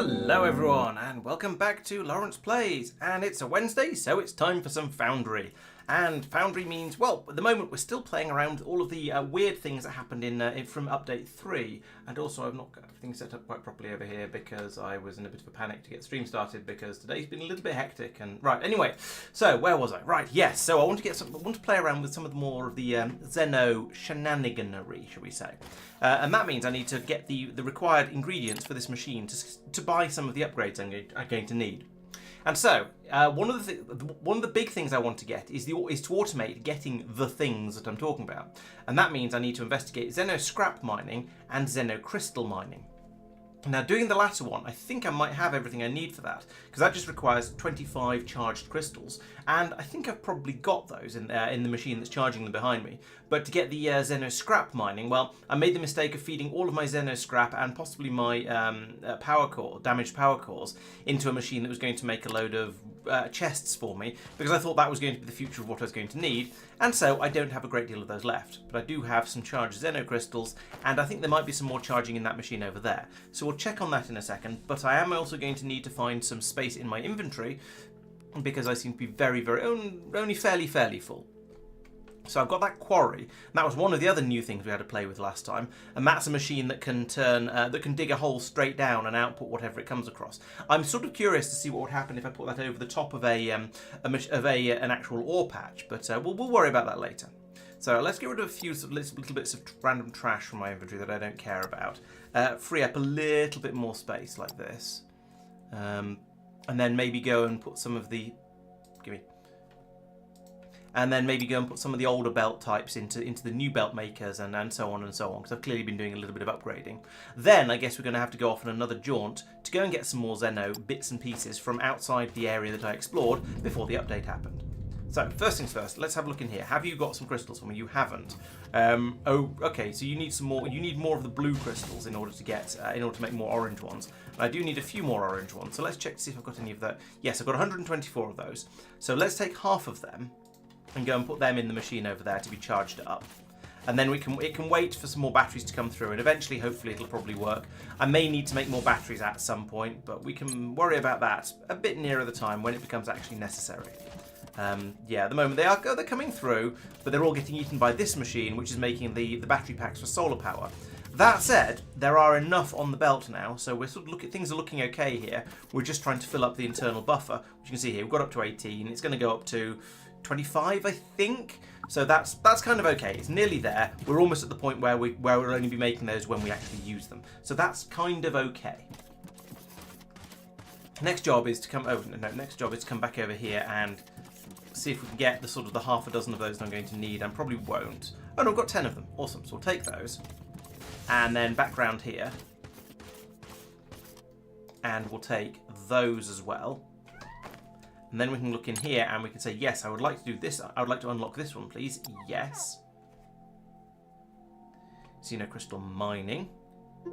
Hello everyone and welcome back to Laurence Plays, and it's a Wednesday so it's time for some Foundry. And Foundry means, well, at the moment we're still playing around with all of the weird things that happened from update 3, and also I've not got everything set up quite properly over here because I was in a bit of a panic to get the stream started because today's been a little bit hectic. And right, anyway, so where was I? Right, yes, so I want to play around with some of the more of the xeno shenaniganery, shall we say. And that means I need to get the required ingredients for this machine to buy some of the upgrades I'm going to need. And so, one of the big things I want to get is to automate getting the things that I'm talking about. And that means I need to investigate xeno scrap mining and xeno crystal mining. Now, doing the latter one, I think I might have everything I need for that, because that just requires 25 charged crystals, and I think I've probably got those in the machine that's charging them behind me. But to get the xeno scrap mining, well, I made the mistake of feeding all of my xeno scrap and possibly my damaged power cores into a machine that was going to make a load of chests for me, because I thought that was going to be the future of what I was going to need, and so I don't have a great deal of those left. But I do have some charged xeno crystals, and I think there might be some more charging in that machine over there. So we'll check on that in a second, but I am also going to need to find some space in my inventory, because I seem to be only fairly full. So I've got that quarry, and that was one of the other new things we had to play with last time, and that's a machine that can dig a hole straight down and output whatever it comes across. I'm sort of curious to see what would happen if I put that over the top of an actual ore patch, but we'll worry about that later. So let's get rid of a few little bits of random trash from my inventory that I don't care about. Free up a little bit more space like this, and then maybe go and put some of the older belt types into the new belt makers and so on and so on, because I've clearly been doing a little bit of upgrading. Then I guess we're going to have to go off on another jaunt to go and get some more xeno bits and pieces from outside the area that I explored before the update happened. So first things first, let's have a look in here. Have you got some crystals for me? You haven't. Oh, okay. So you need some more. You need more of the blue crystals in order to make more orange ones. And I do need a few more orange ones. So let's check to see if I've got any of that. Yes, I've got 124 of those. So let's take half of them and go and put them in the machine over there to be charged up. And then it can wait for some more batteries to come through, and eventually, hopefully, it'll probably work. I may need to make more batteries at some point, but we can worry about that a bit nearer the time when it becomes actually necessary. Yeah, at the moment they're coming through, but they're all getting eaten by this machine, which is making the battery packs for solar power. That said, there are enough on the belt now, so we're sort of things are looking okay here. We're just trying to fill up the internal buffer, which you can see here. We've got up to 18. It's going to go up to 25, I think. So that's kind of okay. It's nearly there. We're almost at the point where we'll only be making those when we actually use them. So that's kind of okay. Next job is to come back over here and see if we can get the half a dozen of those that I'm going to need. I probably won't. Oh no, I've got 10 of them. Awesome. So we'll take those. And then back round here. And we'll take those as well. And then we can look in here and we can say, yes, I would like to do this. I would like to unlock this one, please. Yes. Xeno crystal mining.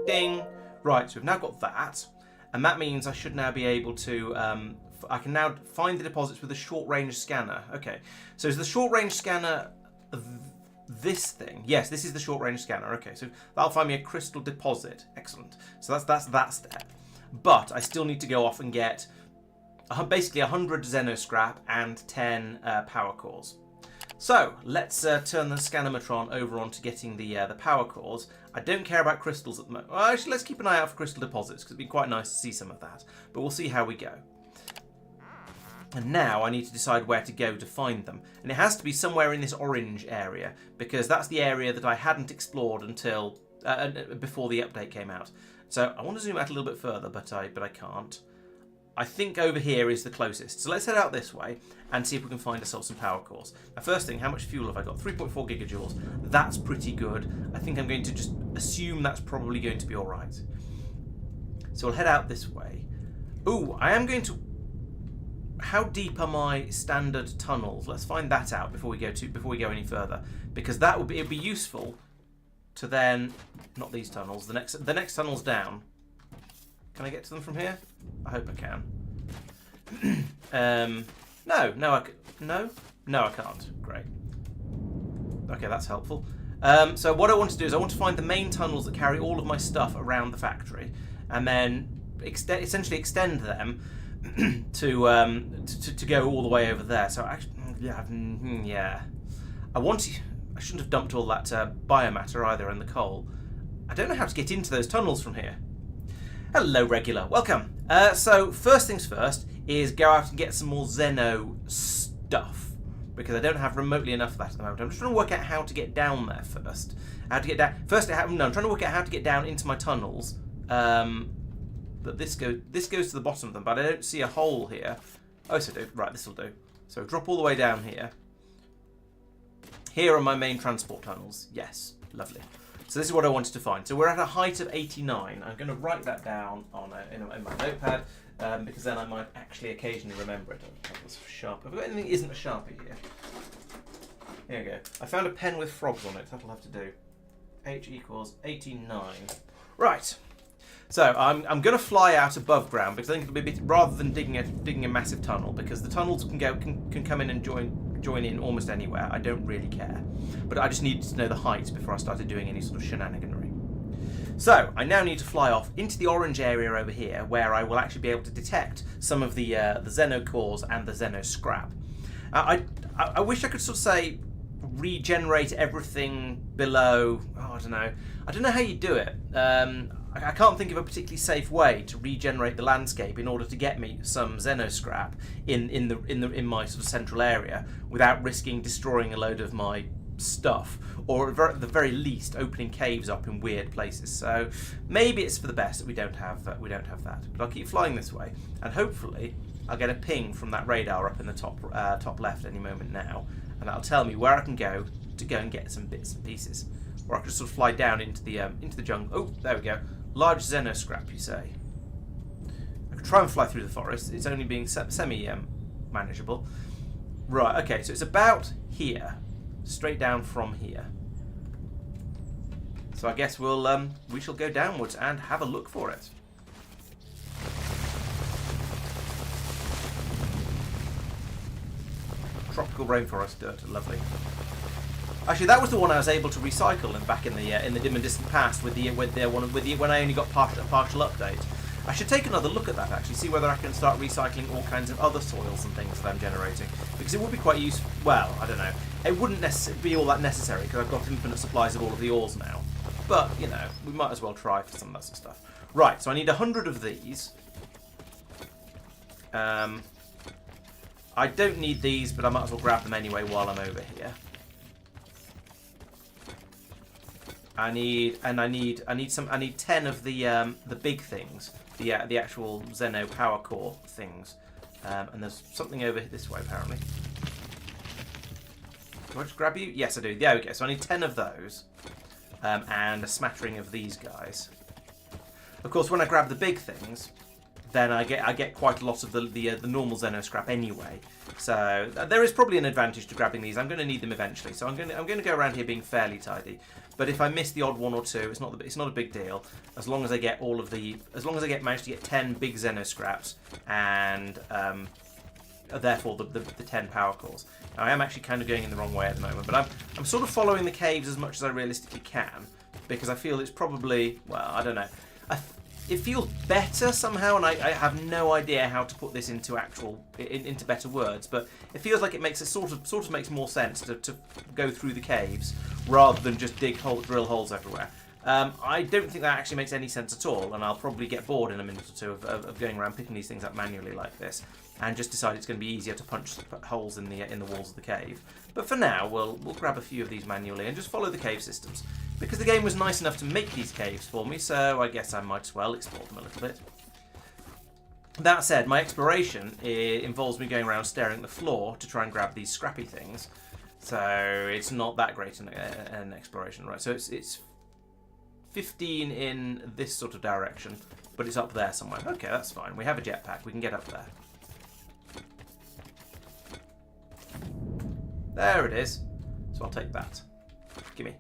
Ding. Right, so we've now got that. And that means I should now be able to... I can now find the deposits with a short-range scanner. Okay, so is the short-range scanner this thing? Yes, this is the short-range scanner. Okay, so that'll find me a crystal deposit. Excellent. So that's that step. But I still need to go off and get basically 100 xeno scrap and 10 power cores. So let's turn the Scanometron over onto getting the power cores. I don't care about crystals at the moment. Well, actually, let's keep an eye out for crystal deposits, because it'd be quite nice to see some of that. But we'll see how we go. And now I need to decide where to go to find them. And it has to be somewhere in this orange area, because that's the area that I hadn't explored until before the update came out. So I want to zoom out a little bit further, but I can't. I think over here is the closest. So let's head out this way and see if we can find ourselves some power cores. Now, first thing, how much fuel have I got? 3.4 gigajoules. That's pretty good. I think I'm going to just assume that's probably going to be all right. So we'll head out this way. Ooh, I am going to... How deep are my standard tunnels? Let's find that out before we go any further, because it'd be useful to then... Not these tunnels. The next tunnel's down. Can I get to them from here? I hope I can. No, I can't. Great. Okay, that's helpful. So what I want to do is I want to find the main tunnels that carry all of my stuff around the factory, and then essentially extend them to go all the way over there. So actually, yeah. I shouldn't have dumped all that biomatter either and the coal. I don't know how to get into those tunnels from here. Hello, regular. Welcome. So first things first is go out and get some more xeno stuff, because I don't have remotely enough of that at the moment. I'm just trying to work out how to get down there first. How to get down. First, I'm trying to work out how to get down into my tunnels. But this goes to the bottom of them, but I don't see a hole here. Oh, so do. Right, this will do. So drop all the way down here. Here are my main transport tunnels. Yes, lovely. So this is what I wanted to find. So we're at a height of 89. I'm going to write that down in my notepad, because then I might actually occasionally remember it. That was sharp. Have I got anything that isn't a Sharpie here? Here we go. I found a pen with frogs on it. That'll have to do. H equals 89. Right. So I'm going to fly out above ground, because I think it'll be a bit, rather than digging a massive tunnel, because the tunnels can come in and join in almost anywhere. I don't really care, but I just needed to know the heights before I started doing any sort of shenaniganry. So I now need to fly off into the orange area over here, where I will actually be able to detect some of the xeno cores and the xeno scrap. I wish I could sort of say regenerate everything below. Oh, I don't know how you do it. I can't think of a particularly safe way to regenerate the landscape in order to get me some xeno scrap in my sort of central area without risking destroying a load of my stuff, or at the very least opening caves up in weird places. So maybe it's for the best that we don't have that. But I'll keep flying this way, and hopefully I'll get a ping from that radar up in the top left any moment now, and that'll tell me where I can go and get some bits and pieces. Or I could sort of fly down into the jungle. Oh, there we go. Large xeno scrap, you say? I could try and fly through the forest. It's only being semi-manageable. Right, okay, so it's about here. Straight down from here. So I guess we shall go downwards and have a look for it. Tropical rainforest dirt, lovely. Actually, that was the one I was able to recycle back in the dim and distant past when I only got partial update. I should take another look at that, actually, see whether I can start recycling all kinds of other soils and things that I'm generating, because it would be quite useful. Well, I don't know. It wouldn't be all that necessary, because I've got infinite supplies of all of the ores now. But we might as well try for some of that sort of stuff. Right, so I need 100 of these. I don't need these, but I might as well grab them anyway while I'm over here. I need 10 of the big things, the actual xeno power core things, and there's something over this way apparently. Do I just grab you? Yes, I do. There we go. So I need 10 of those, and a smattering of these guys. Of course, when I grab the big things, then I get quite a lot of the normal xeno scrap anyway. So there is probably an advantage to grabbing these. I'm going to need them eventually, so I'm going to go around here being fairly tidy. But if I miss the odd one or two, it's not a big deal, as long as I get manage to get 10 big xeno scraps and therefore the 10 power cores. Now, I am actually kind of going in the wrong way at the moment, but I'm sort of following the caves as much as I realistically can, because I feel it's probably, well, I don't know. It feels better somehow, and I have no idea how to put this into into better words, but it feels like it sort of makes more sense to go through the caves rather than just drill holes everywhere. I don't think that actually makes any sense at all, and I'll probably get bored in a minute or two of going around picking these things up manually like this, and just decide it's going to be easier to punch holes in the walls of the cave. But for now, we'll grab a few of these manually and just follow the cave systems. Because the game was nice enough to make these caves for me, so I guess I might as well explore them a little bit. That said, my exploration involves me going around staring at the floor to try and grab these scrappy things, so it's not that great an exploration, right? So it's 15 in this sort of direction, but it's up there somewhere. Okay, that's fine. We have a jetpack. We can get up there. There it is. So I'll take that. Gimme.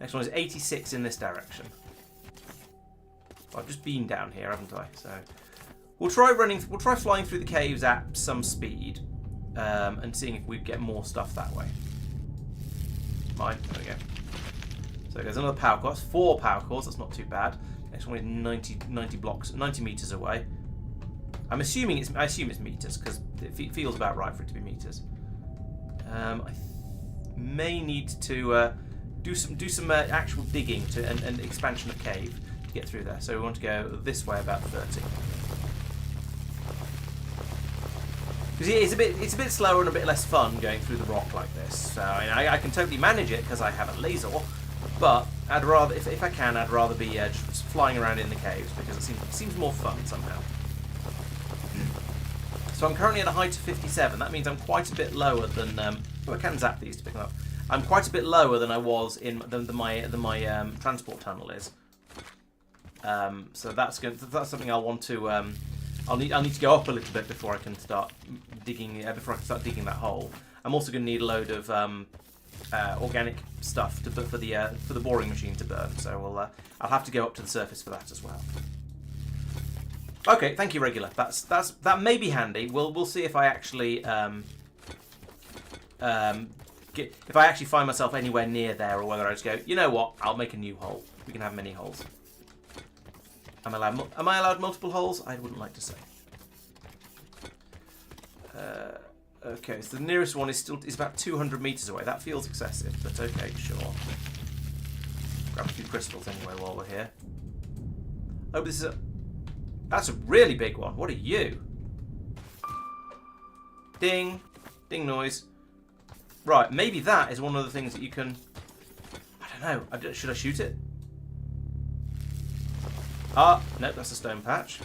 Next one is 86 in this direction. Well, I've just been down here, haven't I? So we'll try flying through the caves at some speed, and seeing if we get more stuff that way. Mine. There we go. So there's another power core. That's 4 power cores. That's not too bad. Next one is 90 blocks, 90 meters away. I assume it's meters because it feels about right for it to be meters. I may need to do some actual digging and expansion of cave to get through there. So we want to go this way about 30. Because it's a bit slower and a bit less fun going through the rock like this. So I can totally manage it because I have a laser, but I'd rather, if I can, I'd rather be just flying around in the caves because it seems more fun somehow. So I'm currently at a height of 57. That means I'm quite a bit lower than. I can zap these to pick them up. I'm quite a bit lower than I was in my transport tunnel is. So that's something I'll want to. I'll need to go up a little bit before I can start digging. Before I can start digging that hole. I'm also going to need a load of organic stuff for the boring machine to burn. So I'll have to go up to the surface for that as well. Okay, thank you, regular. That may be handy. We'll see if I actually if I actually find myself anywhere near there, or whether I just go, you know what, I'll make a new hole. We can have many holes. Am I allowed multiple holes? I wouldn't like to say. Okay, so the nearest one is about 200 meters away. That feels excessive, but okay, sure. Grab a few crystals anyway while we're here. Oh, that's a really big one. What are you? Ding. Ding noise. Right, maybe that is one of the things that you can... I don't know. Should I shoot it? Ah, nope, that's a stone patch.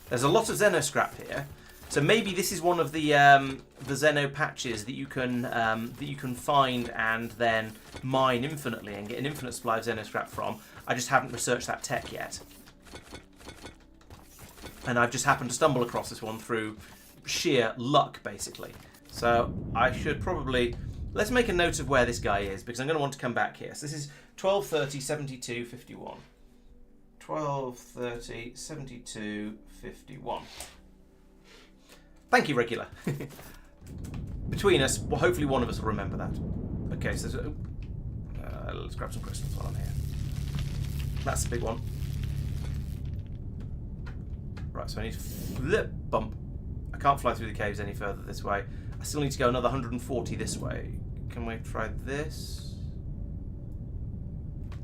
There's a lot of xeno scrap here. So maybe this is one of the xeno patches that you can find and then mine infinitely and get an infinite supply of xeno scrap from. I just haven't researched that tech yet. And I've just happened to stumble across this one through sheer luck, basically. So I should probably... Let's make a note of where this guy is, because I'm going to want to come back here. So this is 1230, 72, 51. 1230, 72, 51. Thank you, regular. Between us, well, hopefully one of us will remember that. Okay, so let's grab some crystals while I'm here. That's a big one. Right, so I need to flip bump. I can't fly through the caves any further this way. I still need to go another 140 this way. Can we try this?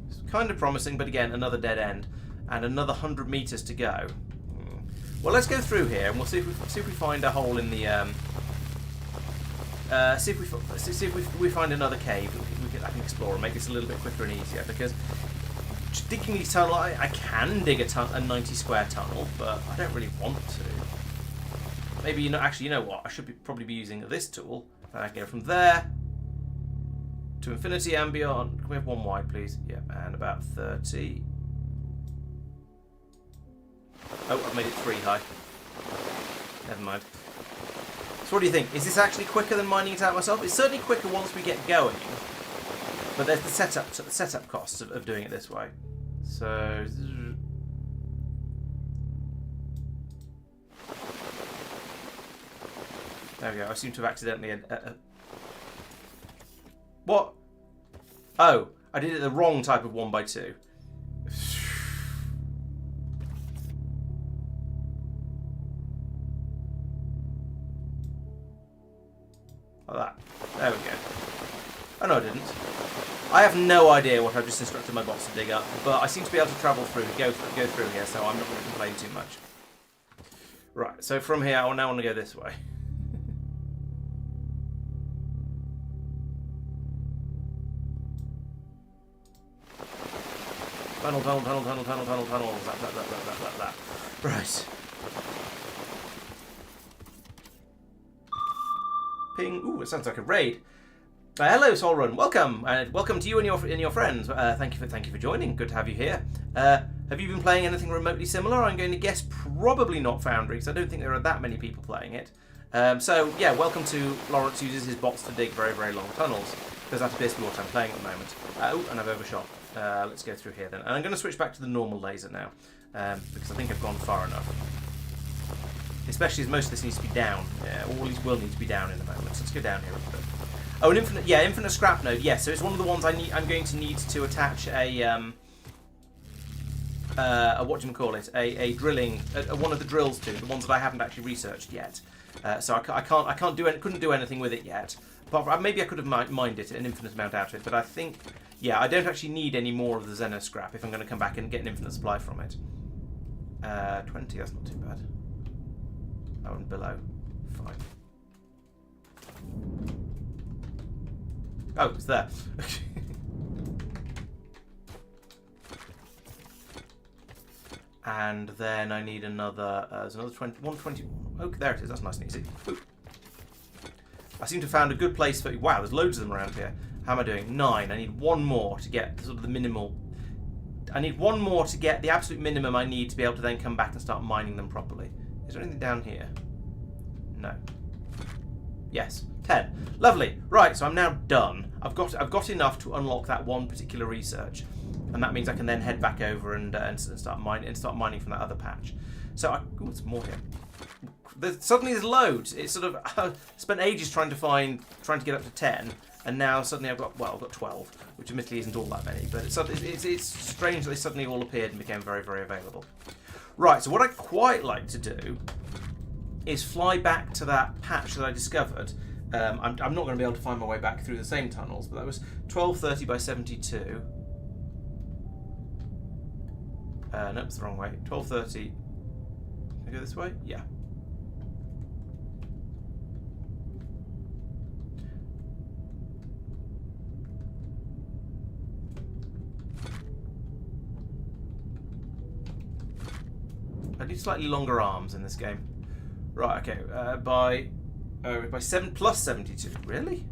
It's kind of promising, but again, another dead end. And another 100 meters to go. Well, let's go through here, and we'll see if we find a hole in the... see if we find another cave I can explore and make this a little bit quicker and easier, because digging these tunnels, I can dig a 90 square tunnel, but I don't really want to. Maybe, actually, you know what? I should probably be using this tool. I can go from there to infinity and beyond. Can we have one wide, please? Yeah, and about 30. Oh, I've made it 3 high. Never mind. So what do you think? Is this actually quicker than mining it out myself? It's certainly quicker once we get going. But there's the setup costs of doing it this way. So... There we go. I seem to have accidentally... What? Oh, I did it the wrong type of 1x2. Like that. There we go. Oh no, I didn't. I have no idea what I've just instructed my bots to dig up, but I seem to be able to travel through, go through here, so I'm not going to complain too much. Right, so from here, I now want to go this way. Tunnel. That. Right. Ping. Ooh, it sounds like a raid. Hello, Solrun. Welcome. Welcome to you and your friends. Thank you for joining. Good to have you here. Have you been playing anything remotely similar? I'm going to guess probably not Foundry, because I don't think there are that many people playing it. So yeah, welcome to Laurence uses his bots to dig very, very long tunnels, because that's basically what I'm playing at the moment. Oh, and I've overshot. Let's go through here then. And I'm going to switch back to the normal laser now, because I think I've gone far enough. Especially as most of this needs to be down. All these will need to be down in a moment. So let's go down here a little bit. Oh, an infinite scrap node. Yes, so it's one of the ones I'm going to need to attach a a drilling, one of the drills to the ones that I haven't actually researched yet. So I couldn't do anything with it yet. But maybe I could have mined it an infinite amount out of it. But I think, yeah, I don't actually need any more of the xeno scrap if I'm going to come back and get an infinite supply from it. 20, that's not too bad. Oh, and below, fine. Oh, it's there. And then I need another. There's another 120. Oh, there it is. That's nice and easy. Ooh. I seem to have found a good place for. Wow, there's loads of them around here. How am I doing? 9. I need one more to get sort of the minimal. I need one more to get the absolute minimum I need to be able to then come back and start mining them properly. Is there anything down here? No. Yes. 10. Lovely. Right, so I'm now done. I've got enough to unlock that one particular research, and that means I can then head back over and start mining from that other patch. So ooh, there's more here. Suddenly there's loads. It's sort of spent ages trying to get up to 10, and now suddenly I've got 12, which admittedly isn't all that many, but it's strange that they suddenly all appeared and became very, very available. Right. So what I'd quite like to do is fly back to that patch that I discovered. I'm not going to be able to find my way back through the same tunnels, but that was 1230 by 72. Nope, it's the wrong way. 1230. Can I go this way? Yeah. I need slightly longer arms in this game. Right, okay. By 7 plus 72. Really?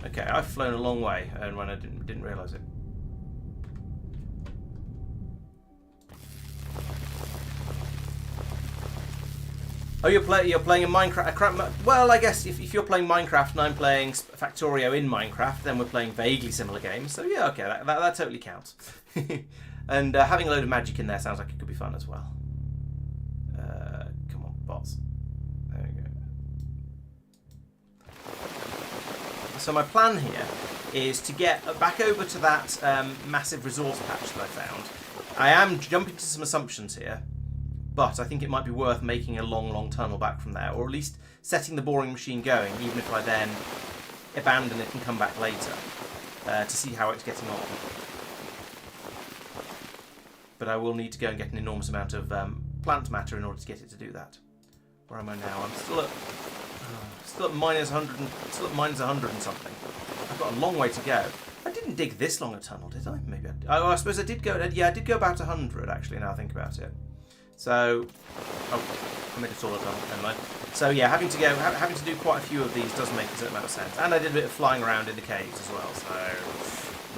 Okay, I've flown a long way, and when I didn't realise it. Oh, you're playing in Minecraft. Well, I guess if you're playing Minecraft and I'm playing Factorio in Minecraft, then we're playing vaguely similar games. So yeah, okay, that totally counts. And having a load of magic in there sounds like it could be fun as well. Come on, bots. There we go. So my plan here is to get back over to that massive resource patch that I found. I am jumping to some assumptions here, but I think it might be worth making a long tunnel back from there, or at least setting the boring machine going, even if I then abandon it and come back later to see how it's getting on. But I will need to go and get an enormous amount of plant matter in order to get it to do that. Where am I now? I'm still at minus 100 and something. I've got a long way to go. I didn't dig this long a tunnel, did I? Maybe I suppose I did go. Yeah, I did go about 100 actually. Now I think about it. So, I made a taller tunnel. Never mind. So yeah, having to do quite a few of these does make a certain amount of sense. And I did a bit of flying around in the caves as well. So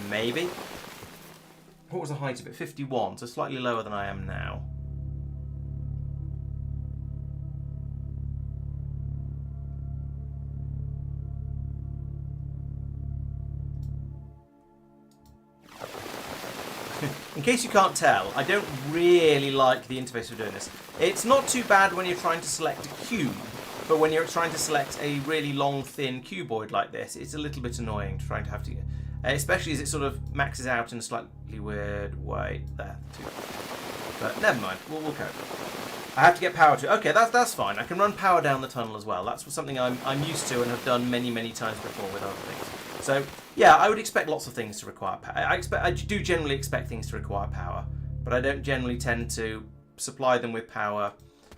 maybe. What was the height of it? 51, so slightly lower than I am now. In case you can't tell, I don't really like the interface of doing this. It's not too bad when you're trying to select a cube, but when you're trying to select a really long, thin cuboid like this, it's a little bit annoying trying to have to... especially as it sort of maxes out in a slightly weird way. There, too. But never mind, we'll cope. I have to get power to it. Okay, that's fine. I can run power down the tunnel as well. That's something I'm used to and have done many times before with other things. So yeah, I would expect lots of things to require power. I do generally expect things to require power, but I don't generally tend to supply them with power.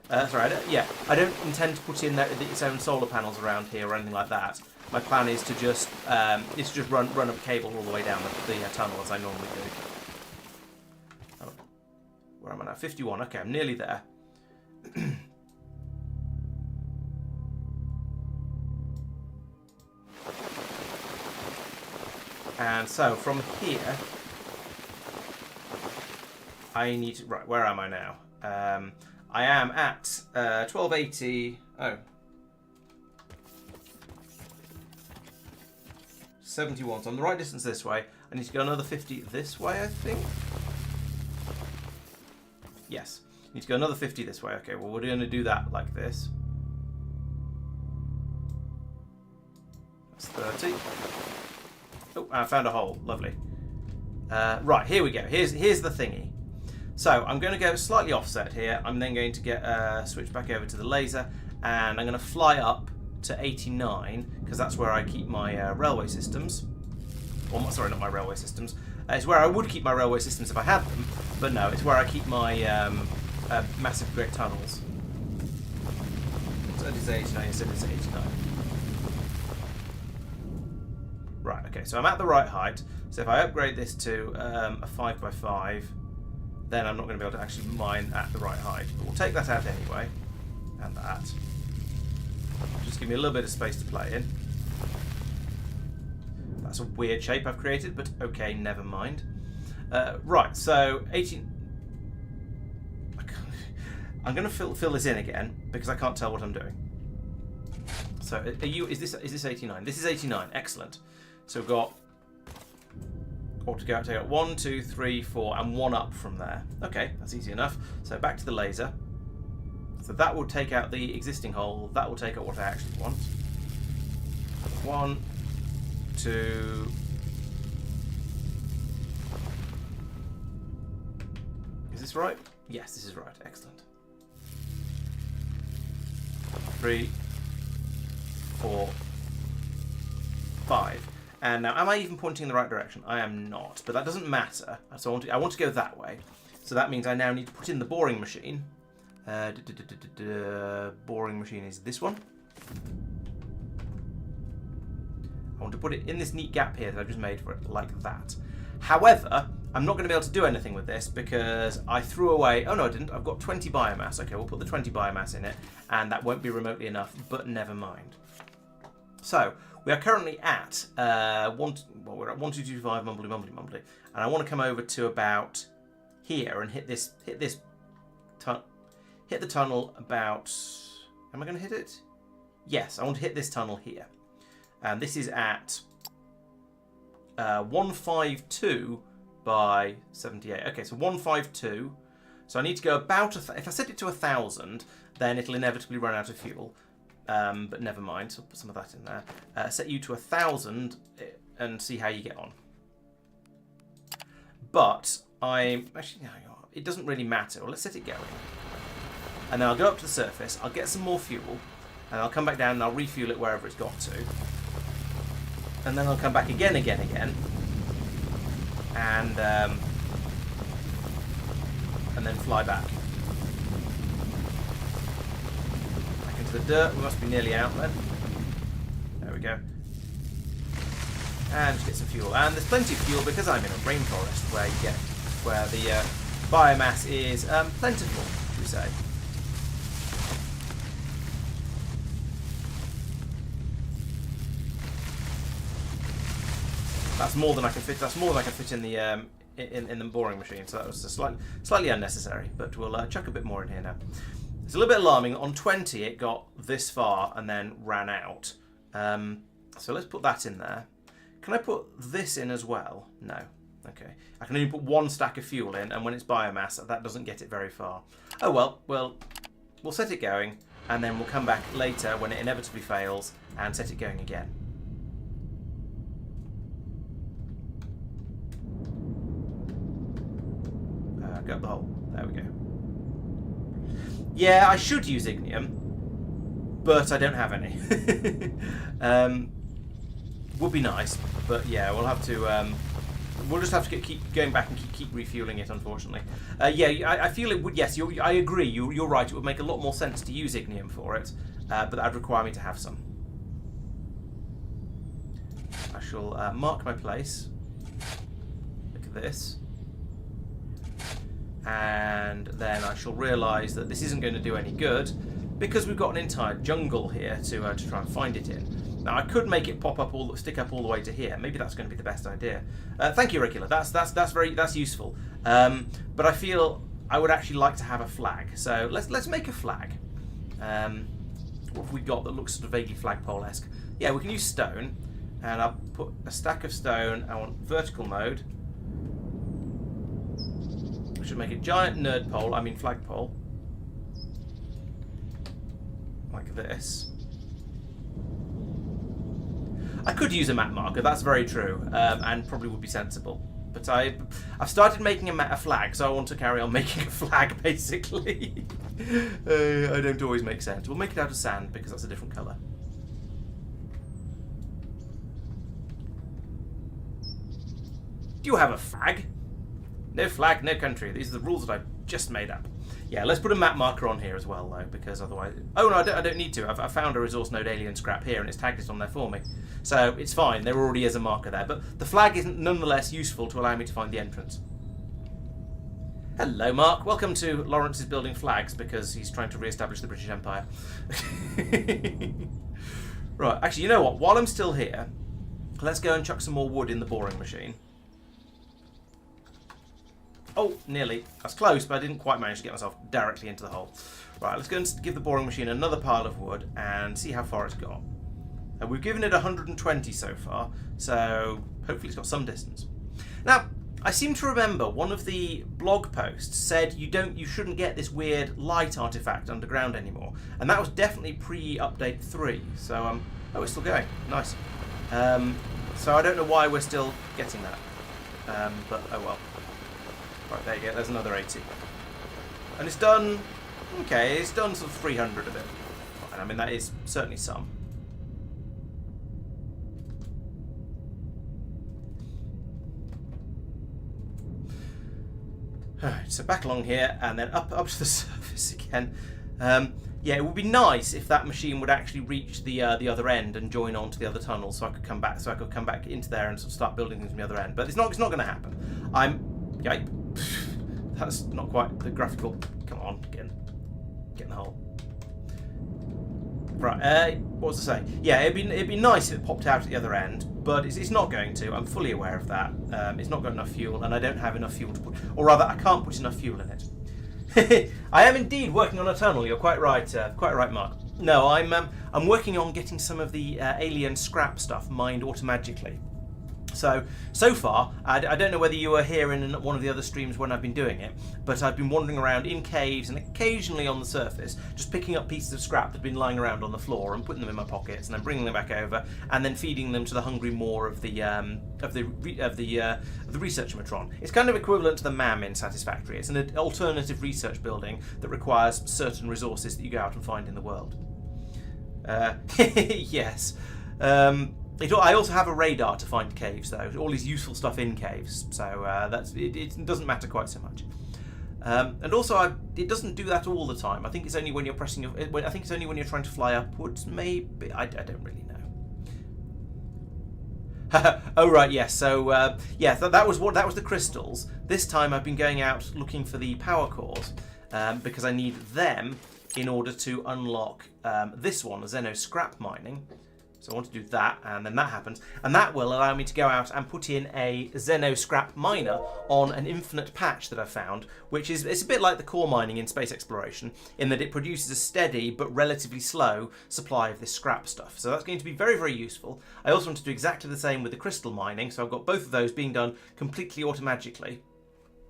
I don't intend to put in its own solar panels around here or anything like that. My plan is to just run a cable all the way down the tunnel as I normally do. Oh, where am I now? 51. Okay, I'm nearly there. And so from here, I need to... Right, where am I now? I am at 1280... Oh. 71. So I'm the right distance this way. I need to go another 50 this way, I think. Yes. Need to go another 50 this way. Okay, well, we're going to do that like this. That's 30. Oh, I found a hole. Lovely. Right, here we go. Here's the thingy. So I'm going to go slightly offset here. I'm then going to get switch back over to the laser, and I'm going to fly up to 89 because that's where I keep my railway systems. Or sorry, not my railway systems. It's where I would keep my railway systems if I had them, but no, it's where I keep my massive great tunnels. So it is 89 instead of 89. Right, okay, so I'm at the right height. So if I upgrade this to a 5x5, then I'm not going to be able to actually mine at the right height. But we'll take that out anyway, and that. Just give me a little bit of space to play in. That's a weird shape I've created, but okay, never mind. Right, so 18... I'm going to fill this in again, because I can't tell what I'm doing. So, is this 89? This is 89, excellent. So we've got... What to go out, take out 1, 2, 3, 4, and 1 up from there. Okay, that's easy enough. So back to the laser. So that will take out the existing hole. That will take out what I actually want. 1, 2. Is this right? Yes, this is right. Excellent. 3, 4, 5. And now, am I even pointing in the right direction? I am not, but that doesn't matter. So I want to go that way. So that means I now need to put in the boring machine. Boring machine is this one. I want to put it in this neat gap here that I've just made for it, like that. However, I'm not going to be able to do anything with this because I threw away... Oh, no, I didn't. I've got 20 biomass. Okay, we'll put the 20 biomass in it, and that won't be remotely enough, but never mind. So... We are currently at we're at 1225 mumbly, and I want to come over to about here and hit the tunnel about. Am I going to hit it? Yes, I want to hit this tunnel here, and this is at 152 by 78. Okay, so 152. So I need to go about if I set it to 1,000, then it'll inevitably run out of fuel. But never mind, so I'll put some of that in there. Set you to 1,000 and see how you get on. But actually, no, it doesn't really matter. Well, let's set it going. And then I'll go up to the surface, I'll get some more fuel, and I'll come back down and I'll refuel it wherever it's got to. And then I'll come back again, and then fly back. The dirt, we must be nearly out then. There we go. And just get some fuel. And there's plenty of fuel because I'm in a rainforest where the biomass is plentiful, should we say. That's more than I can fit. That's more than I can fit in the boring machine. So that was slightly unnecessary. But we'll chuck a bit more in here now. It's a little bit alarming. On 20, it got this far and then ran out. So let's put that in there. Can I put this in as well? No. Okay. I can only put 1 stack of fuel in, and when it's biomass, that doesn't get it very far. Oh well, we'll set it going, and then we'll come back later when it inevitably fails and set it going again. Go up the hole. There we go. Yeah, I should use ignium, but I don't have any. Would be nice, but yeah, we'll have to. We'll just have to keep going back and keep refueling it, unfortunately. Yeah, I feel it would. Yes, I agree. You're right. It would make a lot more sense to use ignium for it, but that'd require me to have some. I shall mark my place. Look at this. And then I shall realise that this isn't going to do any good because we've got an entire jungle here to try and find it in. Now I could make it stick up all the way to here. Maybe that's going to be the best idea. Thank you, Regular. That's useful. But I feel I would actually like to have a flag. So let's make a flag. What have we got that looks sort of vaguely flagpole-esque? Yeah, we can use stone, and I'll put a stack of stone. I want vertical mode. Should make a giant nerd pole, I mean flagpole, like this. I could use a map marker, that's very true, and probably would be sensible. But I've started making a flag, so I want to carry on making a flag, basically. I don't always make sense. We'll make it out of sand, because that's a different colour. Do you have a flag? No flag, no country. These are the rules that I've just made up. Yeah, let's put a map marker on here as well, though, because otherwise... Oh, no, I don't need to. I've found a resource node alien scrap here, and it's tagged it on there for me. So it's fine. There already is a marker there. But the flag isn't nonetheless useful to allow me to find the entrance. Hello, Mark. Welcome to Lawrence's building flags, because he's trying to re-establish the British Empire. Right, actually, you know what? While I'm still here, let's go and chuck some more wood in the boring machine. Oh, nearly. That's close, but I didn't quite manage to get myself directly into the hole. Right, let's go and give the boring machine another pile of wood and see how far it's got. We've given it 120 so far, so hopefully it's got some distance. Now, I seem to remember one of the blog posts said you shouldn't get this weird light artifact underground anymore, and that was definitely pre-update 3. So oh, it's still going. Nice. So I don't know why we're still getting that, but oh well. Right, there you go, there's another 80. And it's done, okay, it's done sort of 300 of it. And I mean, that is certainly some. Alright, so back along here, and then up to the surface again. Yeah, it would be nice if that machine would actually reach the other end and join on to the other tunnel, so I could come back, into there and sort of start building things from the other end. But it's not going to happen. Yikes. That's not quite the graphical. Come on, get in the hole. Right, what was I saying? Yeah, it'd be nice if it popped out at the other end, but it's not going to. I'm fully aware of that. It's not got enough fuel, and I don't have enough fuel to put, or rather, I can't put enough fuel in it. I am indeed working on a tunnel. You're quite right, Mark. No, I'm working on getting some of the alien scrap stuff mined automagically. So far, I don't know whether you were here in one of the other streams when I've been doing it, but I've been wandering around in caves and occasionally on the surface, just picking up pieces of scrap that have been lying around on the floor and putting them in my pockets, and then bringing them back over, and then feeding them to the hungry maw of the researchomatron. It's kind of equivalent to the MAM in Satisfactory. It's an alternative research building that requires certain resources that you go out and find in the world. Yes. I also have a radar to find caves, though. All this useful stuff in caves, so it doesn't matter quite so much. And also, it doesn't do that all the time. I think it's only when you're pressing I think it's only when you're trying to fly upwards. Maybe I don't really know. Oh right, yes. So yeah, that was the crystals. This time I've been going out looking for the power cores because I need them in order to unlock this one, xeno scrap mining. So I want to do that, and then that happens. And that will allow me to go out and put in a xeno scrap miner on an infinite patch that I've found, which is, it's a bit like the core mining in space exploration, in that it produces a steady but relatively slow supply of this scrap stuff. So that's going to be very, very useful. I also want to do exactly the same with the crystal mining, so I've got both of those being done completely automagically.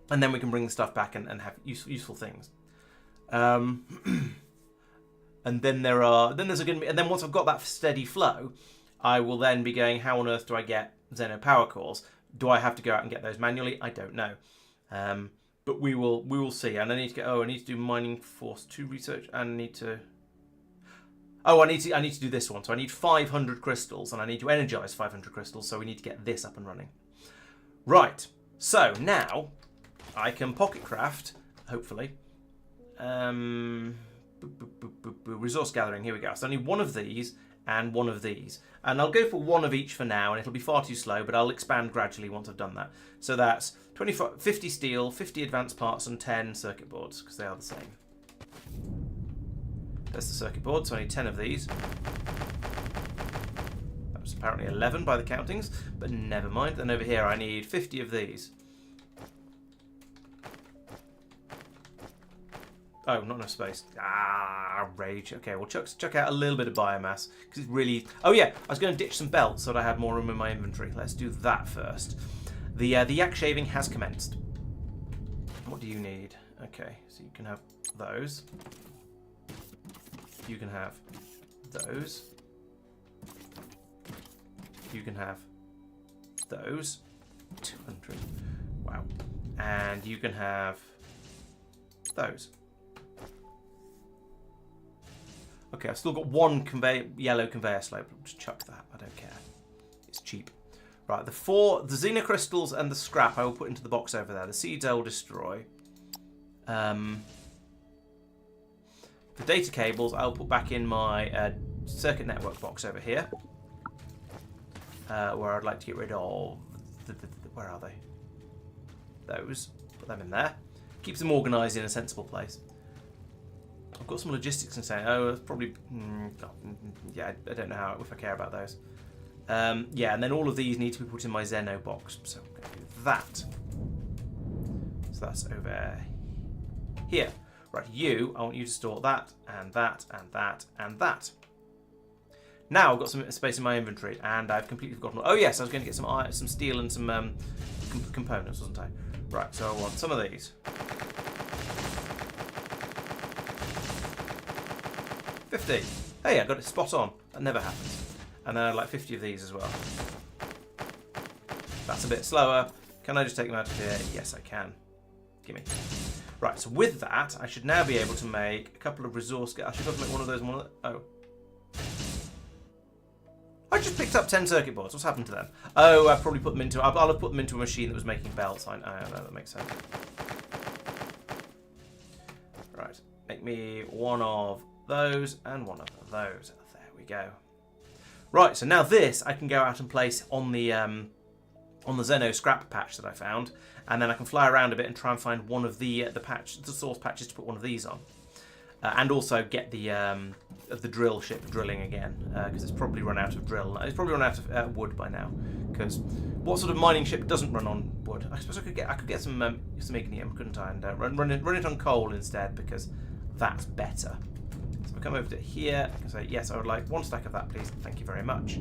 And then we can bring the stuff back and have useful things. And then and then once I've got that steady flow, I will then be going, how on earth do I get xeno power cores? Do I have to go out and get those manually? I don't know. But we will see. And I need to do mining force 2 research, and I need to do this one. So I need 500 crystals, and I need to energize 500 crystals, so we need to get this up and running. Right. So now I can pocket craft, hopefully. Resource gathering, here we go. So I need one of these and one of these. And I'll go for one of each for now, and it'll be far too slow, but I'll expand gradually once I've done that. So that's 50 steel, 50 advanced parts, and 10 circuit boards, because they are the same. There's the circuit board, so I need 10 of these. That was apparently 11 by the countings, but never mind. Then over here I need 50 of these. Oh, not enough space. Rage. Okay, well, chuck out a little bit of biomass, because it's really... Oh, yeah, I was going to ditch some belts so that I had more room in my inventory. Let's do that first. The yak shaving has commenced. What do you need? Okay, so you can have those. You can have those. You can have those. 200. Wow. And you can have those. Okay, I've still got one yellow conveyor slope. Just chuck that. I don't care. It's cheap. Right, the xenocrystals and the scrap I will put into the box over there. The seeds I will destroy. The data cables I will put back in my circuit network box over here. Where I'd like to get rid of... where are they? Those. Put them in there. Keeps them organised in a sensible place. I've got some logistics and saying, oh, it's probably... yeah, I don't know if I care about those. Yeah, and then all of these need to be put in my xeno box. So I'm going to do that. So that's over here. Right, I want you to store that, and that, and that, and that. Now I've got some space in my inventory, and I've completely forgotten. Oh yes, I was going to get some steel and some components, wasn't I? Right, so I want some of these. 50. Hey, I got it spot on. That never happens. And then I'd like 50 of these as well. That's a bit slower. Can I just take them out of here? Yes, I can. Gimme. Right, so with that, I should now be able to make a couple of resource... I should be able to make one of those and one of the... Oh. I just picked up 10 circuit boards. What's happened to them? Oh, I probably put them into... I'll have put them into a machine that was making belts. I know, that makes sense. Right, make me one of those and one of those. There we go. Right, so now this I can go out and place on the xeno scrap patch that I found, and then I can fly around a bit and try and find one of the source patches to put one of these on, and also get the drill ship drilling again, because it's probably run out of drill. It's probably run out of wood by now. Because what sort of mining ship doesn't run on wood? I suppose I could get some ignium, couldn't I? And run it on coal instead, because that's better. So if I come over to here, I can say yes, I would like one stack of that, please. Thank you very much.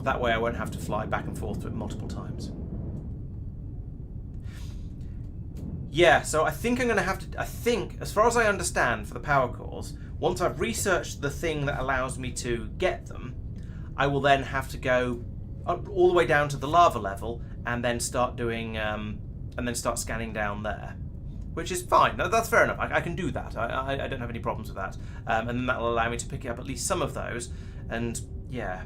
That way I won't have to fly back and forth to it multiple times. Yeah, so I think I'm going to have to... I think, as far as I understand for the power cores, once I've researched the thing that allows me to get them, I will then have to go up, all the way down to the lava level and then start doing... and then start scanning down there. Which is fine. No, that's fair enough. I can do that. I don't have any problems with that. And then that will allow me to pick up at least some of those. And, yeah...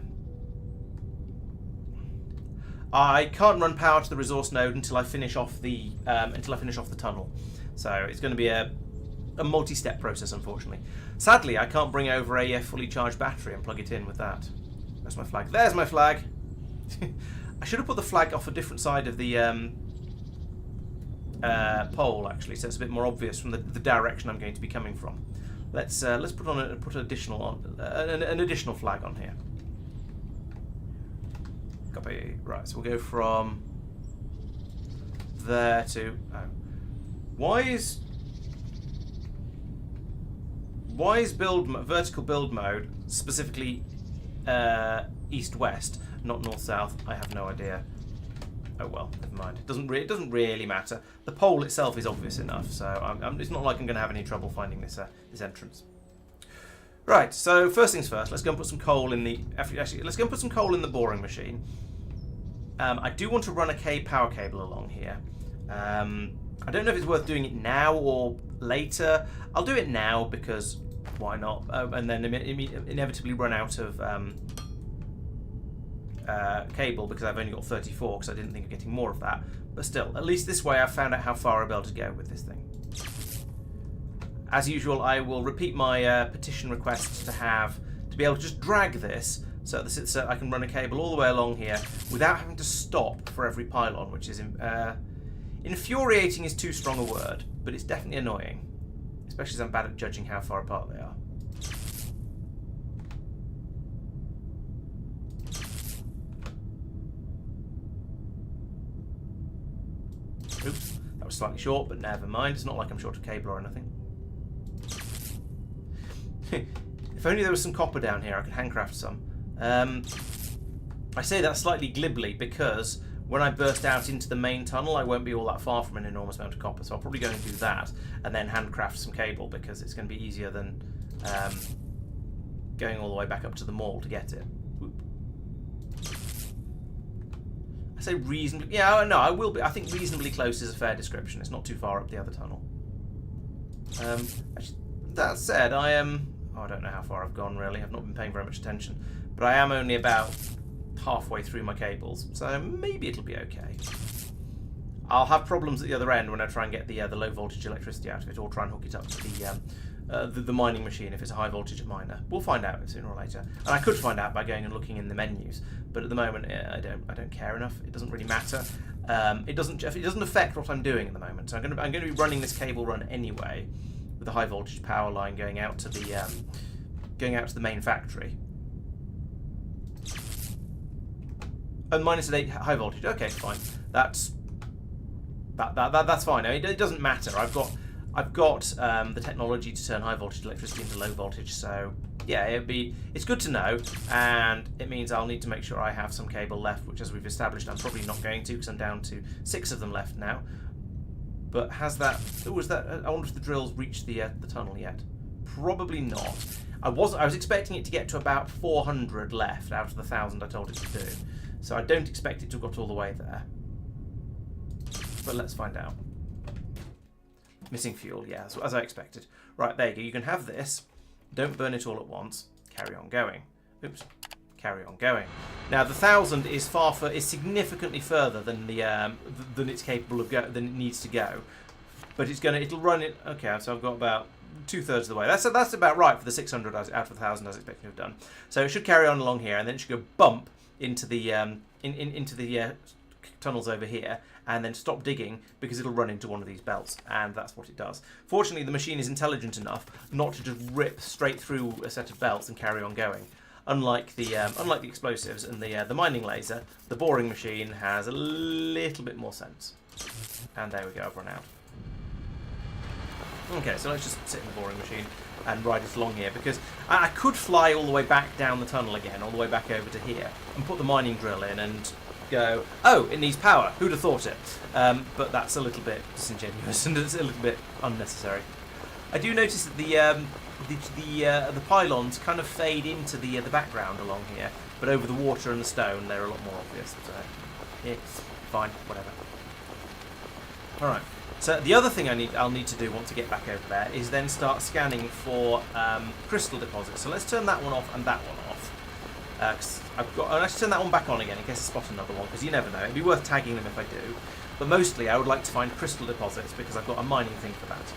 I can't run power to the resource node until I finish off the tunnel, so it's going to be a multi-step process, unfortunately. Sadly, I can't bring over a fully charged battery and plug it in with that. There's my flag. There's my flag. I should have put the flag off a different side of the pole, actually, so it's a bit more obvious from the direction I'm going to be coming from. Let's put an additional flag on here. Copy. Right, so we'll go from there to... Oh. Why is vertical build mode specifically east-west, not north-south? I have no idea. Oh well, never mind. It doesn't really matter. The pole itself is obvious enough, so it's not like I'm going to have any trouble finding this entrance. Right, so first things first, let's go and put some coal in the... Actually, let's go and put some coal in the boring machine. I do want to run a power cable along here. I don't know if it's worth doing it now or later. I'll do it now because why not? And then inevitably run out of cable because I've only got 34 because I didn't think of getting more of that. But still, at least this way I've found out how far I'll be able to go with this thing. As usual, I will repeat my petition request to be able to just drag this so that I can run a cable all the way along here without having to stop for every pylon, which is infuriating is too strong a word, but it's definitely annoying, especially as I'm bad at judging how far apart they are. Oops, that was slightly short, but never mind. It's not like I'm short of cable or anything. If only there was some copper down here, I could handcraft some. I say that slightly glibly because when I burst out into the main tunnel, I won't be all that far from an enormous amount of copper, so I'll probably go and do that and then handcraft some cable because it's going to be easier than going all the way back up to the mall to get it. I say reasonably. Yeah, no, I will be. I think reasonably close is a fair description. It's not too far up the other tunnel. Actually, that said, I am. Oh, I don't know how far I've gone really. I've not been paying very much attention, but I am only about halfway through my cables, so maybe it'll be okay. I'll have problems at the other end when I try and get the low voltage electricity out of it, or try and hook it up to the mining machine if it's a high voltage miner. We'll find out sooner or later, and I could find out by going and looking in the menus. But at the moment, I don't care enough. It doesn't really matter. It doesn't affect what I'm doing at the moment. So I'm going to be running this cable run anyway, with a high voltage power line going out to the main factory. And minus at 8 high voltage. Okay, fine. That's fine. I mean, it doesn't matter. I've got the technology to turn high voltage electricity into low voltage. So yeah, it's good to know, and it means I'll need to make sure I have some cable left, which, as we've established, I'm probably not going to, because I'm down to 6 of them left now. But has that? Was that? I wonder if the drills reached the tunnel yet. Probably not. I was expecting it to get to about 400 left out of the 1,000 I told it to do. So I don't expect it to have got all the way there. But let's find out. Missing fuel, yeah, as I expected. Right, there you go. You can have this. Don't burn it all at once. Carry on going. Oops. Carry on going. Now the 1,000 is significantly further than than it's capable of than it needs to go. But it'll run it. Okay, so I've got about 2/3 of the way. That's about right for the 600 out of the 1,000 I was expecting to have done. So it should carry on along here, and then it should go bump into the into the tunnels over here, and then stop digging because it'll run into one of these belts, and that's what it does. Fortunately, the machine is intelligent enough not to just rip straight through a set of belts and carry on going. Unlike the explosives and the mining laser, the boring machine has a little bit more sense. And there we go, I've run out. Okay, so let's just sit in the boring machine and ride it along here, because I could fly all the way back down the tunnel again, all the way back over to here, and put the mining drill in and go, oh, it needs power, who'd have thought it? But that's a little bit disingenuous and it's a little bit unnecessary. I do notice that the pylons kind of fade into the background along here, but over the water and the stone they're a lot more obvious. So yeah, fine, whatever. All right. So the other thing I'll need to do once I get back over there is then start scanning for crystal deposits. So let's turn that one off and that one off. Let's turn that one back on again in case I spot another one, because you never know. It'd be worth tagging them if I do. But mostly I would like to find crystal deposits because I've got a mining thing for that.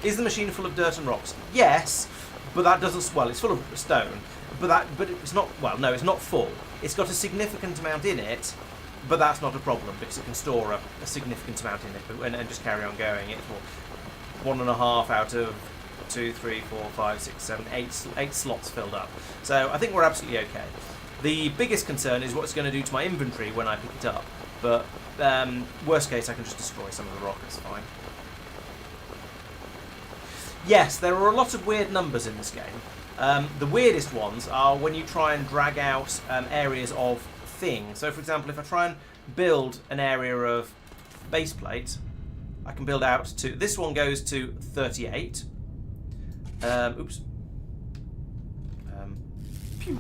Is the machine full of dirt and rocks? Yes, but that doesn't. Well, it's full of stone, but it's not. Well, no, it's not full. It's got a significant amount in it, but that's not a problem because it can store a significant amount in it and just carry on going. It's 1.5 out of 2, 3, 4, 5, 6, 7, 8 slots filled up. So I think we're absolutely okay. The biggest concern is what it's going to do to my inventory when I pick it up. But worst case, I can just destroy some of the rock. It's fine. Yes, there are a lot of weird numbers in this game. The weirdest ones are when you try and drag out areas of things. So, for example, if I try and build an area of base plate, I can build out to... This one goes to 38. Oops. Pew.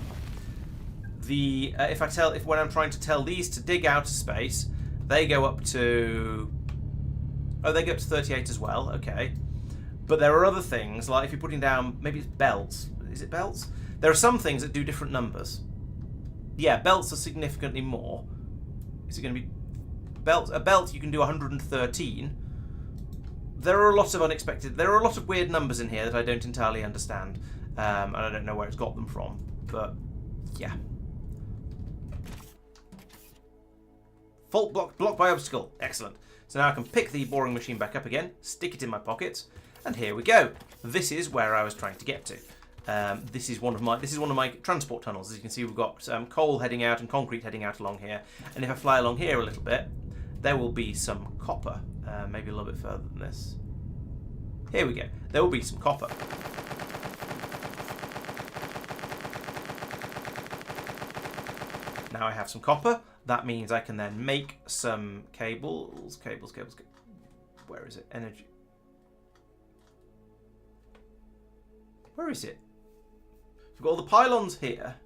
When I'm trying to tell these to dig out of space, they go up to... Oh, they go up to 38 as well. Okay. But there are other things, like if you're putting down, maybe it's belts. Is it belts? There are some things that do different numbers. Yeah, belts are significantly more. Is it going to be belts? A belt you can do 113. There are a lot of weird numbers in here that I don't entirely understand, and I don't know where it's got them from. But yeah. Fault blocked by obstacle. Excellent. So now I can pick the boring machine back up again, stick it in my pocket. And here we go. This is where I was trying to get to. This is one of my transport tunnels. As you can see, we've got coal heading out and concrete heading out along here. And if I fly along here a little bit, there will be some copper. Maybe a little bit further than this. Here we go. There will be some copper. Now I have some copper. That means I can then make some cables. Where is it? Energy. Where is it? We've got all the pylons here.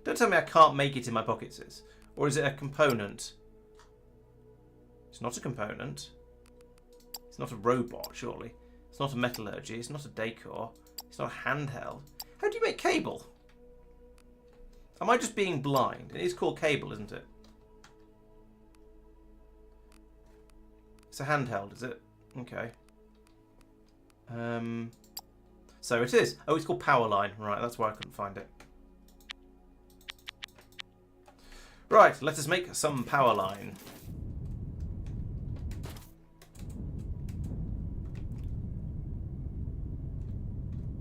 Don't tell me I can't make it in my pockets, or is it a component? It's not a component. It's not a robot, surely. It's not a metallurgy. It's not a decor. It's not a handheld. How do you make cable? Am I just being blind? It is called cable, isn't it? It's a handheld, is it? Okay. So it is. Oh, it's called power line. Right, that's why I couldn't find it. Right, let us make some power line.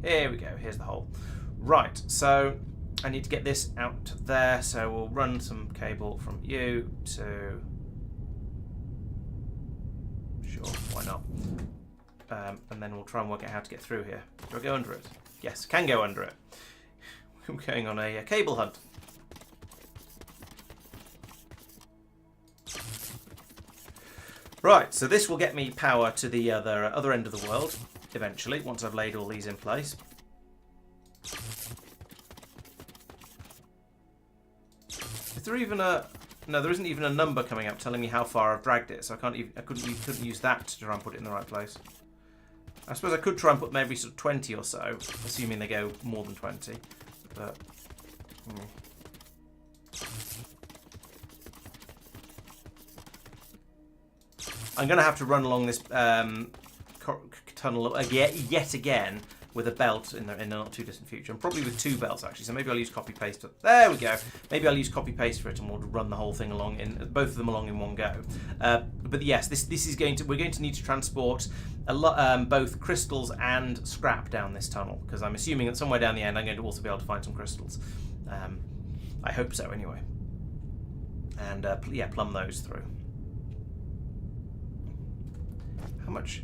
Here we go. Here's the hole. Right, so I need to get this out there. So we'll run some cable from you to... Sure, why not? And then we'll try and work out how to get through here. Do I go under it? Yes, can go under it. We're going on a cable hunt. Right, so this will get me power to the other end of the world, eventually, once I've laid all these in place. Is there even a... No, there isn't even a number coming up telling me how far I've dragged it, so I couldn't use that to try and put it in the right place. I suppose I could try and put maybe sort of 20 or so, assuming they go more than 20. But I'm going to have to run along this tunnel yet again with a belt in the not too distant future, and probably with 2 belts actually. So maybe I'll use copy paste. There we go. Maybe I'll use copy paste for it, and we'll run the whole thing along both of them along in one go. But yes, this is we're going to need to transport a lot, both crystals and scrap down this tunnel, because I'm assuming that somewhere down the end I'm going to also be able to find some crystals. I hope so anyway. And yeah, plumb those through. How much?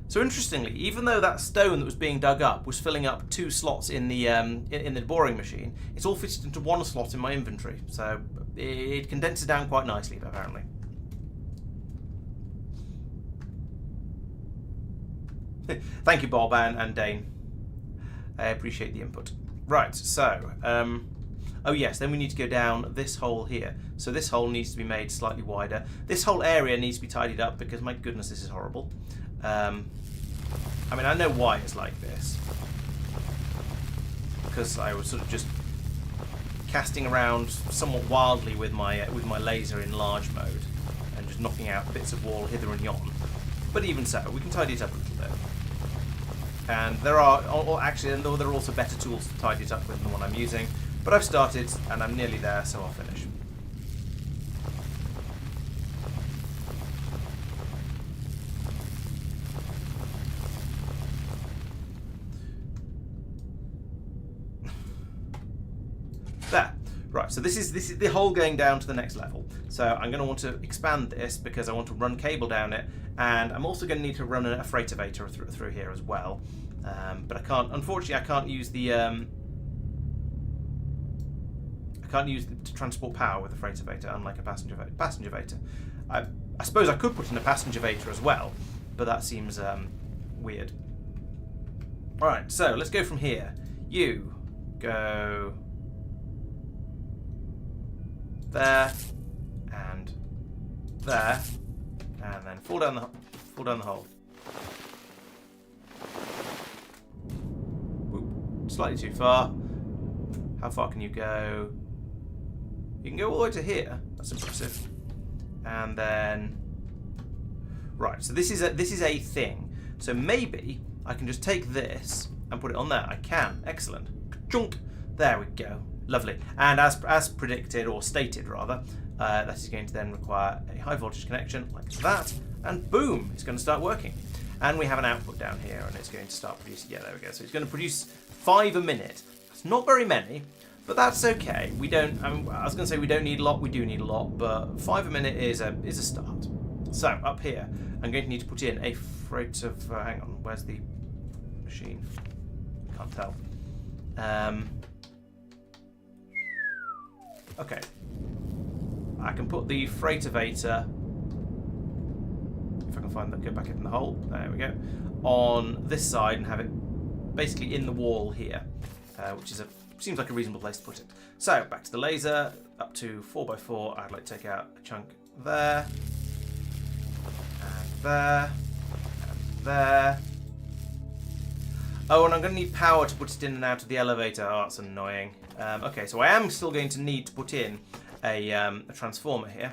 So interestingly, even though that stone that was being dug up was filling up 2 slots in the boring machine, it's all fitted into 1 slot in my inventory. So it condenses down quite nicely, apparently. Thank you, Bob and Dane. I appreciate the input. Right, so oh yes, then we need to go down this hole here. So this hole needs to be made slightly wider. This whole area needs to be tidied up because, my goodness, this is horrible. I mean, I know why it's like this. Because I was sort of just casting around somewhat wildly with my laser in large mode and just knocking out bits of wall hither and yon. But even so, we can tidy it up a little bit. And there are also better tools to tidy it up with than the one I'm using. But I've started, and I'm nearly there, so I'll finish. There. Right, so this is the hole going down to the next level. So I'm going to want to expand this because I want to run cable down it, and I'm also going to need to run a freight elevator through here as well. But I can't. Unfortunately, I can't use the. I can't use to transport power with a freight elevator, unlike a passenger elevator. I suppose I could put in a passenger elevator as well, but that seems weird. All right, so let's go from here. You go there and there, and then fall down the hole. Whoop, slightly too far. How far can you go? You can go all the way to here. That's impressive. And then, right. So this is a thing. So maybe I can just take this and put it on there. I can. Excellent. Chunk. There we go. Lovely. And as predicted, or stated rather, that is going to then require a high voltage connection like that. And boom, it's going to start working. And we have an output down here, and it's going to start producing. Yeah, there we go. So it's going to produce 5 a minute. It's not very many. But that's okay. We don't. I was going to say we don't need a lot. We do need a lot, but 5 a minute is a start. So up here, I'm going to need to put in a freight of. Hang on, where's the machine? Can't tell. Okay. I can put the freight elevator. If I can find that, go back in the hole. There we go. On this side and have it basically in the wall here, which is seems like a reasonable place to put it. So back to the laser, up to 4x4. I'd like to take out a chunk there. there, and there. Oh, and I'm going to need power to put it in and out of the elevator. Oh, that's annoying. Okay, so I am still going to need to put in a transformer here.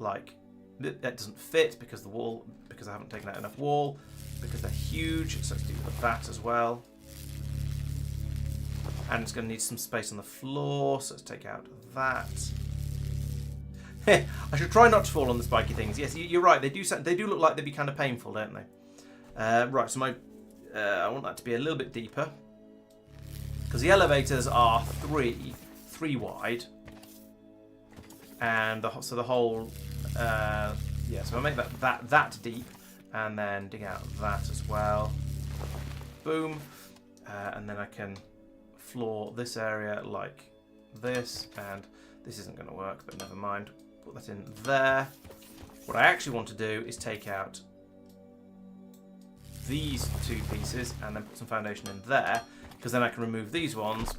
Like, that doesn't fit because the wall, because I haven't taken out enough wall, because they're huge, so let's do that as well. And it's going to need some space on the floor, so let's take out that. I should try not to fall on the spiky things. Yes, you're right. They do look like they'd be kind of painful, don't they? Right. So I want that to be a little bit deeper because the elevators are three wide, and so the whole yeah. So I'll make that deep, and then dig out that as well. Boom, and then I can floor this area like this, and this isn't going to work, but never mind. Put that in there. What I actually want to do is take out these two pieces and then put some foundation in there, because then I can remove these ones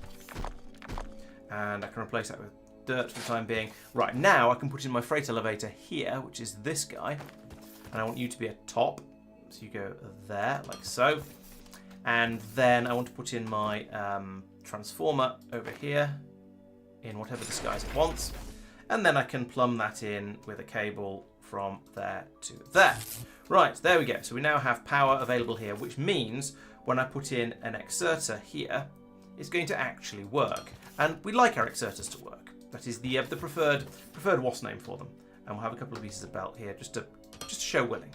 and I can replace that with dirt for the time being. Right, now I can put in my freight elevator here, which is this guy, and I want you to be at top, so you go there like so, and then I want to put in my transformer over here in whatever disguise it wants, and then I can plumb that in with a cable from there to there. Right, there we go. So we now have power available here, which means when I put in an exerter here, it's going to actually work. And we like our exerters to work. That is the preferred WASP name for them. And we'll have a couple of pieces of belt here just to show willing.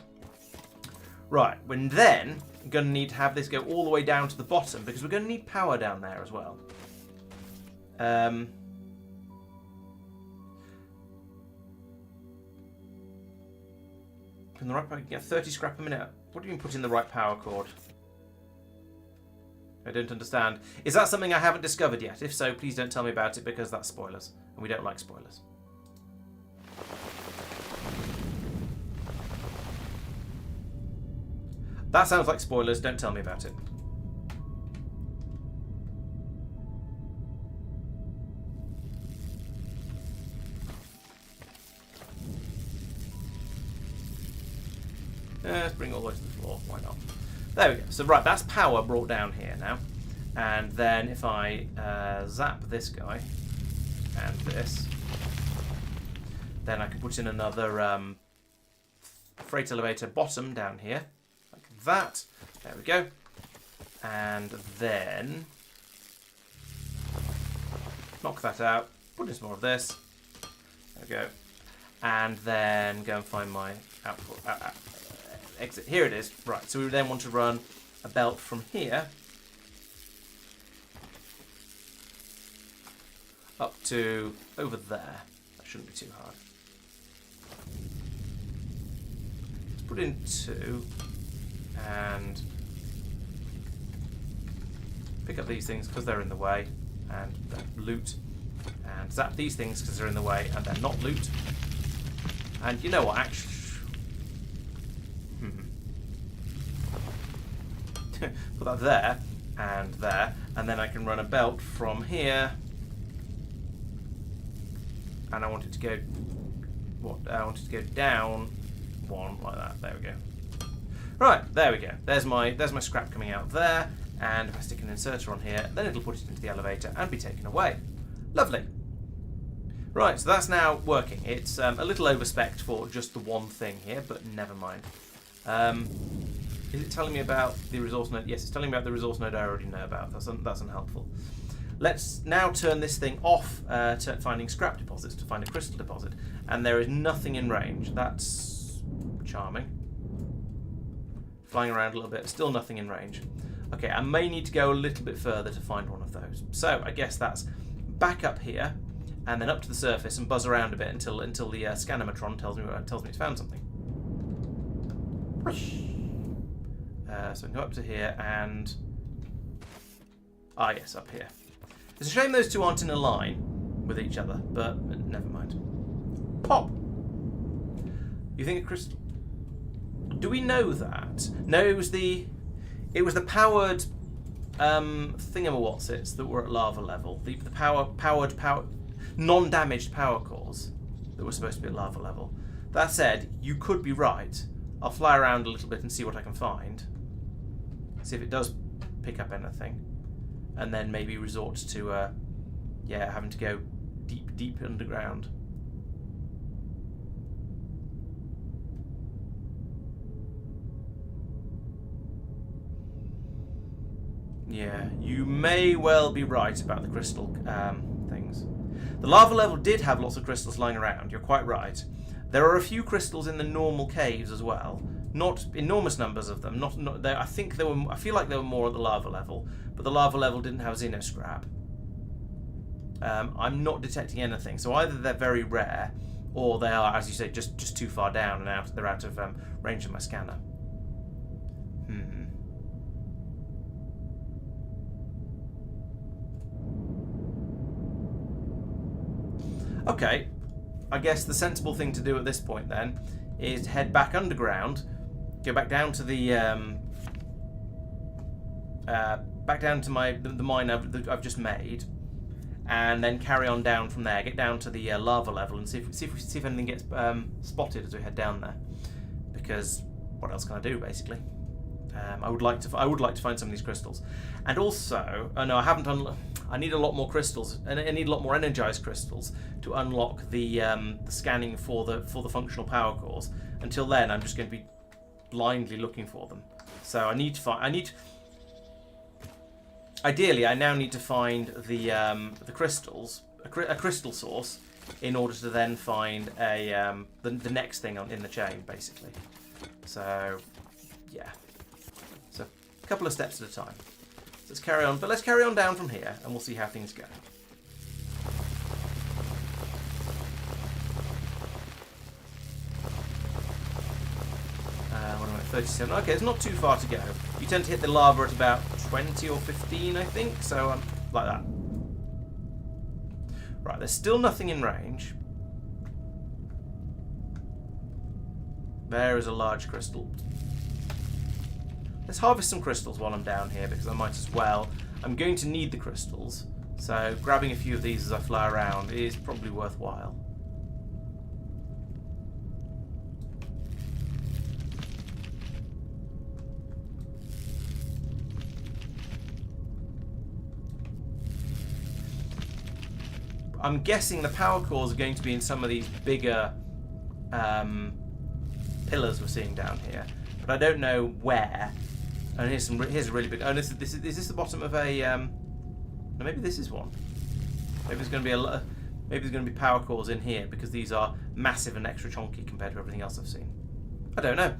Right, we're then going to need to have this go all the way down to the bottom because we're going to need power down there as well. In the right power, you can get 30 scrap a minute. What do you mean put in the right power cord? I don't understand. Is that something I haven't discovered yet? If so, please don't tell me about it because that's spoilers. And we don't like spoilers. That sounds like spoilers. Don't tell me about it. Let's bring it all the way to the floor. Why not? There we go. So right, that's power brought down here now. And then if I zap this guy and this, then I can put in another freight elevator bottom down here, like that. There we go. And then knock that out. Put in some more of this. There we go. And then go and find my output. Exit. Here it is. Right, so we then want to run a belt from here up to over there. That shouldn't be too hard. Let's put in 2 and pick up these things because they're in the way, and they're loot, and zap these things because they're in the way and they're not loot. And you know what, actually, put that there, and then I can run a belt from here, and I want it to go. I want it to go down one like that. There we go. Right, there we go. There's my scrap coming out there, and if I stick an inserter on here, then it'll put it into the elevator and be taken away. Lovely. Right, so that's now working. It's a little overspec'd for just the one thing here, but never mind. Is it telling me about the resource node? Yes, it's telling me about the resource node I already know about. That's unhelpful. Let's now turn this thing off to finding scrap deposits, to find a crystal deposit. And there is nothing in range. That's charming. Flying around a little bit, still nothing in range. Okay, I may need to go a little bit further to find one of those. So I guess that's back up here, and then up to the surface and buzz around a bit until the scanometron tells me it's found something. So I can go up to here and... Ah, yes, up here. It's a shame those two aren't in a line with each other, but never mind. Pop! You think a crystal... Do we know that? No, it was the powered thingamawhatsits that were at lava level. The powered non-damaged power cores that were supposed to be at lava level. That said, you could be right. I'll fly around a little bit and see what I can find. See if it does pick up anything. And then maybe resort to, yeah, having to go deep, deep underground. Yeah, you may well be right about the crystal things. The lava level did have lots of crystals lying around, you're quite right. There are a few crystals in the normal caves as well. Not enormous numbers of them. Not there. I feel like there were more at the lava level, but the lava level didn't have xeno scrap. I'm not detecting anything, so either they're very rare, or they are, as you say, just too far down and they're out of range of my scanner. Okay, I guess the sensible thing to do at this point then is head back underground, go back down to the the mine I've just made, and then carry on down from there. Get down to the lava level and see if anything gets spotted as we head down there. Because what else can I do, basically? I would like to find some of these crystals, and also, no, I haven't I need a lot more crystals, and I need a lot more energized crystals to unlock the scanning for the functional power cores. Until then, I'm just going to be blindly looking for them. So I need to find. Ideally, I now need to find the crystals, a crystal source, in order to then find the next thing in the chain, basically. So, yeah. So, a couple of steps at a time. Let's carry on, but let's carry on down from here, and we'll see how things go. What am I at? 37. Okay, it's not too far to go. You tend to hit the lava at about 20 or 15, I think. So, like that. Right, there's still nothing in range. There is a large crystal. Let's harvest some crystals while I'm down here, because I might as well. I'm going to need the crystals, so grabbing a few of these as I fly around is probably worthwhile. I'm guessing the power cores are going to be in some of these bigger pillars we're seeing down here, but I don't know where. And here's a really big. Oh, is this the bottom of a? No, maybe this is one. Maybe there's going to be maybe there's going to be power cores in here, because these are massive and extra chunky compared to everything else I've seen. I don't know.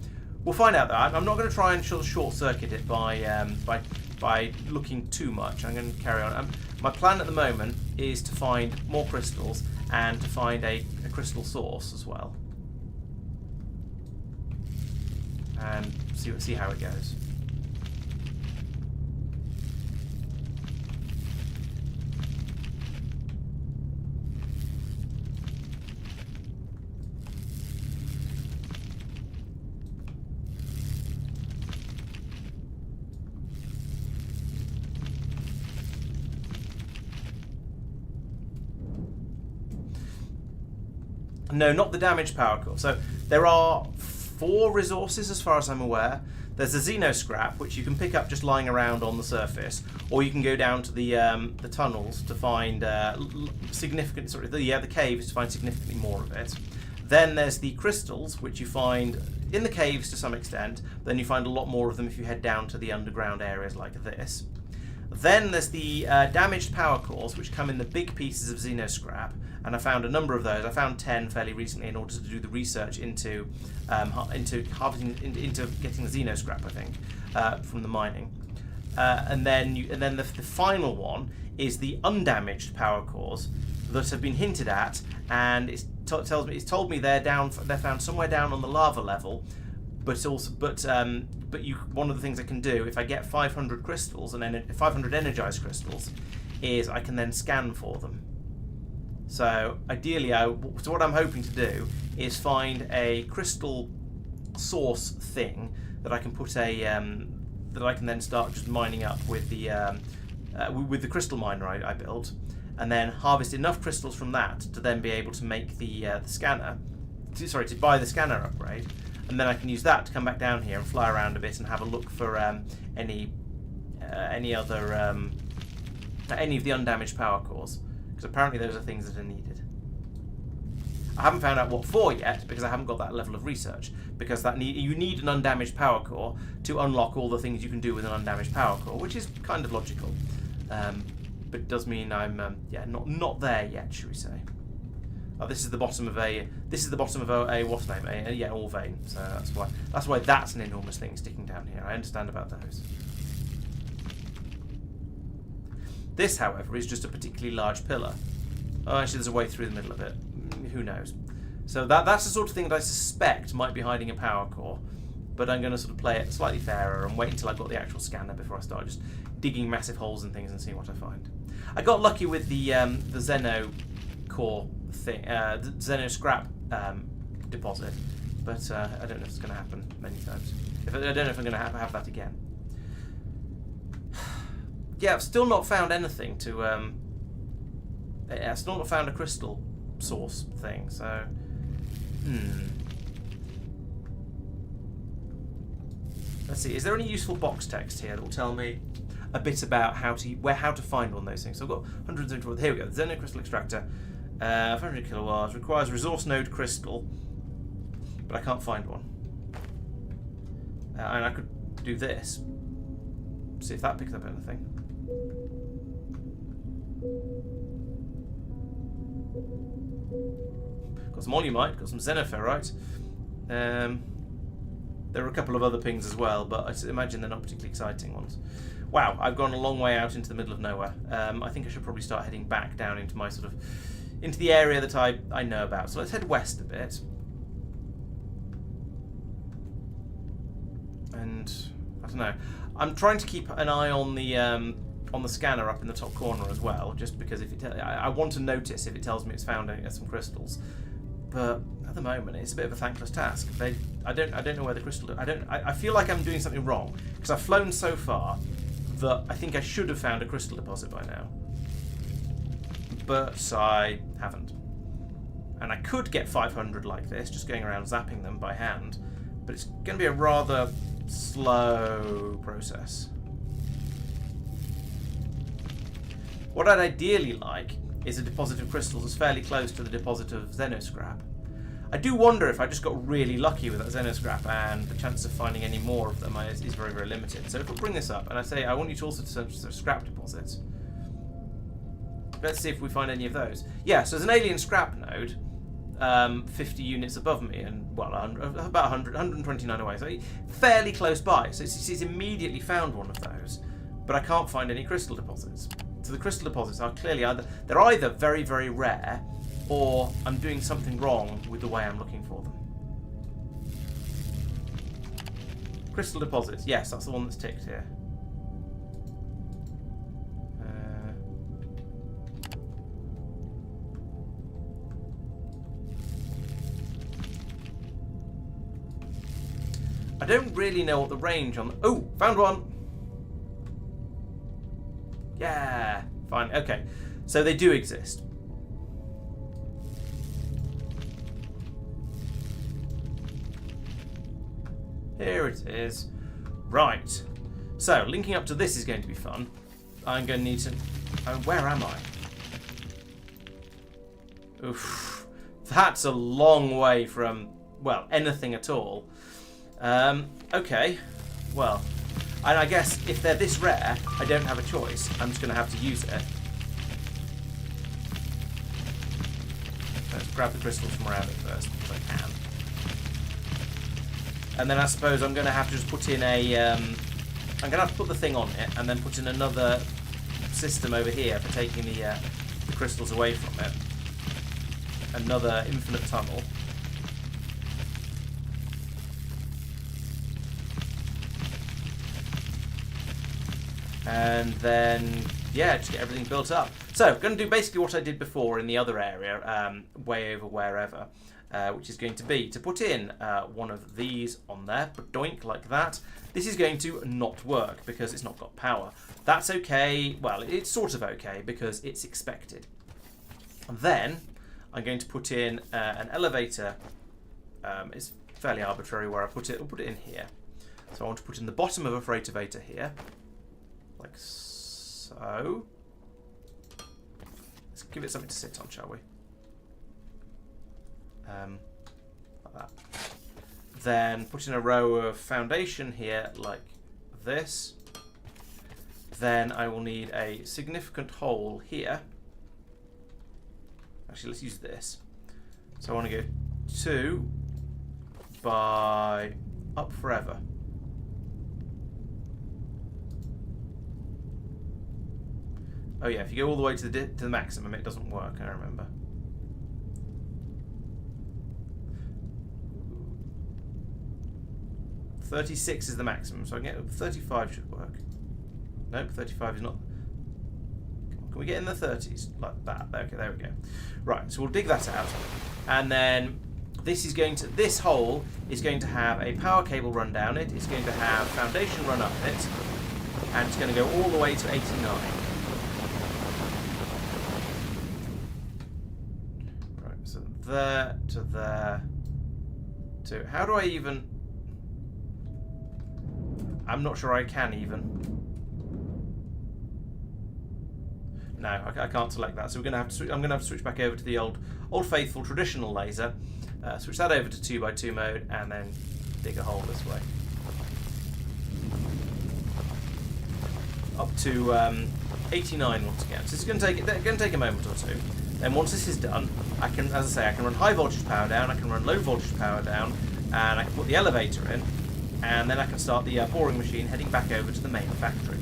We'll find out though. I'm not going to try and short circuit it by looking too much. I'm going to carry on. My plan at the moment is to find more crystals and to find a crystal source as well, and see how it goes. No, not the damaged power core. So there are 4 resources as far as I'm aware. There's the xeno scrap, which you can pick up just lying around on the surface, or you can go down to the tunnels to find the caves to find significantly more of it. Then there's the crystals, which you find in the caves to some extent. Then you find a lot more of them if you head down to the underground areas like this. Then there's the damaged power cores, which come in the big pieces of xeno scrap, and I found a number of those. I found 10 fairly recently in order to do the research into harvesting, into getting the xeno scrap, I think, from the mining. And then the final one is the undamaged power cores that have been hinted at, and it's told me they're found somewhere down on the lava level. But one of the things I can do if I get 500 crystals and 500 energized crystals is I can then scan for them. So ideally, so what I'm hoping to do is find a crystal source thing that I can put that I can then start just mining up with the crystal miner I built, and then harvest enough crystals from that to then be able to make the scanner. To buy the scanner upgrade. and then I can use that to come back down here and fly around a bit and have a look for any of the undamaged power cores, because apparently those are things that are needed. I haven't found out what for yet because I haven't got that level of research, because you need an undamaged power core to unlock all the things you can do with an undamaged power core, which is kind of logical, but it does mean I'm not there yet, should we say. Oh, this is the bottom of a what's the name? Ore vein. So that's why that's an enormous thing sticking down here. I understand about those. This, however, is just a particularly large pillar. Oh, actually, there's a way through the middle of it. Who knows? So that's the sort of thing that I suspect might be hiding a power core. But I'm going to sort of play it slightly fairer and wait until I've got the actual scanner before I start just digging massive holes and things and seeing what I find. I got lucky with the xeno core thing, the xeno scrap deposit, but I don't know if it's going to happen many times. I don't know if I'm going to have that again. Yeah, I've still not found anything to. I've still not found a crystal source thing. So, let's see. Is there any useful box text here that will tell me a bit about how to find one of those things? So I've got 174. Here we go. The Xeno crystal extractor, 500 kilowatts, requires resource node crystal, but I can't find one. And I could do this. See if that picks up anything. Got some olyumite, got some xenoferrite. There are a couple of other pings as well, but I imagine they're not particularly exciting ones. Wow, I've gone a long way out into the middle of nowhere. I think I should probably start heading back down into my into the area that I know about. So let's head west a bit. And I don't know. I'm trying to keep an eye on the scanner up in the top corner as well, just because if I want to notice if it tells me it's found some crystals. But at the moment, it's a bit of a thankless task. I don't know where the crystal. I feel like I'm doing something wrong because I've flown so far that I think I should have found a crystal deposit by now, but I haven't. And I could get 500 like this, just going around zapping them by hand, but it's going to be a rather slow process. What I'd ideally like is a deposit of crystals that's fairly close to the deposit of xenoscrap. I do wonder if I just got really lucky with that xenoscrap and the chance of finding any more of them is very, very limited. So if we bring this up and I say I want you to also search for scrap deposits, let's see if we find any of those. Yeah, so there's an alien scrap node 50 units above me and, well, about 129 away, so fairly close by. So it's immediately found one of those, but I can't find any crystal deposits. So the crystal deposits are clearly they're either very, very rare, or I'm doing something wrong with the way I'm looking for them. Crystal deposits, yes, that's the one that's ticked here. I don't really know what the range on. Oh, found one. Yeah, fine. Okay, so they do exist. Here it is. Right. So linking up to this is going to be fun. I'm going to need to. Where am I? Oof, that's a long way from, well, anything at all. Okay, well, and I guess if they're this rare, I don't have a choice. I'm just going to have to use it. Let's grab the crystals from around it first, if I can. And then I suppose I'm going to have to just put in a... I'm going to have to put the thing on it, and then put in another system over here for taking the crystals away from it. Another infinite tunnel. And then, yeah, just get everything built up. So, going to do basically what I did before in the other area, way over wherever, which is going to be to put in one of these on there, doink, like that. This is going to not work because it's not got power. That's okay. Well, it's sort of okay because it's expected. And then I'm going to put in an elevator. It's fairly arbitrary where I put it. I'll put it in here. So I want to put in the bottom of a freightovator here, like so. Let's give it something to sit on, shall we? Like that. Then put in a row of foundation here, like this. Then I will need a significant hole here. Actually, let's use this. So I want to go 2 by up forever. Oh yeah, if you go all the way to the maximum, it doesn't work. I remember. $36 is the maximum, so I can get 35 should work. Nope, 35 is not. Can we get in the 30s like that? Okay, there we go. Right, so we'll dig that out, and then this hole is going to have a power cable run down it. It's going to have foundation run up it, and it's going to go all the way to 89. Right, so there to there to. How do I even? I'm not sure I can even. No, I can't select that. So we're going to have to. I'm going to have to switch back over to the old faithful traditional laser. Switch that over to 2x2 mode, and then dig a hole this way up to 89 once again. So this is going to take a moment or two. Then once this is done, I can, as I say, I can run high voltage power down. I can run low voltage power down, and I can put the elevator in, and then I can start the boring machine heading back over to the main factory.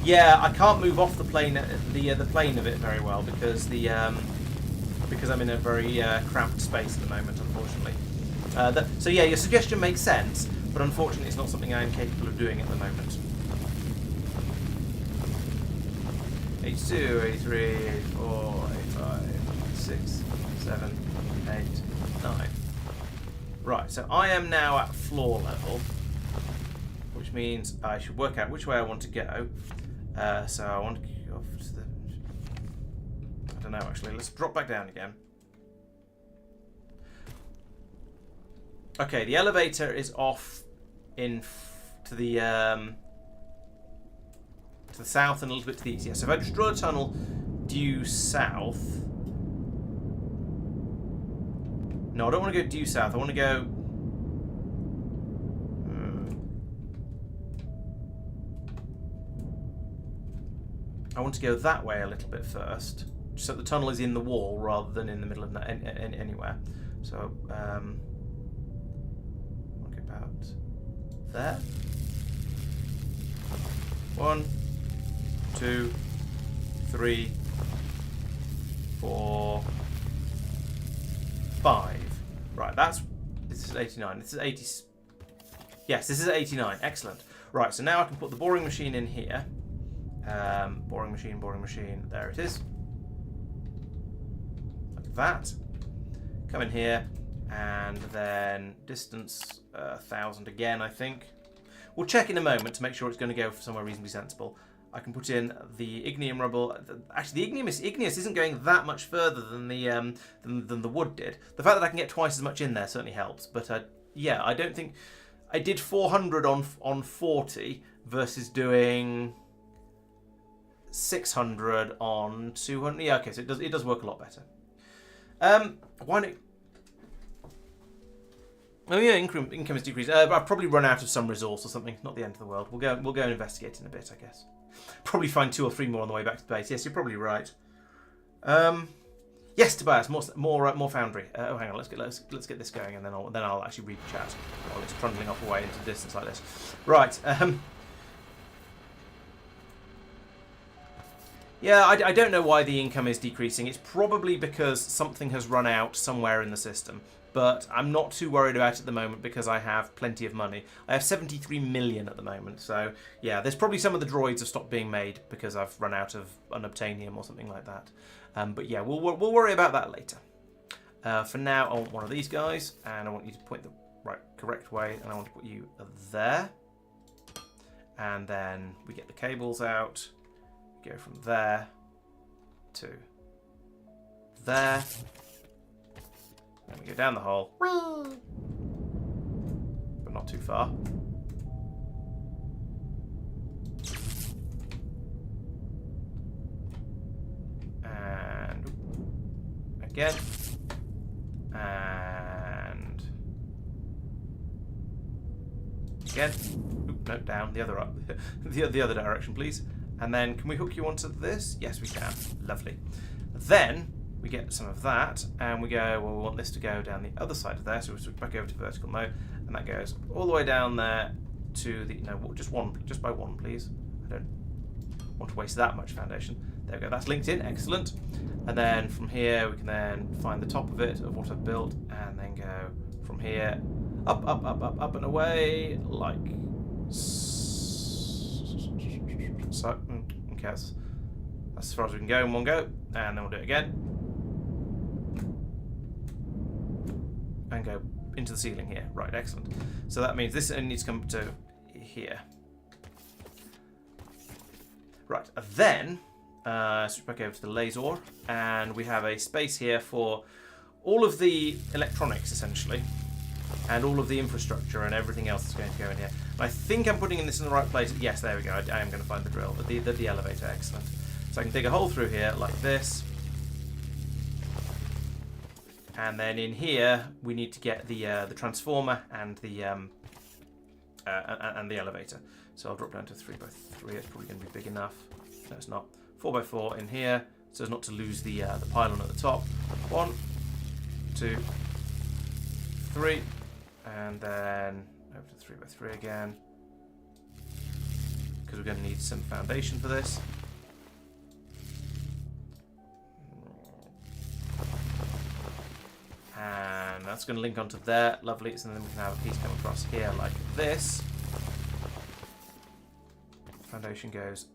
Yeah, I can't move off the plane, the plane of it very well because because I'm in a very cramped space at the moment, unfortunately. So yeah, your suggestion makes sense, but unfortunately, it's not something I am capable of doing at the moment. 82, 83, 84, 85, 86, 7, 8, 9. Right, so I am now at floor level, which means I should work out which way I want to go. So I want to go off to the... I don't know, actually. Let's drop back down again. Okay, the elevator is off to the south and a little bit to the east. Yeah, so if I just draw a tunnel due south... No, I don't want to go due south. I want to go... I want to go that way a little bit first, so the tunnel is in the wall rather than in the middle of anywhere. So, look about there. 1, 2, 3, 4, 5. Right, this is 89. This is 80. Yes, this is 89. Excellent. Right, so now I can put the boring machine in here. Boring machine. There it is. Like that. Come in here, and then distance 1,000 again, I think. We'll check in a moment to make sure it's going to go for somewhere reasonably sensible. I can put in the igneum rubble. Actually, the igneous isn't going that much further than the wood did. The fact that I can get twice as much in there certainly helps. But yeah, I don't think I did 400 on 40 versus doing 600 on 200. Yeah, okay, so it does work a lot better. Why not? Oh yeah, income is decreased. I've probably run out of some resource or something. Not the end of the world. We'll go and investigate in a bit, I guess. Probably find 2 or 3 more on the way back to the base. Yes, you're probably right. Yes, Tobias, more Foundry. Oh, hang on, let's get this going, and then I'll actually read the chat while it's trundling off away into the distance like this. Right. Yeah, I don't know why the income is decreasing. It's probably because something has run out somewhere in the system. But I'm not too worried about it at the moment because I have plenty of money. I have 73 million at the moment. So, yeah, there's probably some of the droids have stopped being made because I've run out of unobtainium or something like that. But yeah, we'll worry about that later. For now, I want one of these guys, and I want you to point the correct way, and I want to put you there. And then we get the cables out. Go from there to there. Then we go down the hole. Whee! But not too far. And again. And again. Oop, no, down the other up. the other direction, please. And then can we hook you onto this? Yes, we can. Lovely. Then we get some of that, and we go, well, we want this to go down the other side of there, so we switch back over to vertical mode, and that goes all the way down there to the, no, just by one, please. I don't want to waste that much foundation. There we go, that's linked in, excellent. And then from here, we can then find the top of it, of what I've built, and then go from here, up, up, up, up, up and away, like so. Okay, that's as far as we can go in one go, and then we'll do it again. And go into the ceiling here. Right, excellent. So that means this needs to come to here. Right, then switch back over to the laser, and we have a space here for all of the electronics, essentially, and all of the infrastructure and everything else that's going to go in here. And I think I'm putting this in the right place. Yes, there we go. I am going to find the drill, the elevator. Excellent. So I can dig a hole through here like this. And then in here, we need to get the transformer and the elevator. So I'll drop down to 3x3. It's probably going to be big enough. No, it's not. 4x4 in here, so as not to lose the pylon at the top. 1, 2, 3, and then over to 3x3 again, because we're going to need some foundation for this. And that's going to link onto there. Lovely. So then we can have a piece come across here like this. Foundation goes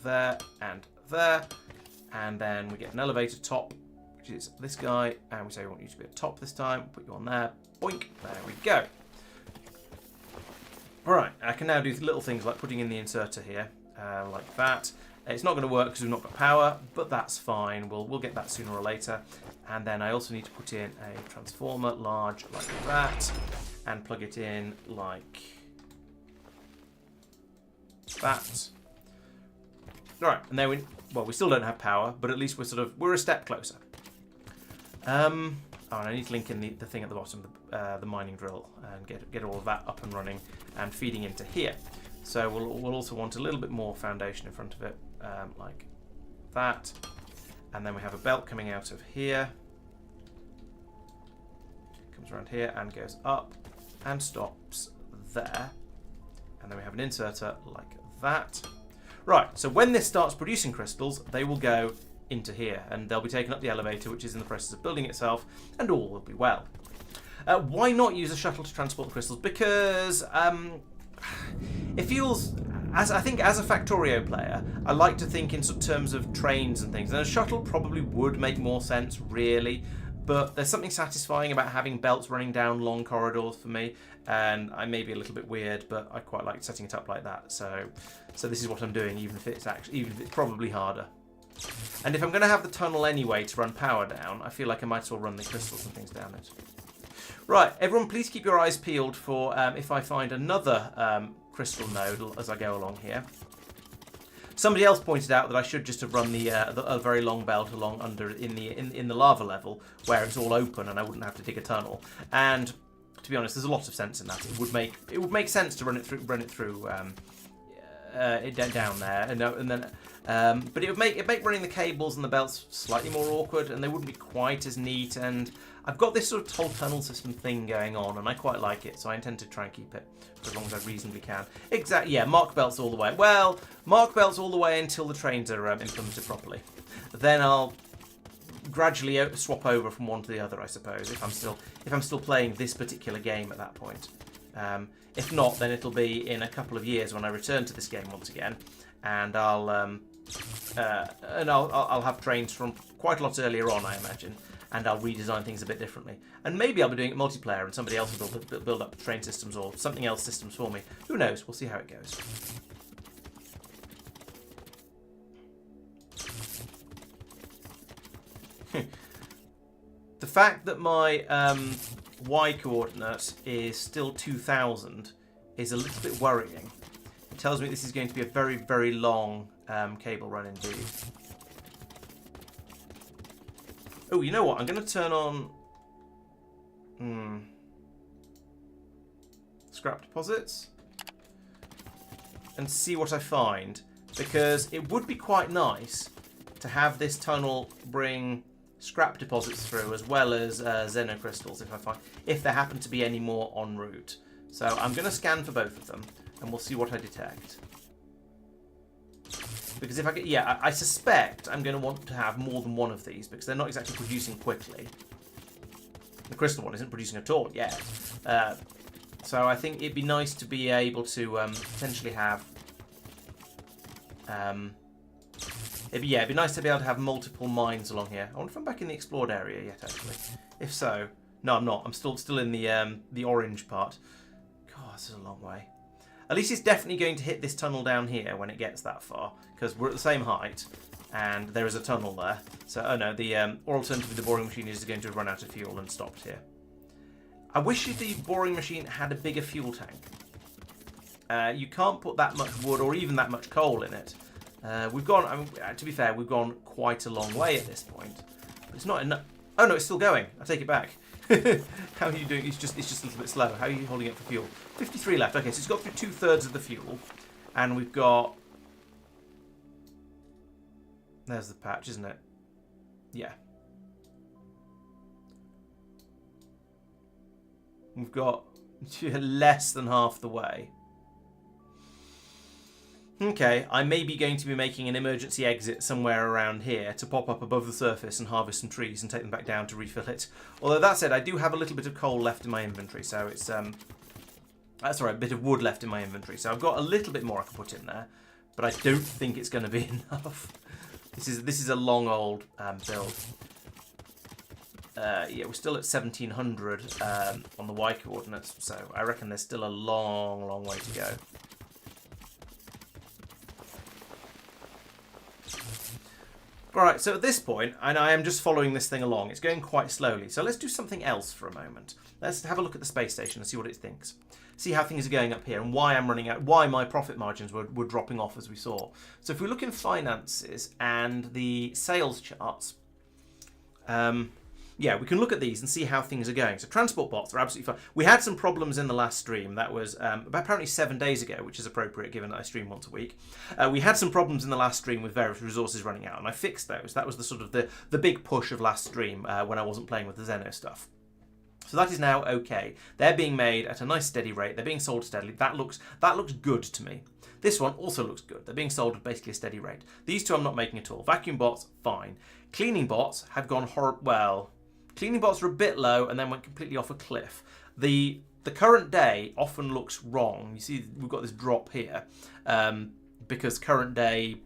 there and there. And then we get an elevator top, which is this guy. And we say we want you to be at top this time. Put you on there. Boink. There we go. Alright. I can now do little things like putting in the inserter here. Like that. It's not going to work because we've not got power, but that's fine. We'll get that sooner or later. And then I also need to put in a transformer, large like that, and plug it in like that. All right, and then we still don't have power, but at least we're a step closer. And I need to link in the thing at the bottom, the mining drill, and get all of that up and running and feeding into here. So we'll also want a little bit more foundation in front of it, like that. And then we have a belt coming out of here. Comes around here and goes up and stops there. And then we have an inserter like that. Right, so when this starts producing crystals, they will go into here. And they'll be taken up the elevator, which is in the process of building itself, and all will be well. Why not use a shuttle to transport the crystals? Because it feels, I think as a Factorio player, I like to think in terms of trains and things. And a shuttle probably would make more sense, really. But there's something satisfying about having belts running down long corridors for me. And I may be a little bit weird, but I quite like setting it up like that. So this is what I'm doing, even if it's probably harder. And if I'm going to have the tunnel anyway to run power down, I feel like I might as well run the crystals and things down it. Right, everyone, please keep your eyes peeled for if I find another crystal node as I go along here. Somebody else pointed out that I should just have run a very long belt along under in the lava level where it's all open and I wouldn't have to dig a tunnel. And to be honest, there's a lot of sense in that. It would make sense to run it through down there, and then but it would make running the cables and the belts slightly more awkward, and they wouldn't be quite as neat. And I've got this sort of whole tunnel system thing going on, and I quite like it, so I intend to try and keep it for as long as I reasonably can. Exactly, yeah, mark belts all the way. Well, mark belts all the way until the trains are implemented properly. Then I'll gradually swap over from one to the other, I suppose, if I'm still playing this particular game at that point. If not, then it'll be in a couple of years when I return to this game once again, and I'll have trains from quite a lot earlier on, I imagine, and I'll redesign things a bit differently. And maybe I'll be doing it multiplayer, and somebody else will build up train systems or something else systems for me. Who knows? We'll see how it goes. The fact that my Y coordinate is still 2000 is a little bit worrying. It tells me this is going to be a very, very long cable run indeed. Oh, you know what? I'm going to turn on scrap deposits and see what I find, because it would be quite nice to have this tunnel bring scrap deposits through as well as xeno crystals if there happen to be any more en route. So I'm going to scan for both of them and we'll see what I detect. Because if I get, yeah, I suspect I'm going to want to have more than one of these because they're not exactly producing quickly. The crystal one isn't producing at all yet. So I think it'd be nice to be able to potentially have... it'd be nice to be able to have multiple mines along here. I wonder if I'm back in the explored area yet, actually. If so... No, I'm not. I'm still in the orange part. God, this is a long way. At least it's definitely going to hit this tunnel down here when it gets that far, because we're at the same height, and there is a tunnel there. So, oh no, or alternatively, the boring machine is going to run out of fuel and stopped here. I wish the boring machine had a bigger fuel tank. You can't put that much wood or even that much coal in it. We've gone, I mean, to be fair, we've gone quite a long way at this point. But it's not enough. Oh no, it's still going. I take it back. How are you doing? It's just a little bit slow. How are you holding it for fuel? 53 left. Okay, so it's got through 2/3 of the fuel. And we've got... There's the patch, isn't it? Yeah. We've got less than half the way. Okay, I may be going to be making an emergency exit somewhere around here to pop up above the surface and harvest some trees and take them back down to refill it. Although that said, I do have a little bit of coal left in my inventory, so it's that's alright, a bit of wood left in my inventory. So I've got a little bit more I can put in there, but I don't think it's going to be enough. This is a long old build. Yeah, we're still at 1700 on the Y coordinates, so I reckon there's still a long, long way to go. Alright, so at this point, and I am just following this thing along, it's going quite slowly. So let's do something else for a moment. Let's have a look at the space station and see what it thinks. See how things are going up here and why I'm running out, why my profit margins were dropping off as we saw. So if we look in finances and the sales charts, yeah, we can look at these and see how things are going. So transport bots are absolutely fine. We had some problems in the last stream. That was apparently 7 days ago, which is appropriate given that I stream once a week. We had some problems in the last stream with various resources running out, and I fixed those. That was the sort of the big push of last stream when I wasn't playing with the Xeno stuff. So that is now okay. They're being made at a nice steady rate. They're being sold steadily. That looks good to me. This one also looks good. They're being sold at basically a steady rate. These two I'm not making at all. Vacuum bots, fine. Cleaning bots have gone well. Cleaning bots are a bit low and then went completely off a cliff. The current day often looks wrong. You see we've got this drop here because current day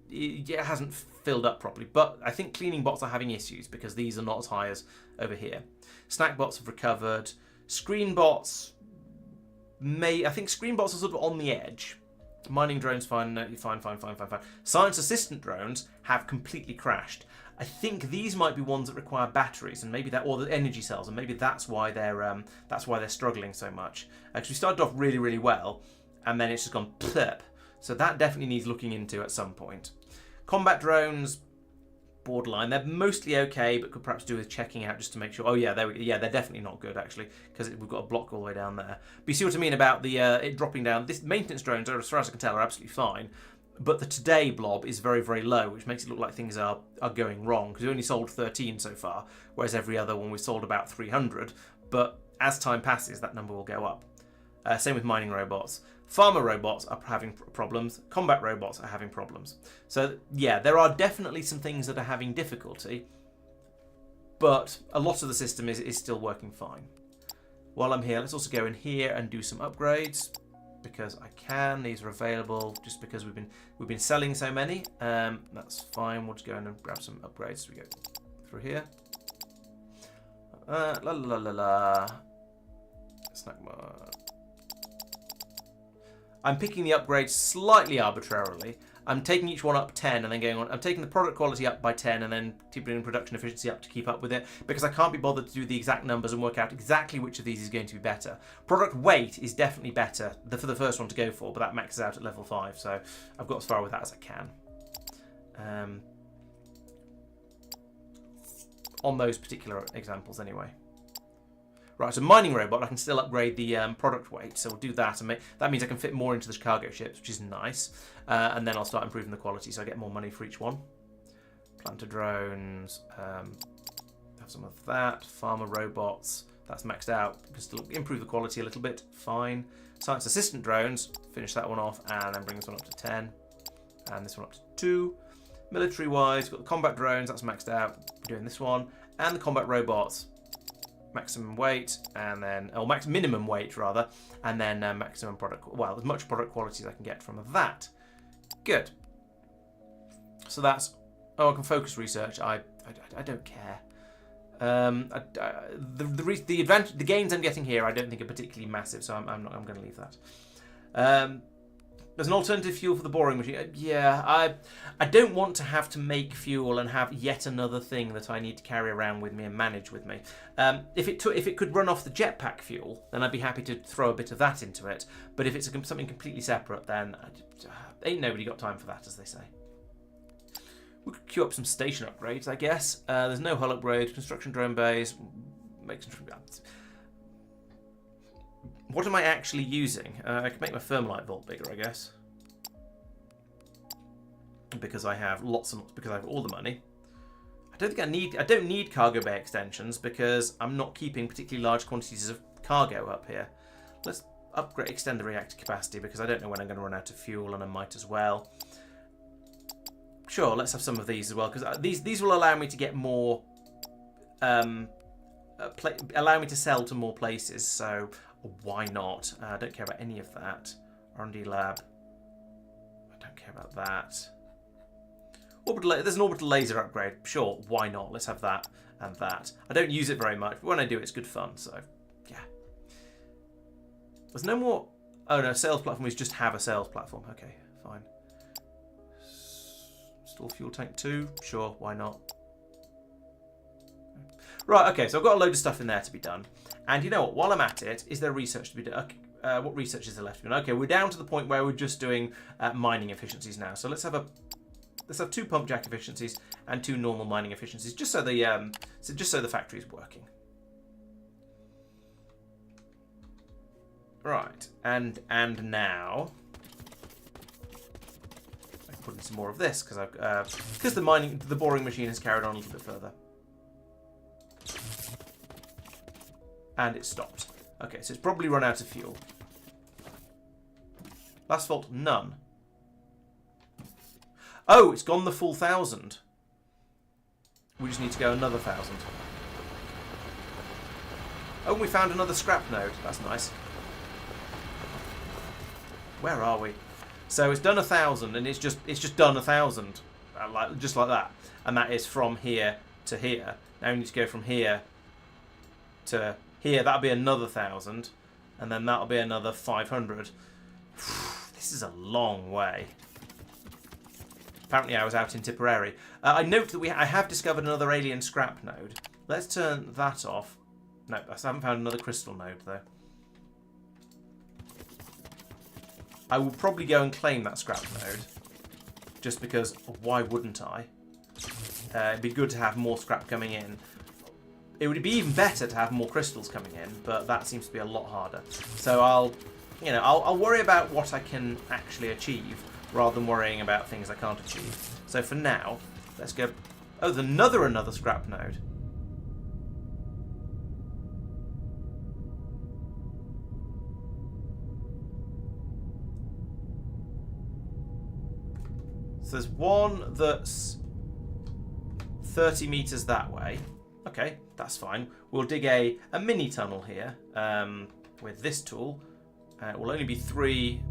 it hasn't filled up properly. But I think cleaning bots are having issues because these are not as high as over here. Snack bots have recovered. Screen bots I think screen bots are sort of on the edge. Mining drones, fine. Science assistant drones have completely crashed. I think these might be ones that require batteries, and maybe or the energy cells, and maybe that's why they're struggling so much. Because we started off really, really well, and then it's just gone plop. So that definitely needs looking into at some point. Combat drones, borderline. They're mostly okay, but could perhaps do with checking out just to make sure. Oh yeah, there we go. Yeah, they're definitely not good actually, because we've got a block all the way down there. But you see what I mean about the it dropping down. This maintenance drones, as far as I can tell, are absolutely fine. But the today blob is very, very low, which makes it look like things are going wrong, because we only sold 13 so far, whereas every other one we sold about 300. But as time passes, that number will go up. Same with mining robots. Farmer robots are having problems. Combat robots are having problems. So, yeah, there are definitely some things that are having difficulty, but a lot of the system is still working fine. While I'm here, let's also go in here and do some upgrades. Because I can. These are available just because we've been selling so many. That's fine. We'll just go in and grab some upgrades as we go through here. Snack bar. I'm picking the upgrades slightly arbitrarily. I'm taking each one up 10 and then going on. I'm taking the product quality up by 10 and then keeping production efficiency up to keep up with it, because I can't be bothered to do the exact numbers and work out exactly which of these is going to be better. Product weight is definitely better for the first one to go for, but that maxes out at level 5, so I've got as far with that as I can. On those particular examples anyway. Right, so mining robot, I can still upgrade the product weight, so we'll do that, and that means I can fit more into the cargo ships, which is nice. And then I'll start improving the quality, so I get more money for each one. Planter drones, have some of that. Farmer robots, that's maxed out. We can still improve the quality a little bit, fine. Science assistant drones, finish that one off, and then bring this one up to 10. And this one up to 2. Military-wise, we've got the combat drones, that's maxed out. We're doing this one. And the combat robots. Maximum weight, and then, or minimum weight rather, and then maximum product, well, as much product quality as I can get from that. Good. So that's, I can focus research. I don't care. The gains I'm getting here I don't think are particularly massive, so I'm going to leave that. There's an alternative fuel for the boring machine. Yeah, I don't want to have to make fuel and have yet another thing that I need to carry around with me and manage with me. If it could run off the jetpack fuel, then I'd be happy to throw a bit of that into it. But if it's something completely separate, then ain't nobody got time for that, as they say. We could queue up some station upgrades, I guess. There's no hull upgrade, construction drone bays. What am I actually using? I can make my thermalite vault bigger, I guess, because I have because I have all the money. I don't need cargo bay extensions because I'm not keeping particularly large quantities of cargo up here. Let's extend the reactor capacity because I don't know when I'm going to run out of fuel, and I might as well. Sure, let's have some of these as well, because these will allow me to get more, allow me to sell to more places. So. Why not? I don't care about any of that. R&D lab. I don't care about that. There's an orbital laser upgrade. Sure, why not? Let's have that and that. I don't use it very much, but when I do, it's good fun. So, yeah. There's no more. Oh no, sales platform. We just have a sales platform. Okay, fine. Install fuel tank 2. Sure, why not? Right. Okay, so I've got a load of stuff in there to be done. And you know what? While I'm at it, is there research to be done? What research is there left to be done? Okay, we're down to the point where we're just doing mining efficiencies now. So let's have 2 pump jack efficiencies and 2 normal mining efficiencies, just so the factory is working. Right, and now I can put in some more of this because the boring machine has carried on a little bit further. And it stopped. Okay, so it's probably run out of fuel. Last fault, none. Oh, it's gone the full 1,000. We just need to go another 1,000. Oh, we found another scrap node. That's nice. Where are we? So it's done 1,000, and it's just done 1,000, just like that. And that is from here to here. Now we need to go from here to here. That'll be another 1,000, and then that'll be another 500. This is a long way. Apparently I was out in Tipperary. I note that I have discovered another alien scrap node. Let's turn that off. No, I haven't found another crystal node though. I will probably go and claim that scrap node, just because why wouldn't I? It'd be good to have more scrap coming in. It would be even better to have more crystals coming in, but that seems to be a lot harder. So I'll worry about what I can actually achieve rather than worrying about things I can't achieve. So for now, let's go. Oh, there's another scrap node. So there's one that's 30 meters that way. Okay, that's fine. We'll dig a mini tunnel here with this tool. It will only be 3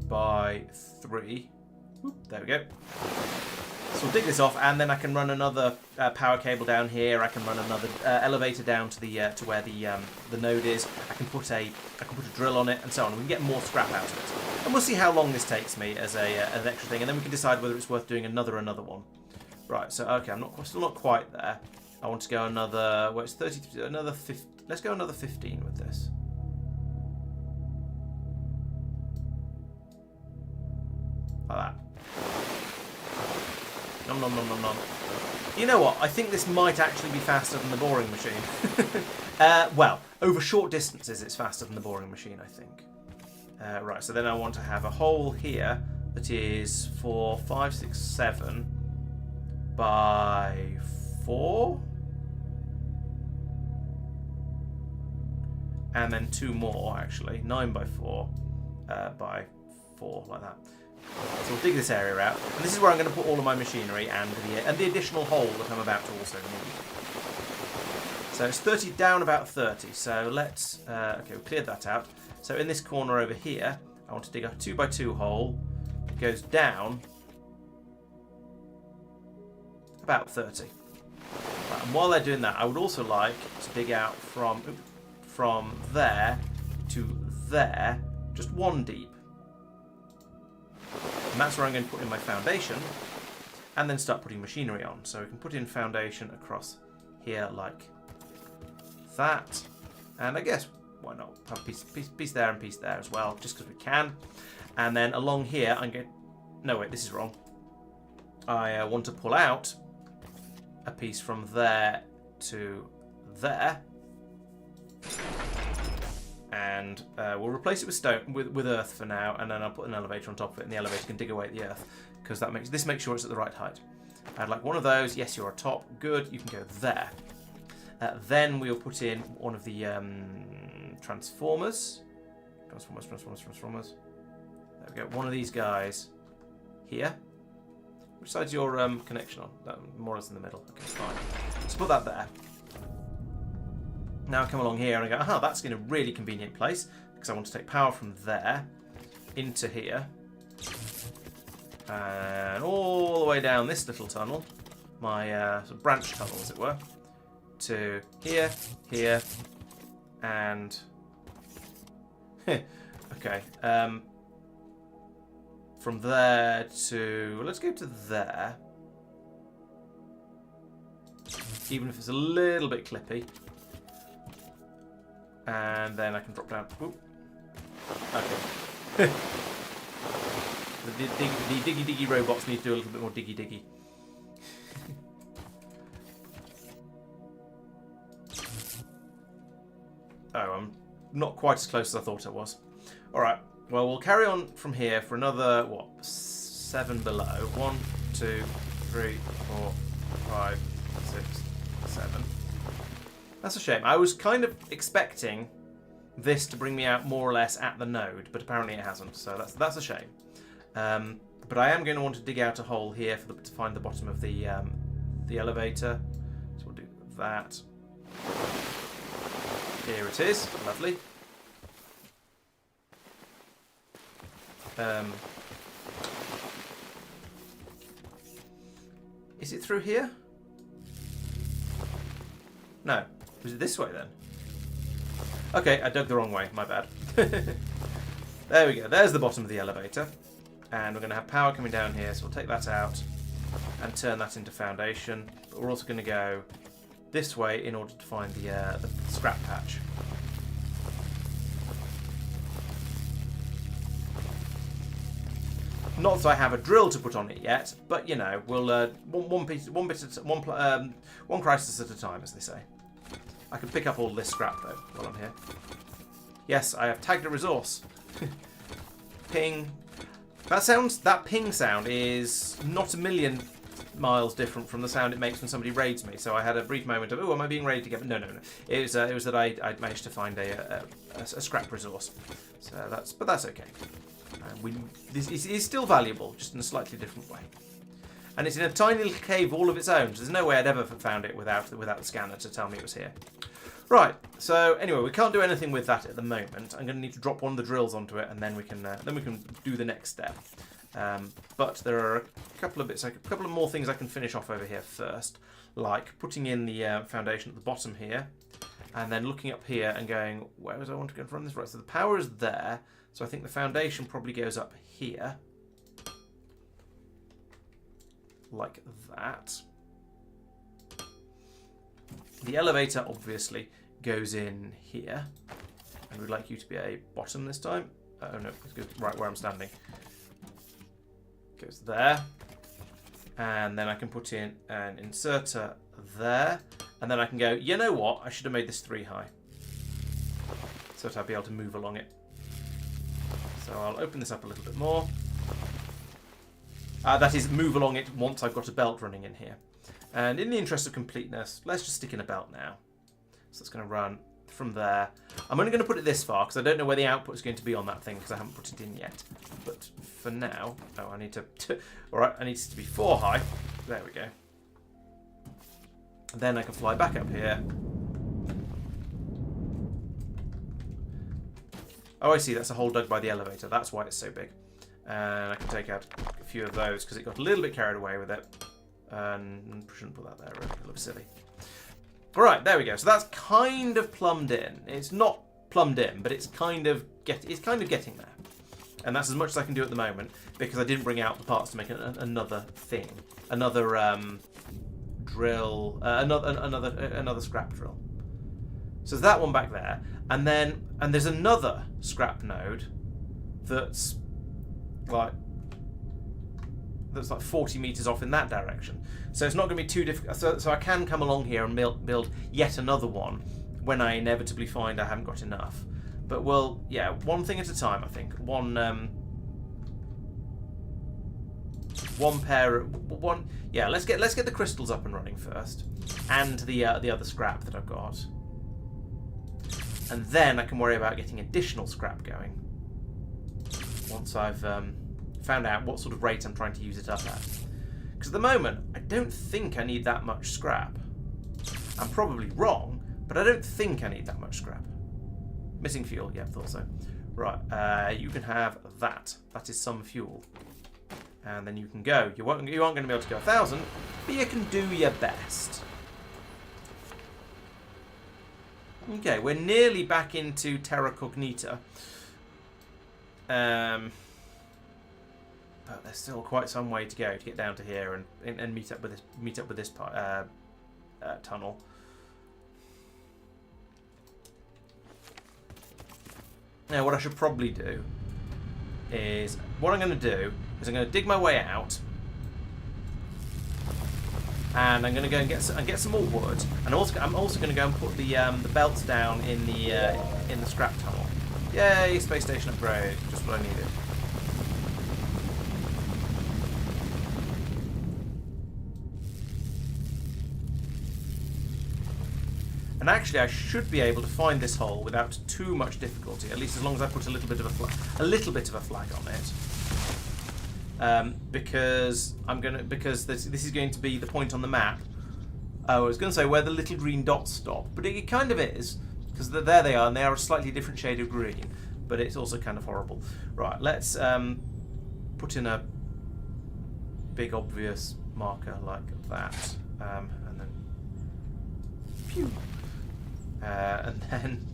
by 3. Whoop, there we go. So we'll dig this off, and then I can run another power cable down here. I can run another elevator down to the to where the node is. I can put a drill on it, and so on. We can get more scrap out of it, and we'll see how long this takes me as an extra thing, and then we can decide whether it's worth doing another one. Right. So okay, I'm still not quite there. I want to go another. Well, it's 30. Another 50. Let's go another 15 with this. Like that. Nom nom nom nom nom. You know what? I think this might actually be faster than the boring machine. Well, over short distances it's faster than the boring machine, I think. Right, so then I want to have a hole here that is 4, 5, 6, 7 by 4. And then 2 more, actually. 9 by 4 by 4, like that. So we'll dig this area out, and this is where I'm going to put all of my machinery and the additional hole that I'm about to also need. So it's 30 down, about 30. So let's okay, we cleared that out. So in this corner over here, I want to dig a 2 by 2 hole. It goes down about 30. Right, and while they're doing that, I would also like to dig out from there to there, just 1 deep. And that's where I'm going to put in my foundation and then start putting machinery on. So we can put in foundation across here like that. And I guess, why not, have a piece there and piece there as well, just because we can. And then along here, I'm going... No, wait, this is wrong. I want to pull out a piece from there to there. And we'll replace it with stone, with earth for now, and then I'll put an elevator on top of it, and the elevator can dig away at the earth, because this makes sure it's at the right height. I'd like one of those. Yes, you're on top. Good. You can go there. Then we'll put in one of the transformers. Transformers. There we go. One of these guys here. Which side's your connection on? More or less in the middle. Okay, fine. Let's put that there. Now I come along here and I go, aha, that's in a really convenient place, because I want to take power from there into here and all the way down this little tunnel, my sort of branch tunnel as it were, to here, here, and okay, from there to, let's go to there, even if it's a little bit clippy. And then I can drop down. Whoop. Okay. the diggy robots need to do a little bit more diggy. Oh, I'm not quite as close as I thought I was. Alright, well, we'll carry on from here for another, what, 7 below. 1, 2, 3, 4, 5, 6, 7. That's a shame. I was kind of expecting this to bring me out more or less at the node, but apparently it hasn't, so that's a shame. But I am going to want to dig out a hole here to find the bottom of the elevator. So we'll do that. Here it is. Lovely. Is it through here? No. Was it this way then? Okay, I dug the wrong way. My bad. There we go. There's the bottom of the elevator. And we're going to have power coming down here, so we'll take that out and turn that into foundation. But we're also going to go this way in order to find the scrap patch. Not that I have a drill to put on it yet, but you know, we'll one crisis at a time, as they say. I can pick up all this scrap though while I'm here. Yes, I have tagged a resource. Ping. That ping sound is not a million miles different from the sound it makes when somebody raids me. So I had a brief moment of, oh, am I being raided again? No. It was that I managed to find a scrap resource. So that's okay. This is still valuable, just in a slightly different way. And it's in a tiny little cave all of its own, so there's no way I'd ever found it without the scanner to tell me it was here. Right, so anyway, we can't do anything with that at the moment. I'm going to need to drop one of the drills onto it, and then we can do the next step. But there are a couple of more things I can finish off over here first, like putting in the foundation at the bottom here, and then looking up here and going, where does I want to go from this? Right, so the power is there, so I think the foundation probably goes up here, like that. The elevator obviously goes in here, and we'd like you to be a bottom this time. Oh no, it goes right where I'm standing. Goes there, and then I can put in an inserter there, and then I can go, you know what, I should have made this 3 high, so that I'll be able to move along it. So I'll open this up a little bit more. That is, move along it once I've got a belt running in here. And in the interest of completeness, let's just stick in a belt now. So it's going to run from there. I'm only going to put it this far because I don't know where the output is going to be on that thing because I haven't put it in yet. But for now, oh, I need to. All right, I need it to be 4 high. There we go. And then I can fly back up here. Oh, I see. That's a hole dug by the elevator. That's why it's so big. And I can take out a few of those because it got a little bit carried away with it. And shouldn't put that there. Really, it looks silly. All right, there we go. So that's kind of plumbed in. It's not plumbed in, but it's kind of getting there. And that's as much as I can do at the moment because I didn't bring out the parts to make another thing, another drill, another scrap drill. So there's that one back there, and there's another scrap node that's like 40 meters off in that direction. So it's not going to be too difficult. So I can come along here and build yet another one when I inevitably find I haven't got enough. But we'll, yeah, one thing at a time. I think one pair. Yeah, let's get the crystals up and running first, and the other scrap that I've got, and then I can worry about getting additional scrap going once I've found out what sort of rate I'm trying to use it up at. Because at the moment, I don't think I need that much scrap. I'm probably wrong, but I don't think I need that much scrap. Missing fuel, yeah, thought so. Right, you can have that. That is some fuel. And then you can go. You aren't going to be able to go 1,000, but you can do your best. Okay, we're nearly back into Terra Cognita. But there's still quite some way to go to get down to here and meet up with this tunnel. Now, what I should probably do is I'm going to dig my way out, and I'm going to go and get some more wood, and I'm also going to go and put the belts down in the scrap tunnel. Yay, space station upgrade! Just what I needed. And actually, I should be able to find this hole without too much difficulty. At least as long as I put a little bit of a flag on it, because this is going to be the point on the map. I was going to say where the little green dots stop, but it kind of is, because there they are, and they are a slightly different shade of green. But it's also kind of horrible. Right, let's put in a big obvious marker like that, and then phew. And then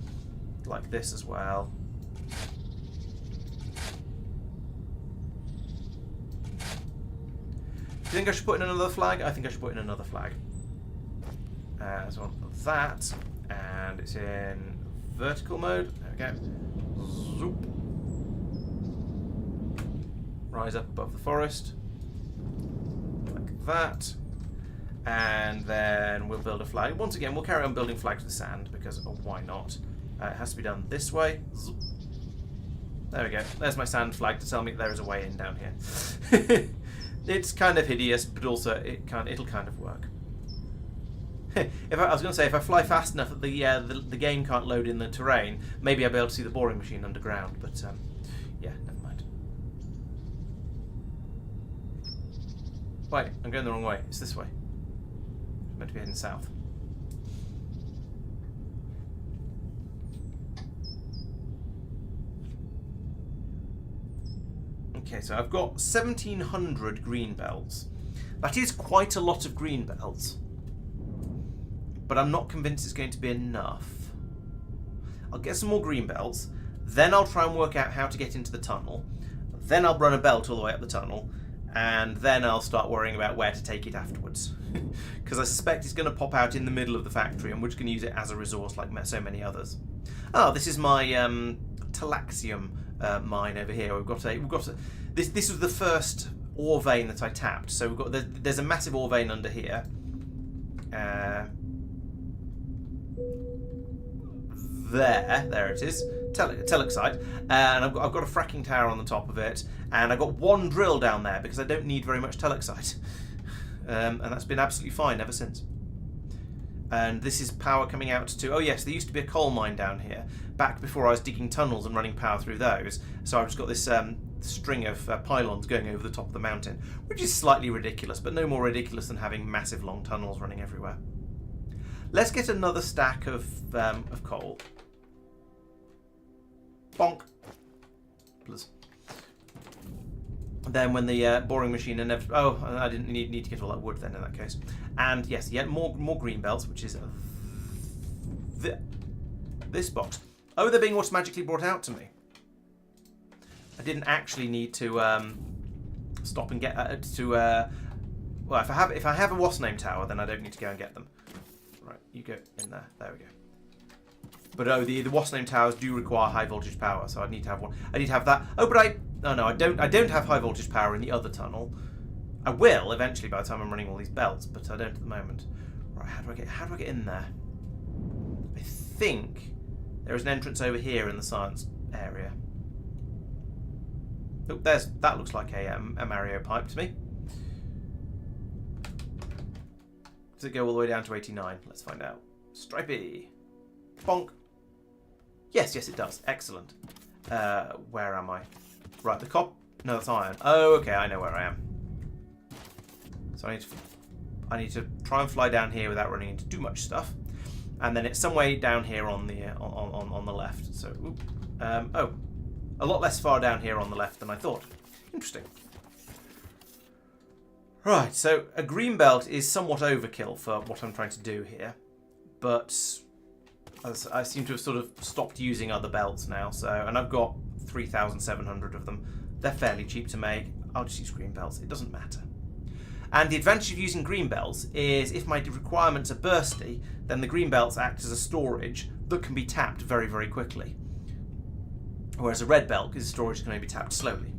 like this as well. Do you think I should put in another flag? I think I should put in another flag. So on that, and it's in vertical mode. There we go. Zoop. Rise up above the forest. Like that. And then we'll build a flag. Once again, we'll carry on building flags with sand because why not? It has to be done this way. There we go. There's my sand flag to tell me there is a way in down here. It's kind of hideous, but also it'll kind of work. I was going to say, if I fly fast enough that the game can't load in the terrain, maybe I'll be able to see the boring machine underground. But yeah, never mind. Wait, I'm going the wrong way. It's this way. Meant to be heading south. Okay, so I've got 1,700 green belts. That is quite a lot of green belts. But I'm not convinced it's going to be enough. I'll get some more green belts. Then I'll try and work out how to get into the tunnel. Then I'll run a belt all the way up the tunnel. And then I'll start worrying about where to take it afterwards. Because I suspect it's going to pop out in the middle of the factory and we're just going to use it as a resource like so many others. Oh, this is my Talaxium mine over here. This was the first ore vein that I tapped. So we've got there's a massive ore vein under here. There it is. Telexite, and I've got a fracking tower on the top of it, and I've got one drill down there because I don't need very much telexite, and that's been absolutely fine ever since. And this is power coming out to, oh yes, there used to be a coal mine down here back before I was digging tunnels and running power through those, so I've just got this string of pylons going over the top of the mountain, which is slightly ridiculous, but no more ridiculous than having massive long tunnels running everywhere. Let's get another stack of coal. Bonk. Plus. Then when the boring machine I didn't need to get all that wood then in that case. And yes, yet more green belts, which is this box. Oh, they're being automatically brought out to me. I didn't actually need to stop and get well, if I have a wasp name tower, then I don't need to go and get them. Right, you go in there. There we go. But oh, the wasp name towers do require high voltage power, so I need to have one. I need to have that. Oh, but I don't have high voltage power in the other tunnel. I will eventually by the time I'm running all these belts, but I don't at the moment. Right, how do I get in there? I think there is an entrance over here in the science area. Oh, that looks like a Mario pipe to me. Does it go all the way down to 89? Let's find out. Stripey. Bonk. Yes, it does. Excellent. Where am I? Right, the cop. No, that's iron. Oh, okay, I know where I am. So I need to try and fly down here without running into too much stuff, and then it's some way down here on the on the left. So, oh, a lot less far down here on the left than I thought. Interesting. Right, so a green belt is somewhat overkill for what I'm trying to do here, but I seem to have sort of stopped using other belts now, and I've got 3,700 of them. They're fairly cheap to make. I'll just use green belts. It doesn't matter. And the advantage of using green belts is if my requirements are bursty, then the green belts act as a storage that can be tapped very, very quickly. Whereas a red belt is a storage that can only be tapped slowly.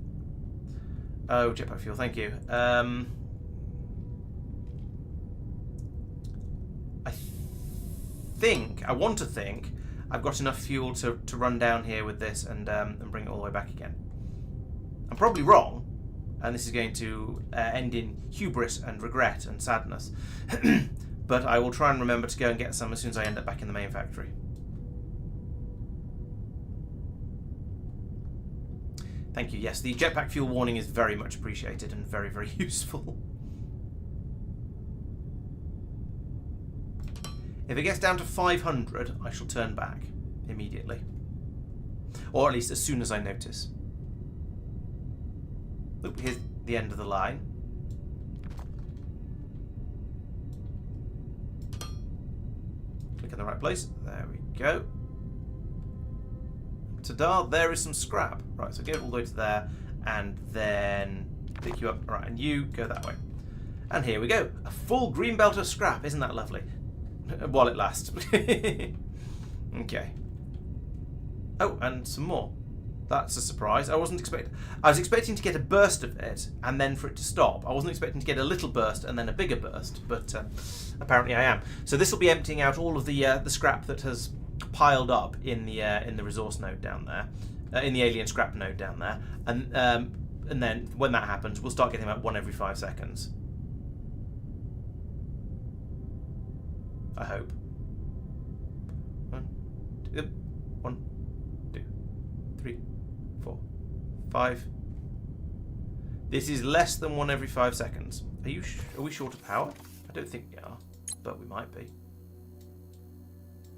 Oh, jetpack fuel, thank you. I want to think I've got enough fuel to run down here with this and bring it all the way back again. I'm probably wrong, and this is going to end in hubris and regret and sadness. But I will try and remember to go and get some as soon as I end up back in the main factory. Thank you. Yes, the jetpack fuel warning is very much appreciated and very, very useful. If it gets down to 500, I shall turn back immediately. Or at least as soon as I notice. Oop, here's the end of the line. Click in the right place. There we go. Ta-da, there is some scrap. Right, so get it all the way to there, and then pick you up. Right, and you go that way. And here we go. A full green belt of scrap. Isn't that lovely? While it lasts. Okay. Oh, and some more. That's a surprise. I was expecting to get a burst of it and then for it to stop. I wasn't expecting to get a little burst and then a bigger burst, but apparently I am. So this will be emptying out all of the scrap that has piled up in the resource node down there, in the alien scrap node down there, and then when that happens, we'll start getting about 1 every 5 seconds. I hope. 1, 2, 3, 4, 5. This is less than 1 every 5 seconds. Are we short of power? I don't think we are, but we might be.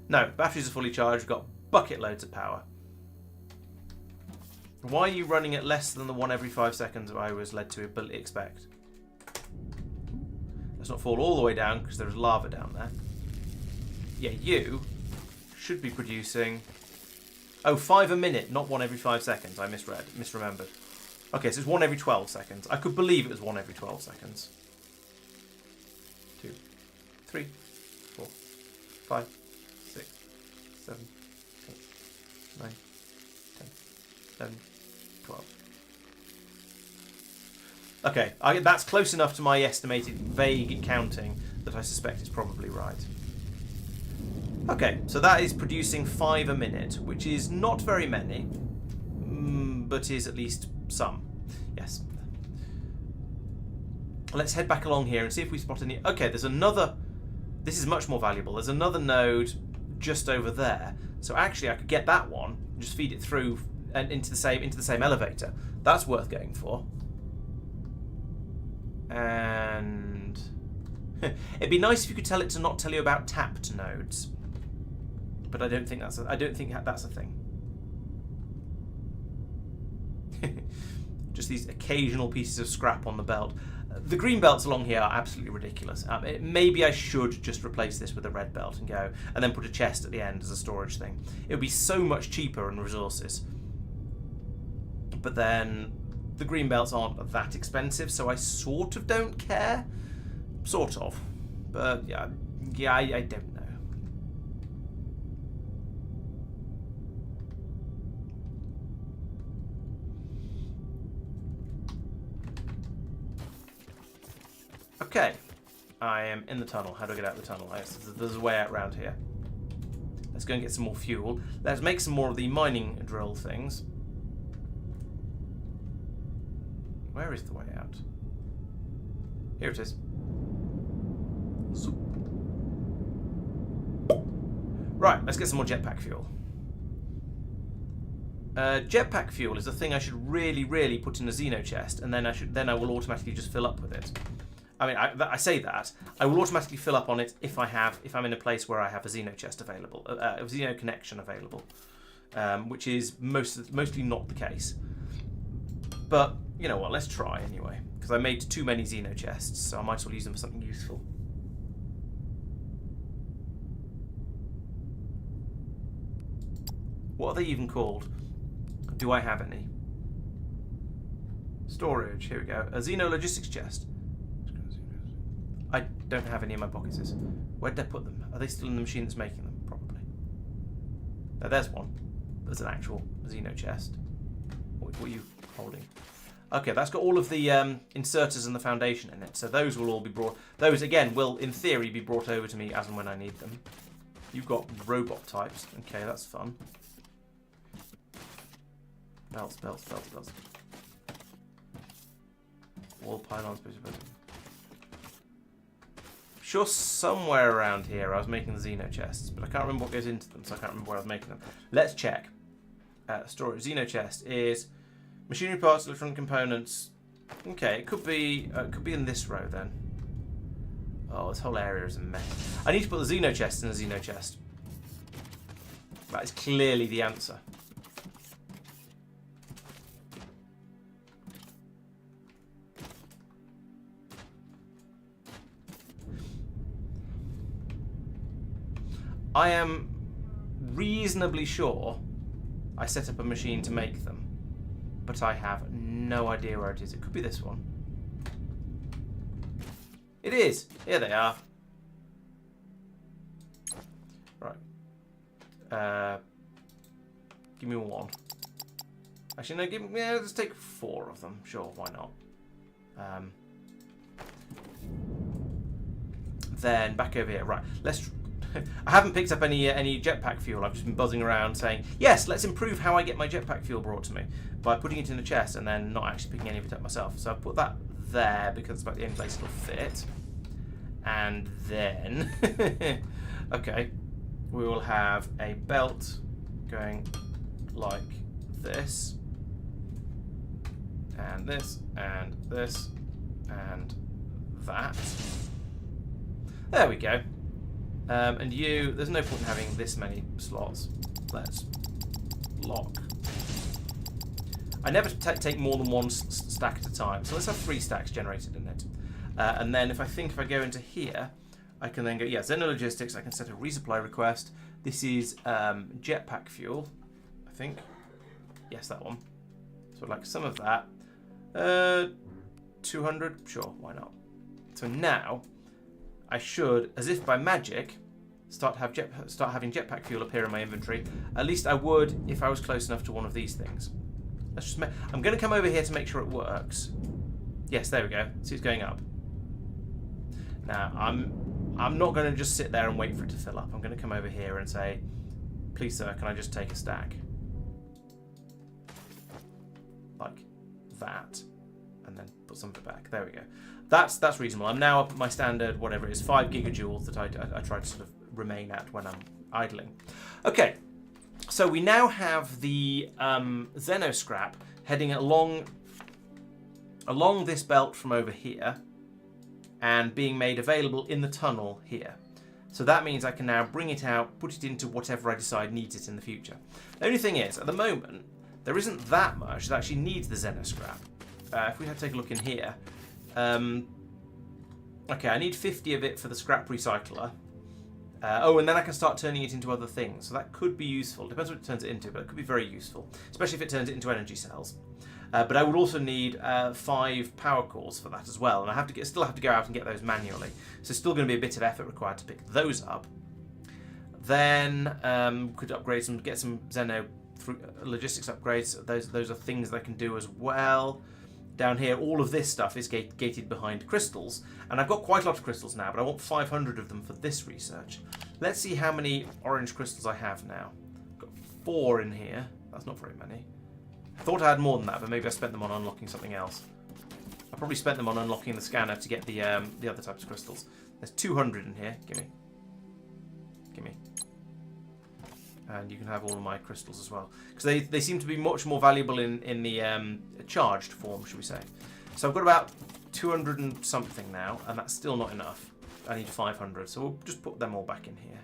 No, batteries are fully charged. We've got bucket loads of power. Why are you running at less than the 1 every 5 seconds I was led to expect? Let's not fall all the way down because there's lava down there. Yeah, you should be producing... Oh, 5 a minute, not 1 every 5 seconds. I misremembered. Okay, so it's 1 every 12 seconds. I could believe it was 1 every 12 seconds. 2, 3, 4, 5, 6, 7, 8, 9, 10, 11, 12. Okay, that's close enough to my estimated vague counting that I suspect is probably right. Okay, so that is producing 5 a minute, which is not very many, but is at least some. Yes. Let's head back along here and see if we spot any... Okay, there's another... This is much more valuable. There's another node just over there. So actually I could get that one, and just feed it through and into the same elevator. That's worth going for. And... It'd be nice if you could tell it to not tell you about tapped nodes. But I don't think that's a thing. Just these occasional pieces of scrap on the belt. The green belts along here are absolutely ridiculous. Maybe I should just replace this with a red belt and go, and then put a chest at the end as a storage thing. It would be so much cheaper in resources. But then the green belts aren't that expensive, so I sort of don't care. Sort of. But yeah, I don't know. Okay, I am in the tunnel. How do I get out of the tunnel? There's a way out around here. Let's go and get some more fuel. Let's make some more of the mining drill things. Where is the way out? Here it is. Zoop. Right, let's get some more jetpack fuel. Jetpack fuel is a thing I should really put in a xeno chest, and then I will automatically just fill up with it. I mean, I say that I will automatically fill up on it if I'm in a place where I have a xeno chest available, a xeno connection available, which is mostly not the case. But you know what? Let's try anyway, because I made too many xeno chests, so I might as well use them for something useful. What are they even called? Do I have any? Storage. Here we go. A xeno logistics chest. I don't have any in my pockets. Where did I put them? Are they still in the machine that's making them? Probably. No, there's one. There's an actual xeno chest. What are you holding? Okay, that's got all of the inserters and the foundation in it. So those will all be brought... Those, again, will, in theory, be brought over to me as and when I need them. You've got robot types. Okay, that's fun. Belts. Wall pylons. Sure, somewhere around here I was making the xeno chests, but I can't remember what goes into them, so I can't remember where I was making them. Let's check. Storage. Xeno chest is machinery parts, electronic components. Okay, it could be in this row then. Oh, this whole area is a mess. I need to put the xeno chest in a xeno chest. That is clearly the answer. I am reasonably sure I set up a machine to make them, but I have no idea where it is. It could be this one. It is. Here they are. Right. Give me one. Actually, no. Let's take 4 of them. Sure, why not? Then back over here. Right. Let's. I haven't picked up any jetpack fuel. I've just been buzzing around saying, yes, let's improve how I get my jetpack fuel brought to me by putting it in a chest and then not actually picking any of it up myself. So I've put that there because it's about the only place it'll fit. And then, okay, we will have a belt going like this, and this, and this, and that. There we go. And there's no point in having this many slots. Let's lock. I never take more than one stack at a time. So let's have 3 stacks generated in it. And then if I go into here, I can then go, yeah, Xeno Logistics, I can set a resupply request. This is jetpack fuel, I think. Yes, that one. So I'd like some of that. 200, sure, why not? So now, I should, as if by magic, start having jetpack fuel appear in my inventory. At least I would if I was close enough to one of these things. Let's just. I'm going to come over here to make sure it works. Yes, there we go. See, it's going up. Now I'm not going to just sit there and wait for it to fill up. I'm going to come over here and say, please, sir, can I just take a stack? Like that, and then put some of it back. There we go. That's reasonable. I'm now up at my standard, whatever it is, 5 gigajoules that I try to sort of remain at when I'm idling. Okay, so we now have the xeno scrap heading along this belt from over here and being made available in the tunnel here. So that means I can now bring it out, put it into whatever I decide needs it in the future. The only thing is, at the moment, there isn't that much that actually needs the xeno scrap. If we had to take a look in here, okay, I need 50 of it for the scrap recycler. Oh, and then I can start turning it into other things. So that could be useful. Depends what it turns it into, but it could be very useful, especially if it turns it into energy cells. But I would also need 5 power cores for that as well, and I have to still have to go out and get those manually. So it's still going to be a bit of effort required to pick those up. Then could upgrade some, get some Xeno logistics upgrades. Those are things that I can do as well. Down here, all of this stuff is gated behind crystals, and I've got quite a lot of crystals now, but I want 500 of them for this research. Let's see how many orange crystals I have now. I've got 4 in here. That's not very many. I thought I had more than that, but maybe I spent them on unlocking something else. I probably spent them on unlocking the scanner to get the other types of crystals. There's 200 in here. Gimme. Gimme. And you can have all of my crystals as well, because they seem to be much more valuable in the charged form, should we say. So I've got about 200 and something now, and that's still not enough. I need 500, so we'll just put them all back in here.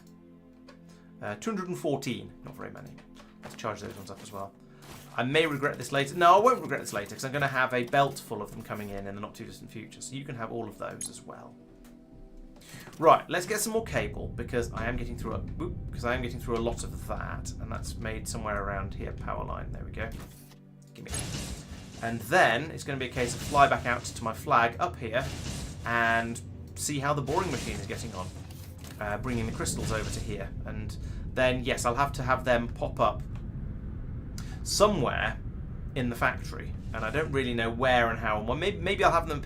214, not very many. Let's charge those ones up as well. I may regret this later. No, I won't regret this later, because I'm going to have a belt full of them coming in the not too distant future, so you can have all of those as well. Right, let's get some more cable, because I am getting through a lot of that, and that's made somewhere around here. Power line, there we go. Give me. And then it's going to be a case of fly back out to my flag up here and see how the boring machine is getting on, bringing the crystals over to here, and then yes, I'll have to have them pop up somewhere in the factory, and I don't really know where and how. Well, maybe I'll have them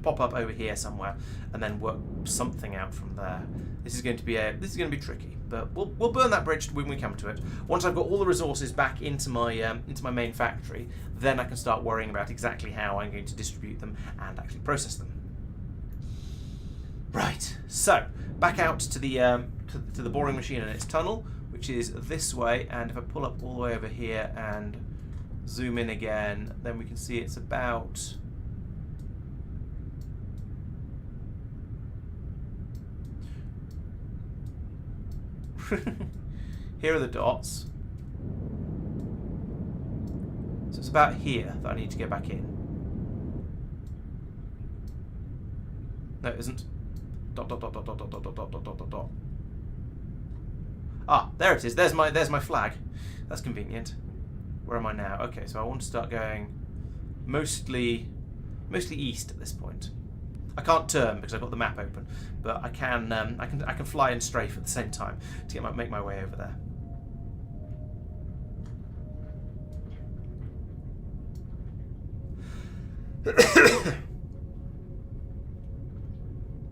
pop up over here somewhere, and then work something out from there. This is going to be tricky, but we'll burn that bridge when we come to it. Once I've got all the resources back into my main factory, then I can start worrying about exactly how I'm going to distribute them and actually process them. Right, so back out to the boring machine and its tunnel, which is this way. And if I pull up all the way over here and zoom in again, then we can see it's about. Here are the dots. So it's about here that I need to get back in. No, it isn't. Dot dot dot dot dot dot dot dot dot dot dot dot. Ah, there it is. There's my flag. That's convenient. Where am I now? Okay, so I want to start going mostly east at this point. I can't turn because I've got the map open, but I can fly and strafe at the same time to make my way over there.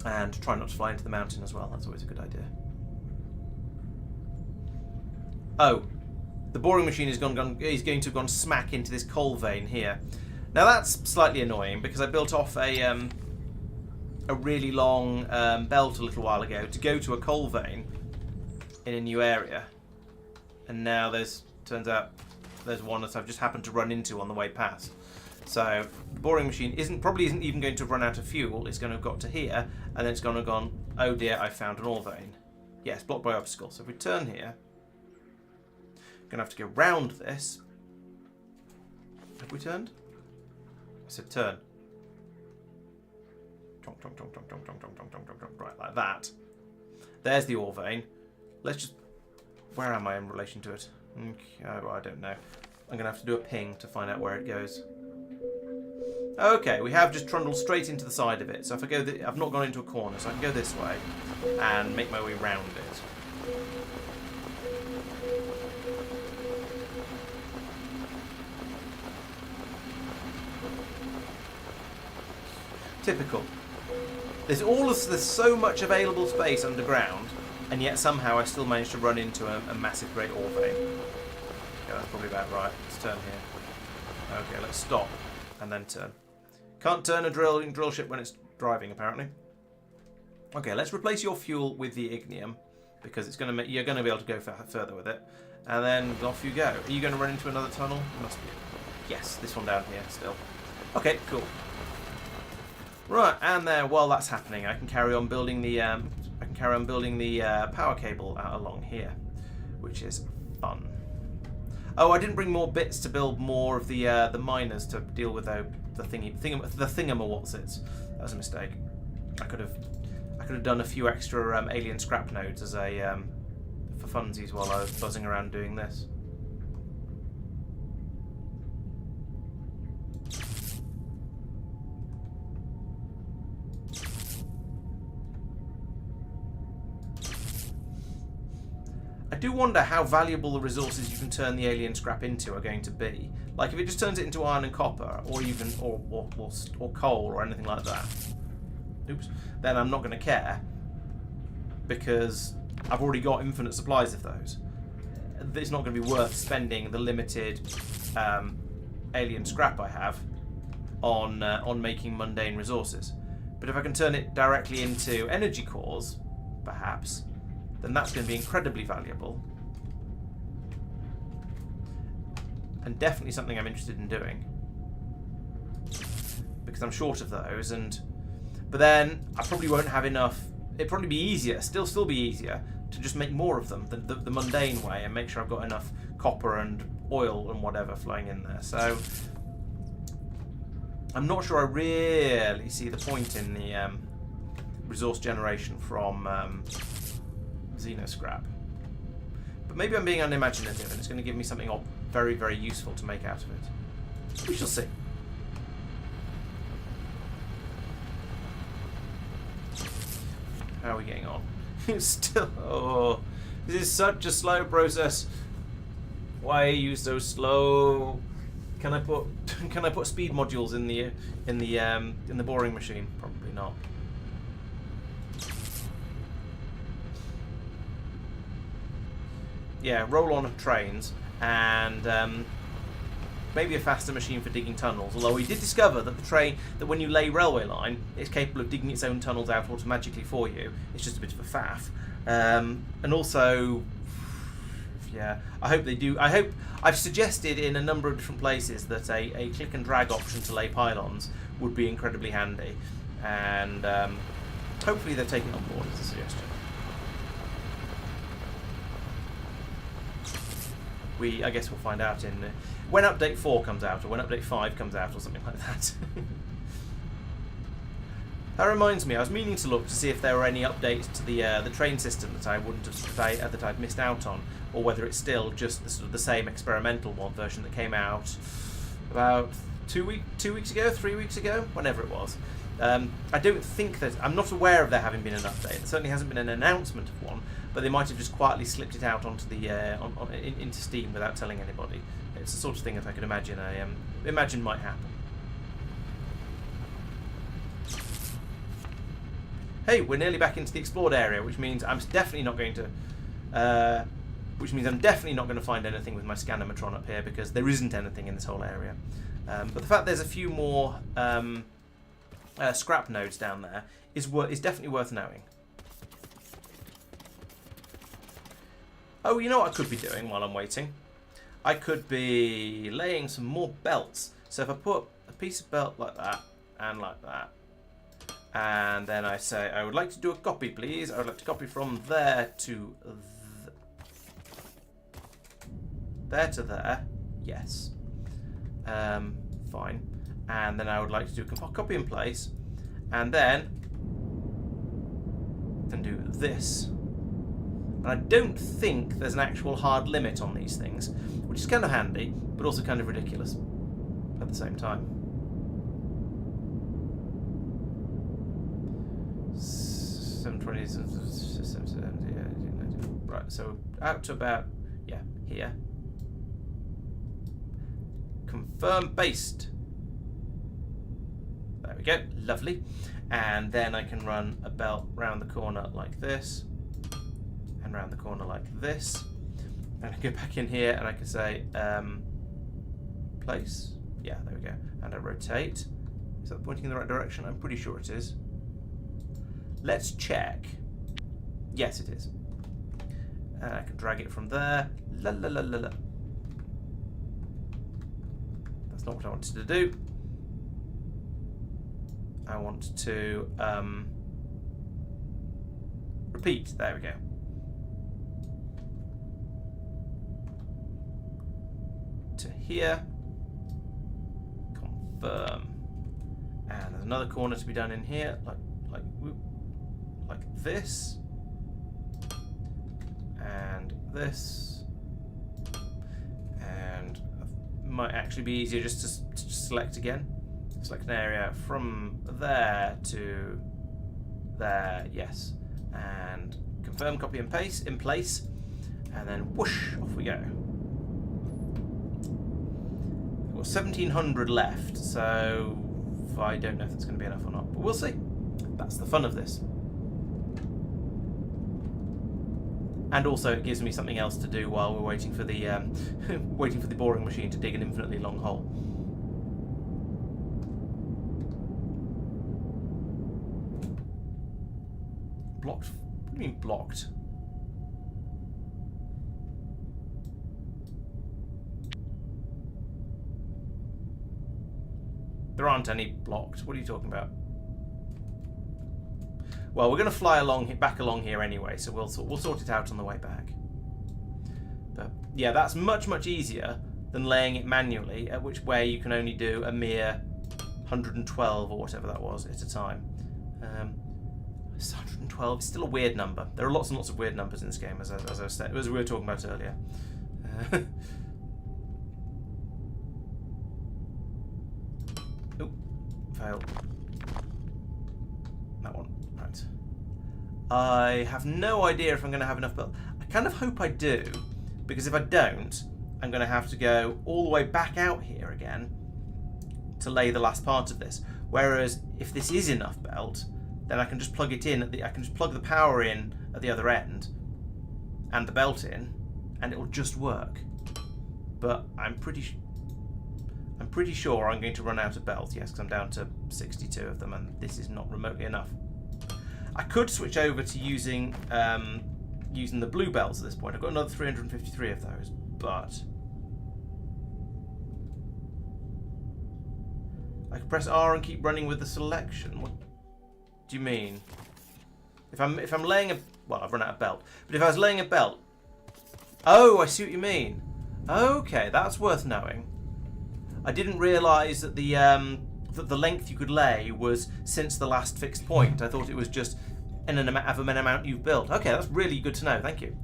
And try not to fly into the mountain as well. That's always a good idea. Oh, the boring machine is going to have gone smack into this coal vein here. Now that's slightly annoying because I built off a really long belt a little while ago to go to a coal vein in a new area, and now turns out there's one that I've just happened to run into on the way past. So the boring machine probably isn't even going to have run out of fuel. It's going to have got to here, and then it's going to have gone, oh dear, I found an ore vein. Yes, blocked by obstacle. So if we turn here, I'm going to have to go round this we turned? I said turn. Chonk, chonk, chonk, chonk, chonk, chonk, chonk, chonk, chonk, chonk, chonk. Right, like that. There's the ore vein. Let's just... Where am I in relation to it? Okay, oh, I don't know. I'm going to have to do a ping to find out where it goes. Okay, we have just trundled straight into the side of it. So if I go... I've not gone into a corner, so I can go this way and make my way round it. Typical. There's so much available space underground, and yet somehow I still managed to run into a massive great ore vein. Yeah, that's probably about right. Let's turn here. Okay, let's stop and then turn. Can't turn a drill ship when it's driving, apparently. Okay, let's replace your fuel with the ignium because it's going to you're going to be able to go further with it, and then off you go. Are you going to run into another tunnel? Must be. Yes, this one down here still. Okay, cool. Right, and then while that's happening, I can carry on building the power cable out along here, which is fun. Oh, I didn't bring more bits to build more of the miners to deal with the thingamawhatsits. That was a mistake. I could have done a few extra alien scrap nodes as a for funsies while I was buzzing around doing this. I do wonder how valuable the resources you can turn the alien scrap into are going to be. Like if it just turns it into iron and copper, or even or coal or anything like that. Oops. Then I'm not going to care because I've already got infinite supplies of those. It's not going to be worth spending the limited alien scrap I have on making mundane resources. But if I can turn it directly into energy cores, perhaps, then that's going to be incredibly valuable. And definitely something I'm interested in doing. Because I'm short of those, but then I probably won't have enough. It'd probably be easier, still be easier, to just make more of them the mundane way and make sure I've got enough copper and oil and whatever flowing in there. So I'm not sure I really see the point in the resource generation from xeno scrap. But maybe I'm being unimaginative and it's going to give me something very, very useful to make out of it. We shall see. How are we getting on? Still, oh, this is such a slow process. Why are you so slow? Can I put speed modules in the boring machine? Probably not. Yeah, roll on trains and maybe a faster machine for digging tunnels. Although we did discover that when you lay railway line, it's capable of digging its own tunnels out automatically for you. It's just a bit of a faff. And also, yeah, I hope they do. I've suggested in a number of different places that a click and drag option to lay pylons would be incredibly handy, and hopefully they've taken it on board as a suggestion. I guess we'll find out when update 4 comes out, or when update 5 comes out, or something like that. That reminds me, I was meaning to look to see if there were any updates to the train system that I'd missed out on, or whether it's still just the same experimental version that came out about 2 weeks ago, 3 weeks ago, whenever it was. I don't think that I'm not aware of there having been an update. There certainly hasn't been an announcement of one, but they might have just quietly slipped it out onto the into Steam without telling anybody. It's the sort of thing that I could imagine imagine might happen. Hey, we're nearly back into the explored area, which means I'm definitely not going to find anything with my scannermatron up here, because there isn't anything in this whole area. But the fact there's a few more scrap nodes down there is definitely worth knowing. Oh, you know what I could be doing while I'm waiting? I could be laying some more belts. So if I put a piece of belt like that, and like that, and then I say, I would like to do a copy, please. I would like to copy from there to there to there. Yes. Fine. And then I would like to do a copy and place, and then do this. And I don't think there's an actual hard limit on these things, which is kind of handy, but also kind of ridiculous at the same time. 720, right, so out to about, yeah, here. Confirm based. There we go, lovely. And then I can run a belt round the corner like this, and round the corner like this. And I go back in here and I can say, place. Yeah, there we go. And I rotate. Is that pointing in the right direction? I'm pretty sure it is. Let's check. Yes, it is. And I can drag it from there. La la la la la. That's not what I wanted to do. I want to repeat. There we go. To here. Confirm. And there's another corner to be done in here, like this, and this, and it might actually be easier just to select again. Select an area from there to there, yes, and confirm, copy and paste in place, and then whoosh, off we go. We've got 1700 left, so I don't know if that's going to be enough or not, but we'll see. That's the fun of this. And also it gives me something else to do while we're waiting for the waiting for the boring machine to dig an infinitely long hole. Blocked? What do you mean blocked? There aren't any blocked. What are you talking about? Well, we're going to fly back along here anyway, so we'll sort it out on the way back. But yeah, that's much easier than laying it manually, at which way you can only do a mere 112 or whatever that was at a time. 112 is still a weird number. There are lots and lots of weird numbers in this game, as we were talking about earlier. Oh, failed. That one. Right. I have no idea if I'm going to have enough, but I kind of hope I do, because if I don't, I'm going to have to go all the way back out here again to lay the last part of this. Whereas if this is enough belt, then I can just plug it in I can just plug the power in at the other end and the belt in, and it will just work. But I'm pretty sure I'm going to run out of belts, yes, because I'm down to 62 of them, and this is not remotely enough. I could switch over to using the blue belts at this point. I've got another 353 of those, but I could press R and keep running with the selection. What do you mean? If I'm laying a... Well, I've run out of belt. But if I was laying a belt... Oh, I see what you mean. Okay, that's worth knowing. I didn't realise that the length you could lay was since the last fixed point. I thought it was just in an amount you've built. Okay, that's really good to know. Thank you.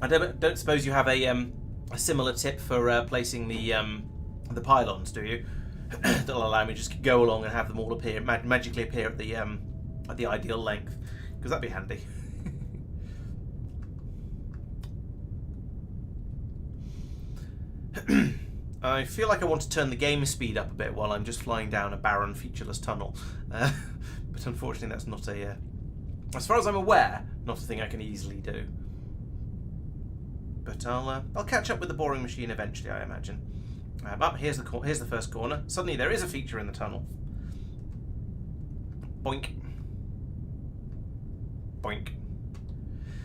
I don't suppose you have a similar tip for placing the pylons, do you? That'll allow me to just go along and have them all appear magically appear at the ideal length, because that'd be handy. I feel like I want to turn the game speed up a bit while I'm just flying down a barren, featureless tunnel, but unfortunately that's not a, as far as I'm aware, not a thing I can easily do. But I'll catch up with the boring machine eventually, I imagine. Here's the first corner. Suddenly there is a feature in the tunnel. Boink. Boink.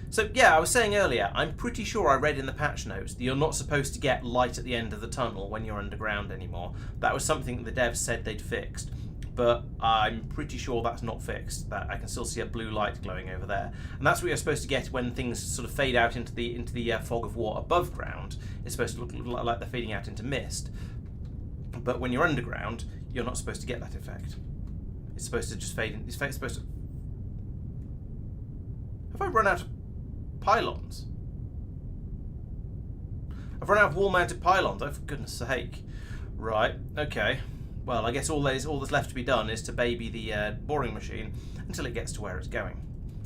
So yeah, I was saying earlier, I'm pretty sure I read in the patch notes that you're not supposed to get light at the end of the tunnel when you're underground anymore. That was something that the devs said they'd fixed. but I'm pretty sure that's not fixed. That I can still see a blue light glowing over there, and that's what you're supposed to get when things sort of fade out into the fog of war above ground. It's supposed to look like they're fading out into mist, but when you're underground, you're not supposed to get that effect. It's supposed to just fade in. It's supposed to. Have I run out of pylons? I've run out of wall-mounted pylons. Oh, for goodness sake! Right. Okay. Well, I guess all that's left to be done is to baby the boring machine until it gets to where it's going,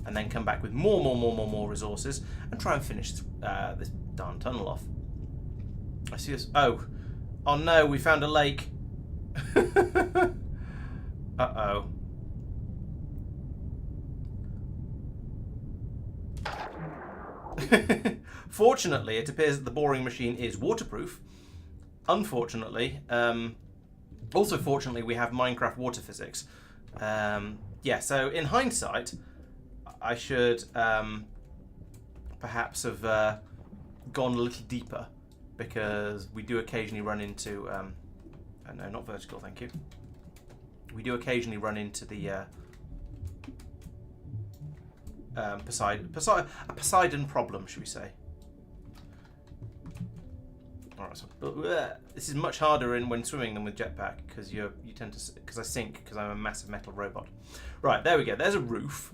and then come back with more resources and try and finish this darn tunnel off. I see this. Oh no! We found a lake. Uh-oh. Fortunately, it appears that the boring machine is waterproof. Unfortunately, also fortunately, we have Minecraft water physics. Yeah, so in hindsight, I should perhaps have gone a little deeper, because we do occasionally run into... no, not vertical, thank you. We do occasionally run into the a Poseidon problem, should we say. Alright, so this is much harder when swimming than with jetpack, because you tend to, because I sink because I'm a massive metal robot. Right, there we go. There's a roof.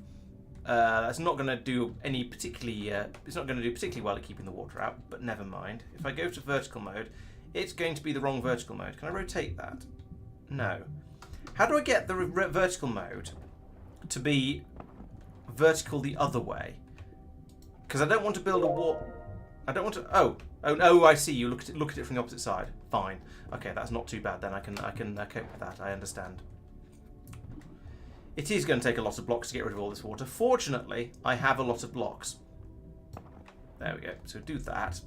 That's not going to do any particularly. It's not going to do particularly well at keeping the water out, but never mind. If I go to vertical mode, it's going to be the wrong vertical mode. Can I rotate that? No. How do I get the vertical mode to be vertical the other way? Because I don't want to build a wall. I don't want to. Oh, I see. You look at it from the opposite side. Fine. Okay, that's not too bad. Then I can cope with that. I understand. It is going to take a lot of blocks to get rid of all this water. Fortunately, I have a lot of blocks. There we go. So do that.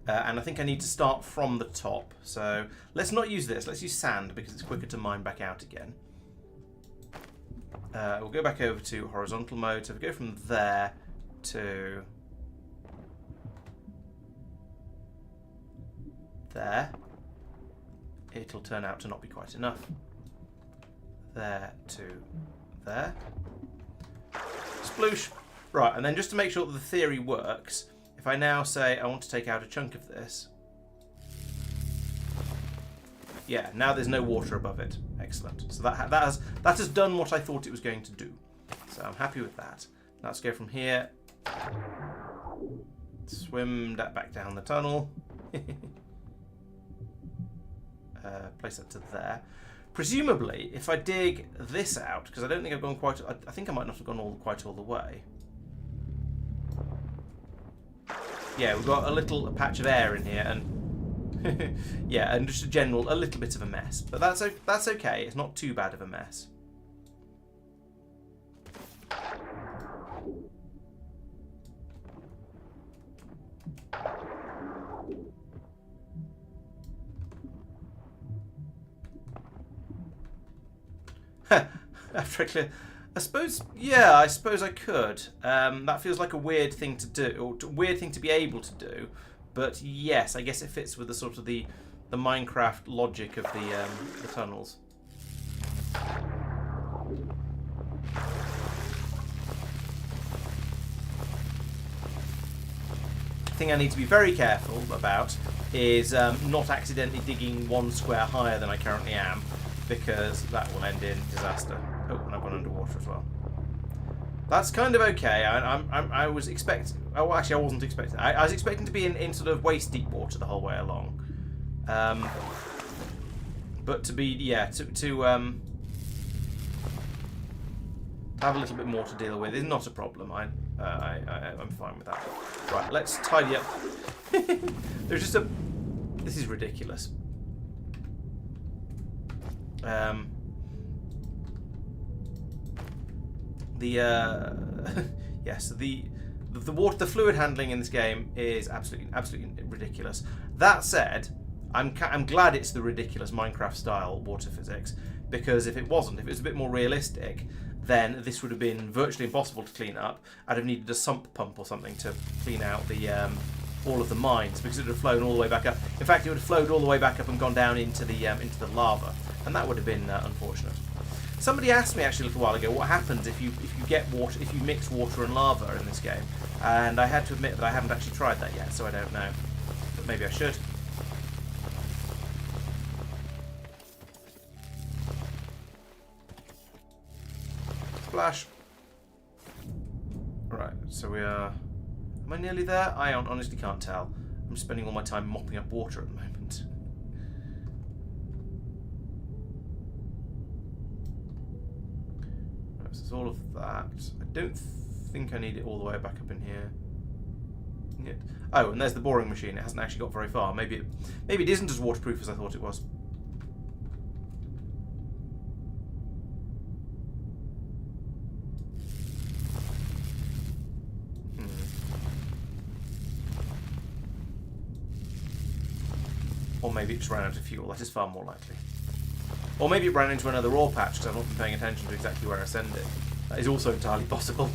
And I think I need to start from the top. So let's not use this. Let's use sand, because it's quicker to mine back out again. We'll go back over to horizontal mode. So if we go from there to there, it'll turn out to not be quite enough. There to there. Sploosh. Right, and then just to make sure that the theory works, if I now say I want to take out a chunk of this, yeah, now there's no water above it. Excellent. So that has done what I thought it was going to do. So I'm happy with that. Now let's go from here. Swim that back down the tunnel. Place that to there. Presumably, if I dig this out, because I don't think I've gone quite... I think I might not have gone quite all the way. Yeah, we've got a little patch of air in here, and yeah, and just a little bit of a mess. But that's okay. It's not too bad of a mess. After I clear, I suppose I could. That feels like a weird thing to do, or weird thing to be able to do. But yes, I guess it fits with the sort of the Minecraft logic of the tunnels. The thing I need to be very careful about is not accidentally digging one square higher than I currently am, because that will end in disaster. Oh, and I've gone underwater as well. That's kind of okay. I was expecting... Oh, actually, I wasn't expecting... I was expecting to be in sort of waist-deep water the whole way along. But to be... Yeah, to have a little bit more to deal with is not a problem. I'm fine with that. Right, let's tidy up. There's just a... This is ridiculous. Yes, the fluid handling in this game is absolutely ridiculous. That said, I'm glad it's the ridiculous Minecraft style water physics, because if it wasn't, if it was a bit more realistic, then this would have been virtually impossible to clean up. I'd have needed a sump pump or something to clean out the all of the mines, because it would have flown all the way back up. In fact, it would have flowed all the way back up and gone down into the lava. and that would have been unfortunate. Somebody asked me actually a little while ago what happens if you get water, if you mix water and lava in this game, and I had to admit that I haven't actually tried that yet, so I don't know. But maybe I should. Splash. Right, so we are... Am I nearly there? I honestly can't tell. I'm spending all my time mopping up water at the moment. Right, so it's all of that. I don't think I need it all the way back up in here. Yet. Oh, and there's the boring machine. It hasn't actually got very far. Maybe it isn't as waterproof as I thought it was. Or maybe it just ran out of fuel. That is far more likely. Or maybe it ran into another ore patch because I've not been paying attention to exactly where I send it. That is also entirely possible.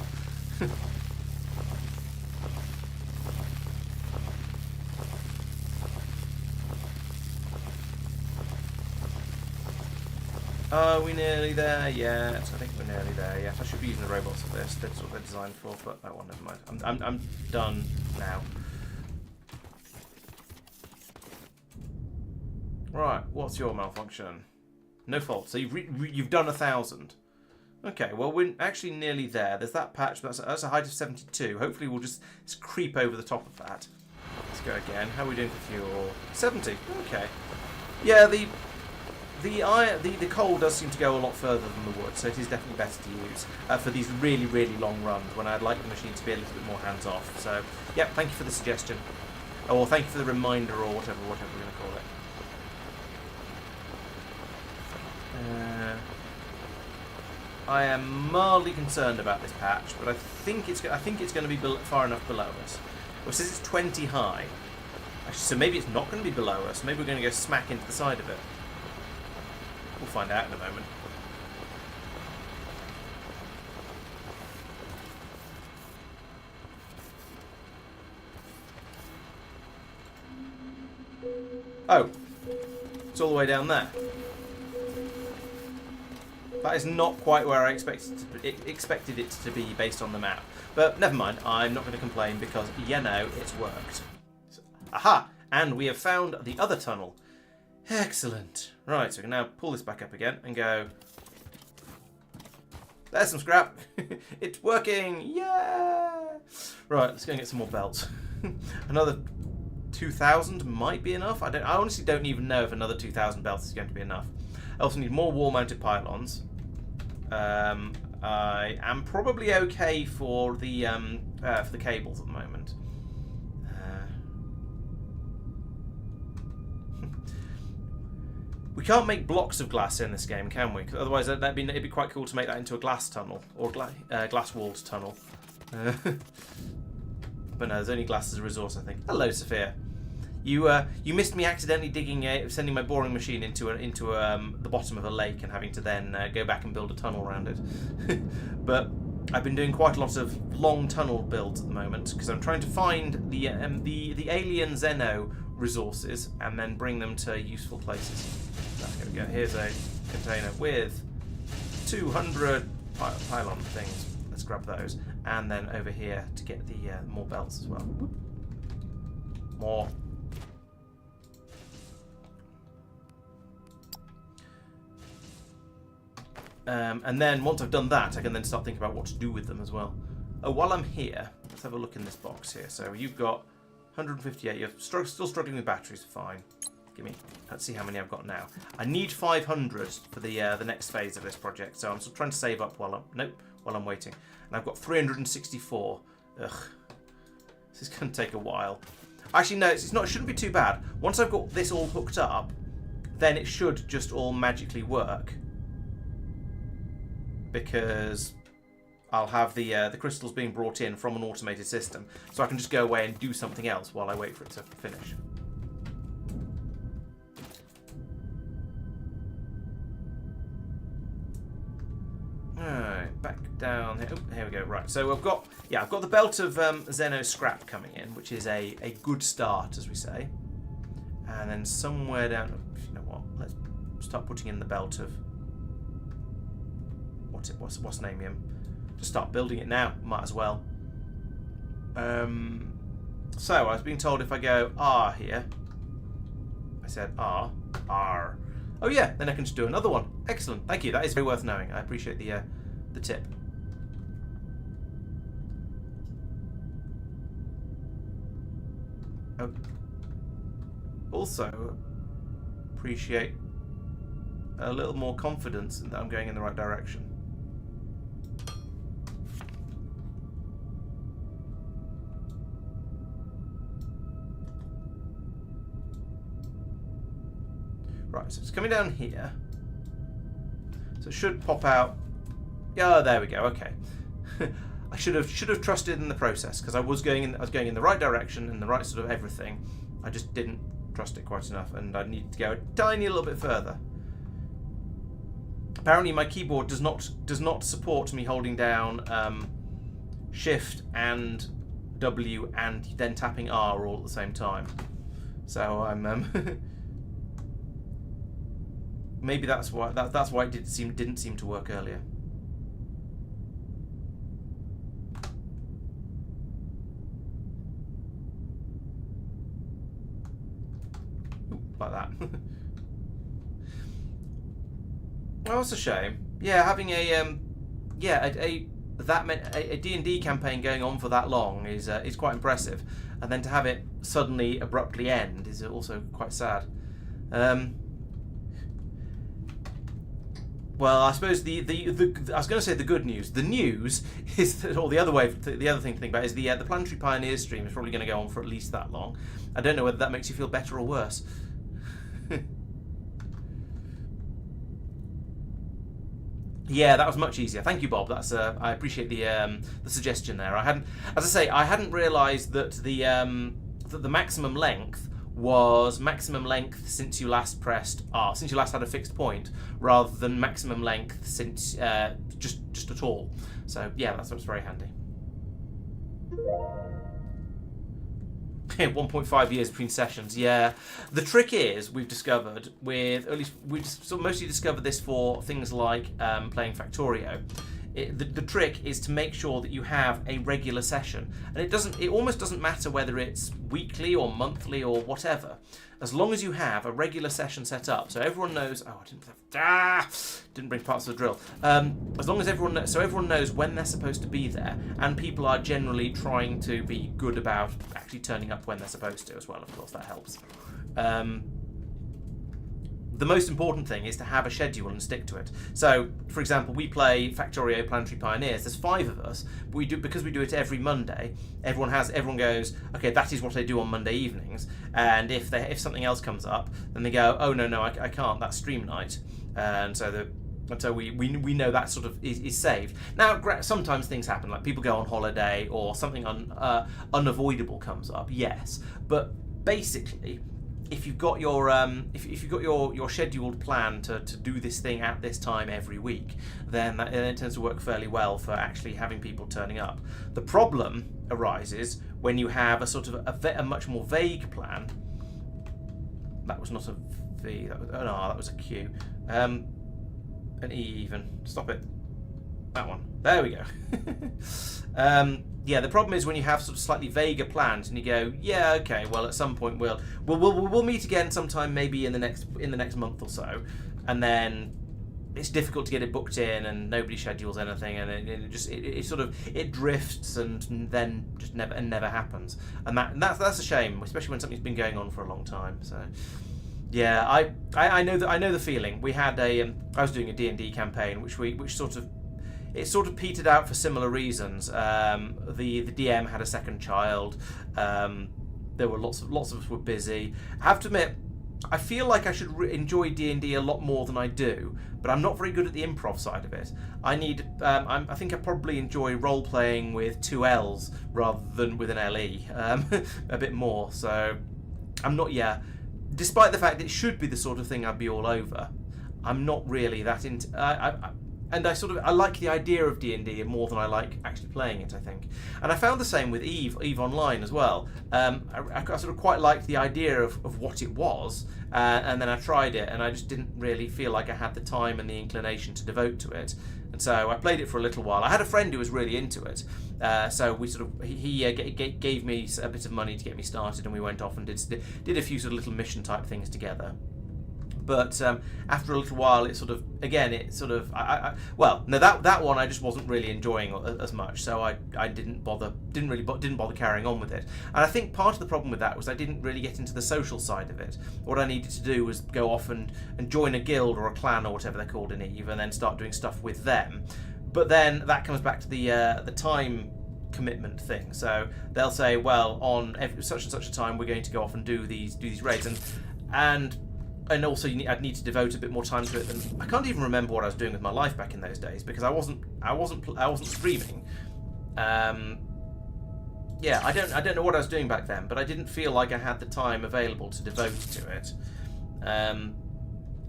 Are we nearly there yet? I think we're nearly there yet. I should be using the robots for this. That's what they're designed for, but oh well, never mind. I'm done now. Right, what's your malfunction? No fault. So you've done 1,000. Okay, well we're actually nearly there. There's that patch, but that's a height of 72. Hopefully we'll just creep over the top of that. Let's go again. How are we doing for fuel? 70. Okay. Yeah, the coal does seem to go a lot further than the wood, so it is definitely better to use for these really, really long runs when I'd like the machine to be a little bit more hands-off. So, yeah, thank you for the suggestion. Oh, or thank you for the reminder, or whatever we're going to call it. I am mildly concerned about this patch, but I think it's going to be far enough below us. Well, it says it's 20 high, actually, so maybe it's not going to be below us. Maybe we're going to go smack into the side of it. We'll find out in a moment. Oh, it's all the way down there. That is not quite where I expected it to be based on the map. But never mind, I'm not going to complain because, you know, it's worked. So, aha! And we have found the other tunnel. Excellent. Right, so we can now pull this back up again and go... There's some scrap. It's working. Yeah! Right, let's go and get some more belts. Another 2,000 might be enough. I honestly don't even know if another 2,000 belts is going to be enough. I also need more wall-mounted pylons. I am probably okay for the cables at the moment. We can't make blocks of glass in this game, can we? 'Cause otherwise, it'd be quite cool to make that into a glass tunnel or glass-walled tunnel. But no, there's only glass as a resource, I think. Hello, Sophia. You missed me accidentally sending my boring machine into the bottom of a lake and having to then go back and build a tunnel around it. But I've been doing quite a lot of long tunnel builds at the moment because I'm trying to find the alien xeno resources and then bring them to useful places. There we go. Here's a container with 200 pylon things. Let's grab those, and then over here to get the more belts as well. Whoop. More. And then once I've done that, I can then start thinking about what to do with them as well. Oh, while I'm here, let's have a look in this box here. So you've got 158. You're still struggling with batteries. Fine. Let's see how many I've got now. I need 500 for the next phase of this project. So I'm still trying to save up while I'm waiting. And I've got 364. Ugh. This is going to take a while. Actually, no, it shouldn't be too bad. Once I've got this all hooked up, then it should just all magically work. Because I'll have the crystals being brought in from an automated system. So I can just go away and do something else while I wait for it to finish. Alright, back down here. Oh, here we go. Right, so I've got the belt of xeno scrap coming in, which is a good start, as we say. And then somewhere down, you know what? Let's start putting in the belt of what's namium. Just start building it now. Might as well. So I was being told if I go R here. I said R. R. Oh yeah, then I can just do another one. Excellent. Thank you. That is very worth knowing. I appreciate the tip. Oh. Also, appreciate a little more confidence that I'm going in the right direction. Right, so it's coming down here. So it should pop out. Yeah, there we go. Okay. I should have trusted in the process because I was going in the right direction and the right sort of everything. I just didn't trust it quite enough, and I needed to go a tiny little bit further. Apparently, my keyboard does not support me holding down Shift and W and then tapping R all at the same time. So I'm maybe that's why it didn't seem to work earlier. Like that. Well, that's a shame. Yeah, having a D&D campaign going on for that long is quite impressive, and then to have it suddenly abruptly end is also quite sad. Well, I suppose I was going to say the good news. The news is that, or the other thing to think about is the Planetary Pioneers stream is probably going to go on for at least that long. I don't know whether that makes you feel better or worse. Yeah, that was much easier. Thank you, Bob. That's I appreciate the suggestion there. I hadn't realised that the maximum length was maximum length since you last pressed R, since you last had a fixed point, rather than maximum length since just at all. So yeah, that's very handy. 1.5 years between sessions. Yeah, the trick is we've discovered mostly discovered this for things like playing Factorio. The trick is to make sure that you have a regular session, and it almost doesn't matter whether it's weekly or monthly or whatever, as long as you have a regular session set up, so everyone knows. Oh, I didn't bring parts of the drill. As long as everyone knows when they're supposed to be there, and people are generally trying to be good about actually turning up when they're supposed to as well. Of course, that helps. The most important thing is to have a schedule and stick to it. So, for example, we play Factorio Planetary Pioneers. There's 5 of us, but because we do it every Monday. Everyone goes, okay, that is what I do on Monday evenings. And if something else comes up, then they go, oh no, I can't. That's stream night. And so we know that sort of is saved. Now, sometimes things happen, like people go on holiday or something unavoidable comes up. Yes, but basically, if you've got your scheduled plan to do this thing at this time every week, then it tends to work fairly well for actually having people turning up. The problem arises when you have a sort of a much more vague plan. That was not a V. That was a Q. An E even. Stop it. That one. There we go. Yeah, the problem is when you have sort of slightly vaguer plans and you go, yeah, okay, well, at some point we'll meet again sometime, maybe in the next month or so, and then it's difficult to get it booked in and nobody schedules anything, and it drifts and then just never happens, and that's a shame, especially when something's been going on for a long time. So yeah, I know the feeling. We had I was doing a D&D campaign which sort of petered out for similar reasons. The DM had a second child. There were lots of us were busy. I have to admit, I feel like I should enjoy D&D a lot more than I do, but I'm not very good at the improv side of it. I think I probably enjoy role playing with 2 L's rather than with an LE a bit more. So I'm not. Yeah, despite the fact it should be the sort of thing I'd be all over, I'm not really that into. I like the idea of D&D more than I like actually playing it, I think. And I found the same with Eve Online as well. I sort of quite liked the idea of what it was, and then I tried it, and I just didn't really feel like I had the time and the inclination to devote to it. And so I played it for a little while. I had a friend who was really into it, so we he gave me a bit of money to get me started, and we went off and did a few sort of little mission type things together. But after a little while, that one I just wasn't really enjoying as much, so I didn't bother carrying on with it. And I think part of the problem with that was I didn't really get into the social side of it. What I needed to do was go off and join a guild or a clan or whatever they're called in Eve, and then start doing stuff with them. But then that comes back to the time commitment thing. So they'll say, well, on such and such a time, we're going to go off and do these raids, and also I'd need to devote a bit more time to it than I can't even remember what I was doing with my life back in those days, because I wasn't streaming. Yeah, I don't know what I was doing back then, but I didn't feel like I had the time available to devote to it.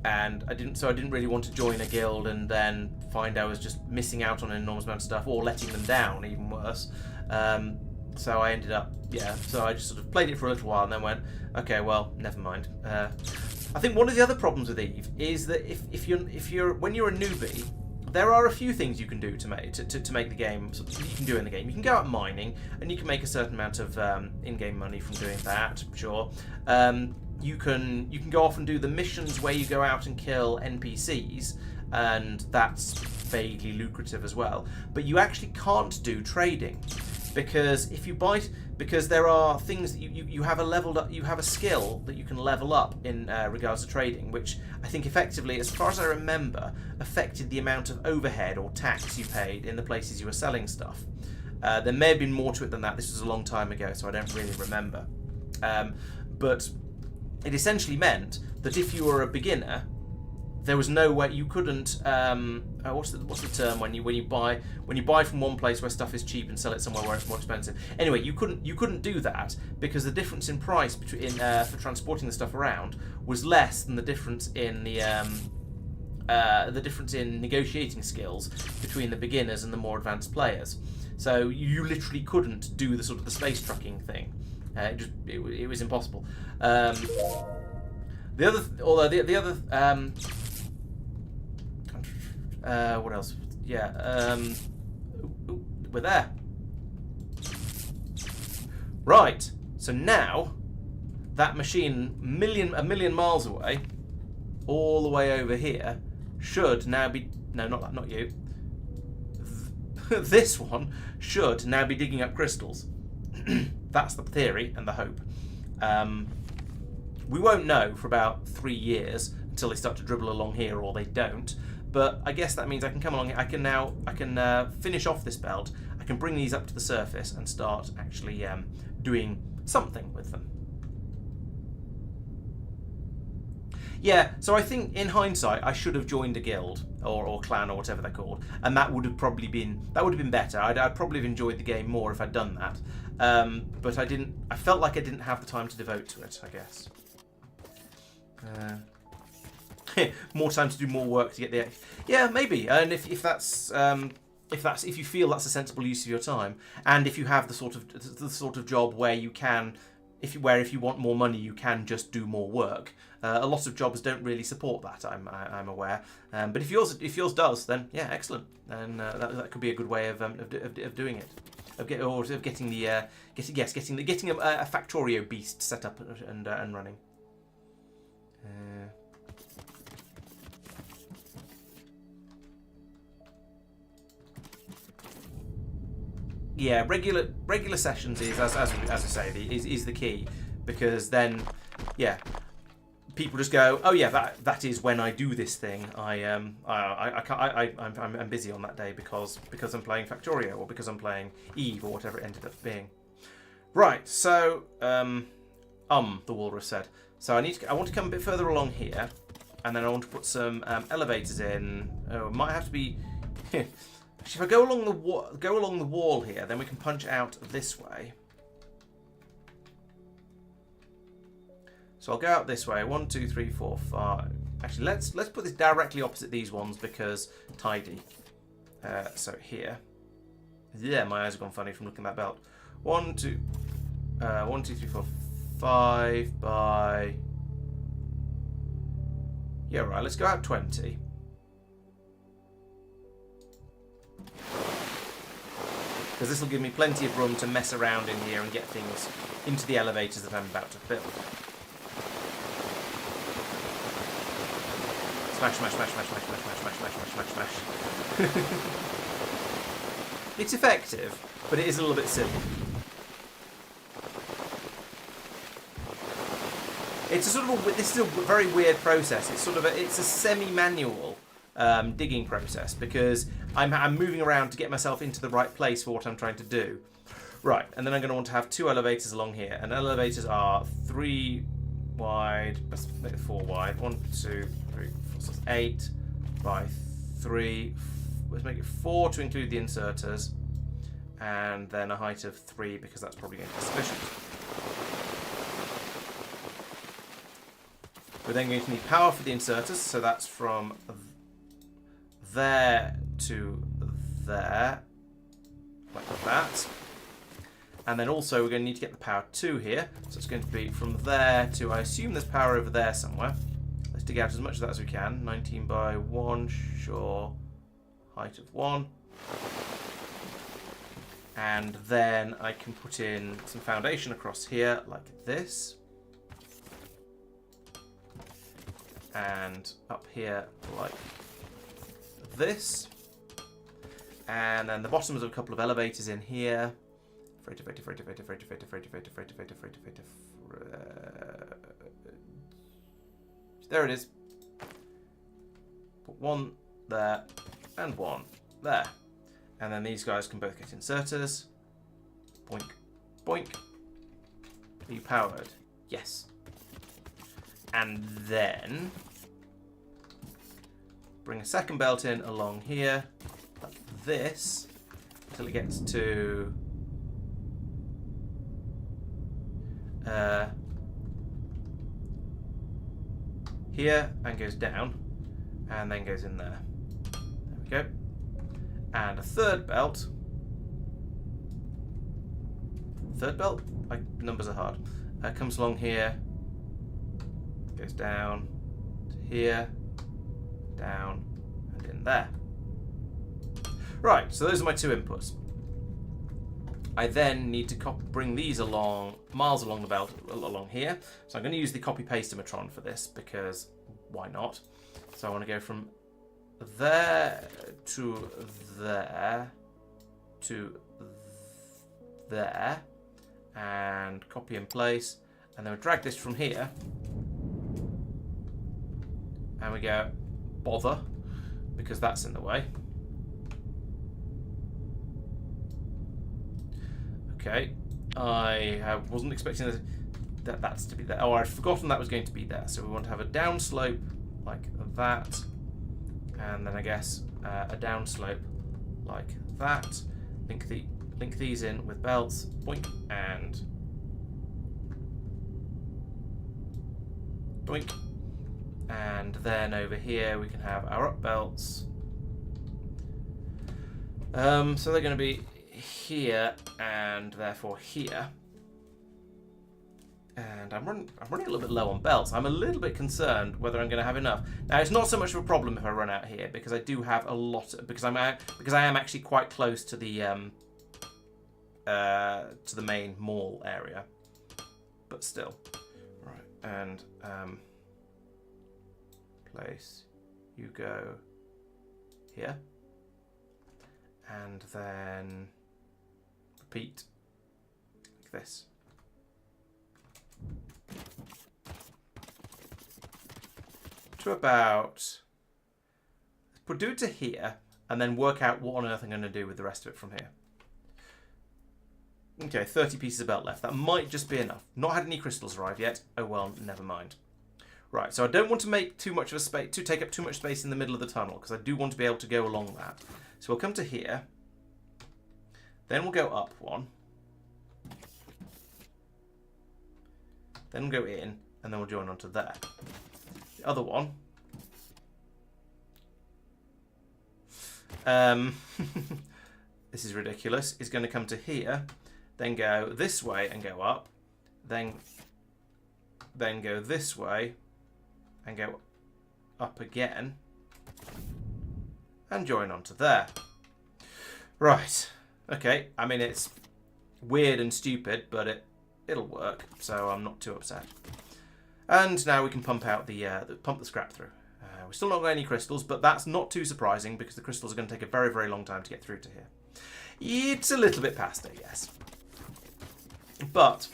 And I didn't really want to join a guild and then find I was just missing out on an enormous amount of stuff, or letting them down, even worse. So I ended up, so I just sort of played it for a little while and then went, okay, well, never mind. I think one of the other problems with Eve is that when you're a newbie, there are a few things you can do to make the game. You can do in the game. You can go out mining, and you can make a certain amount of in-game money from doing that. Sure. You can go off and do the missions where you go out and kill NPCs, and that's vaguely lucrative as well. But you actually can't do trading, because because there are things that you have a skill that you can level up in regards to trading, which I think effectively, as far as I remember, affected the amount of overhead or tax you paid in the places you were selling stuff. There may have been more to it than that. This was a long time ago, so I don't really remember. But it essentially meant that if you were a beginner, there was no way you couldn't. What's the term when you buy from one place where stuff is cheap and sell it somewhere where it's more expensive? Anyway, you couldn't do that, because the difference in price for transporting the stuff around was less than the difference in the difference in negotiating skills between the beginners and the more advanced players. So you literally couldn't do the sort of the space trucking thing. It was impossible. What else? Yeah. We're there. Right. So now that machine, a million miles away, all the way over here, should now be not you. This one should now be digging up crystals. That's the theory and the hope. We won't know for about 3 years until they start to dribble along here, or they don't. But I guess that means I can come along. I can finish off this belt. I can bring these up to the surface and start actually doing something with them. Yeah, so I think in hindsight I should have joined a guild or clan or whatever they're called, and that would have been better. I'd probably have enjoyed the game more if I'd done that. But I didn't. I felt like I didn't have the time to devote to it, I guess. More time to do more work to get the. Yeah, maybe. And if you feel that's a sensible use of your time, and if you have the sort of job where you can, if you want more money, you can just do more work. A lot of jobs don't really support that. I'm aware. But if yours does, then yeah, excellent. And that could be a good way of doing it. Getting a Factorio beast set up and running. Yeah, regular sessions is as I say is the key, because then people just go, oh yeah, that is when I do this thing. I'm busy on that day because I'm playing Factorio, or because I'm playing Eve, or whatever it ended up being. Right, so the walrus said. So I want to come a bit further along here, and then I want to put some elevators in. Oh, it might have to be. If I go along the wall here, then we can punch out this way. So I'll go out this way. 1, 2, 3, 4, 5. Actually, let's put this directly opposite these ones because tidy. So here. Yeah, my eyes have gone funny from looking at that belt. 1, 2, 1, 2, 3, 4, 5 by... Yeah, right, let's go out 20. Because this will give me plenty of room to mess around in here and get things into the elevators that I'm about to build. Smash, smash, smash, smash, smash, smash, smash, smash, smash, smash, smash. It's effective, but it is a little bit silly. It's a sort of this is a very weird process. It's sort of it's a semi-manual digging process because I'm moving around to get myself into the right place for what I'm trying to do. Right, and then I'm going to want to have 2 elevators along here, and elevators are 3 wide. Let's make it 4 wide. 1, 2, 3, 4, 6, 8 by 3. Let's make it 4 to include the inserters, and then a height of 3 because that's probably going to be sufficient. We're then going to need power for the inserters, so that's from there to there, like that. And then also we're going to need to get the power 2 here, so it's going to be from there to, I assume there's power over there somewhere. Let's dig out as much of that as we can. 19 by 1, sure. Height of 1. And then I can put in some foundation across here, like this. And up here, like this. And then the bottoms of a couple of elevators in here. There it is. Put 1 there and 1 there. And then these guys can both get inserters. Boink, boink. Are you powered? Yes. And then bring a second belt in along here, like this, until it gets to here and goes down, and then goes in there. There we go. And a third belt. Third belt? Numbers are hard. Comes along here, goes down to here, down, and in there. Right, so those are my 2 inputs. I then need to bring these along, miles along the belt, along here. So I'm going to use the copy-paste-omatron for this, because why not? So I want to go from there to there to there, and copy and place, and then we drag this from here, and we go, bother, because that's in the way. Okay, I wasn't expecting that's to be there. Oh, I'd forgotten that was going to be there. So we want to have a down slope like that, and then I guess a down slope like that. Link these in with belts, boink, and boink. And then over here we can have our up belts. So they're going to be here and therefore here. And I'm running a little bit low on belts. I'm a little bit concerned whether I'm going to have enough. Now it's not so much of a problem if I run out here because I do have a lot. Because I am actually quite close to the main mall area. But still, right. And place, you go here, and then repeat like this. To about, do it to here, and then work out what on earth I'm going to do with the rest of it from here. Okay, 30 pieces of belt left. That might just be enough. Not had any crystals arrive yet. Oh well, never mind. Right, so I don't want to make too much of a space, to take up too much space in the middle of the tunnel, because I do want to be able to go along that. So we'll come to here. Then we'll go up 1. Then we'll go in, and then we'll join onto there. The other one This is ridiculous. Is going to come to here, then go this way and go up, then go this way and go up again and join onto there. Right. Okay. I mean, it's weird and stupid, but it'll work, so I'm not too upset. And now we can pump out pump the scrap through. We're still not got any crystals, but that's not too surprising because the crystals are going to take a very, very long time to get through to here. It's a little bit past it, yes. But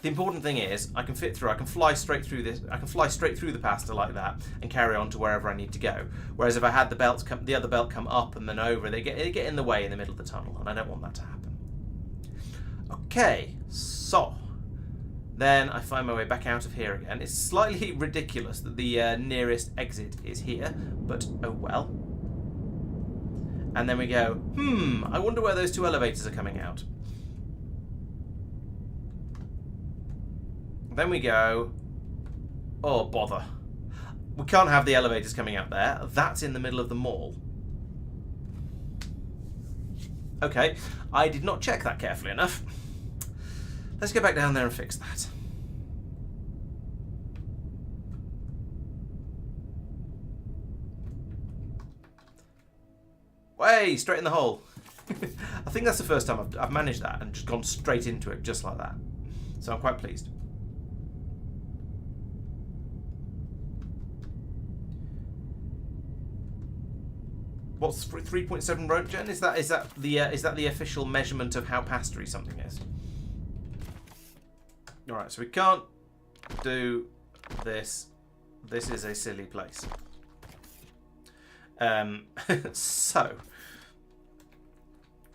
the important thing is I can fit through. I can fly straight through this. I can fly straight through the pasta like that and carry on to wherever I need to go. Whereas if I had the other belt come up and then over, they get in the way in the middle of the tunnel, and I don't want that to happen. Okay, so then I find my way back out of here again. It's slightly ridiculous that the nearest exit is here, but oh well. And then we go, I wonder where those two elevators are coming out. Then we go, oh bother. We can't have the elevators coming out there. That's in the middle of the mall. Okay, I did not check that carefully enough. Let's go back down there and fix that. Way, straight in the hole. I think that's the first time I've managed that and just gone straight into it just like that. So I'm quite pleased. What's 3.7 rope gen? Is that the official measurement of how pastory something is? All right, so we can't do this. This is a silly place. So,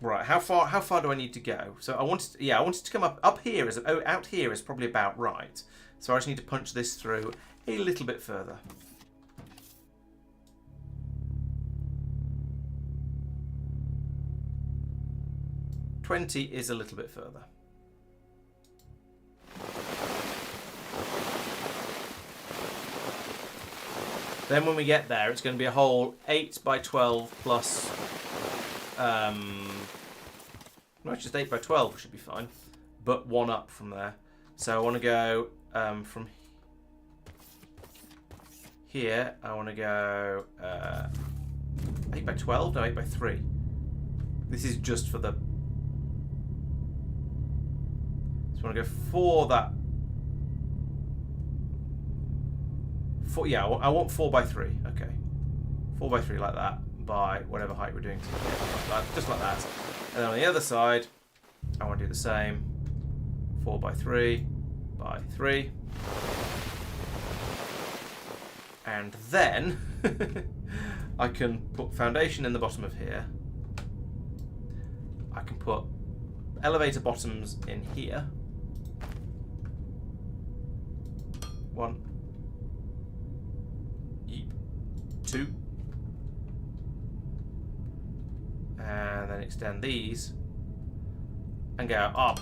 right, how far do I need to go? So I wanted to come up here. Out here is probably about right. So I just need to punch this through a little bit further. $20 is a little bit further. Then when we get there, it's going to be a whole 8 by 12 plus... no, it's just 8 by 12 should be fine. But one up from there. So I want to go from here. I want to go 8 by 12? No, 8 by 3. This is just for the... So I want to go for that. Yeah, I want 4 by 3. Okay, 4 by 3 like that by whatever height we're doing. Just like that. And then on the other side, I want to do the same. 4 by 3 by 3. And then I can put foundation in the bottom of here. I can put elevator bottoms in here. 1, 2, and then extend these and go up.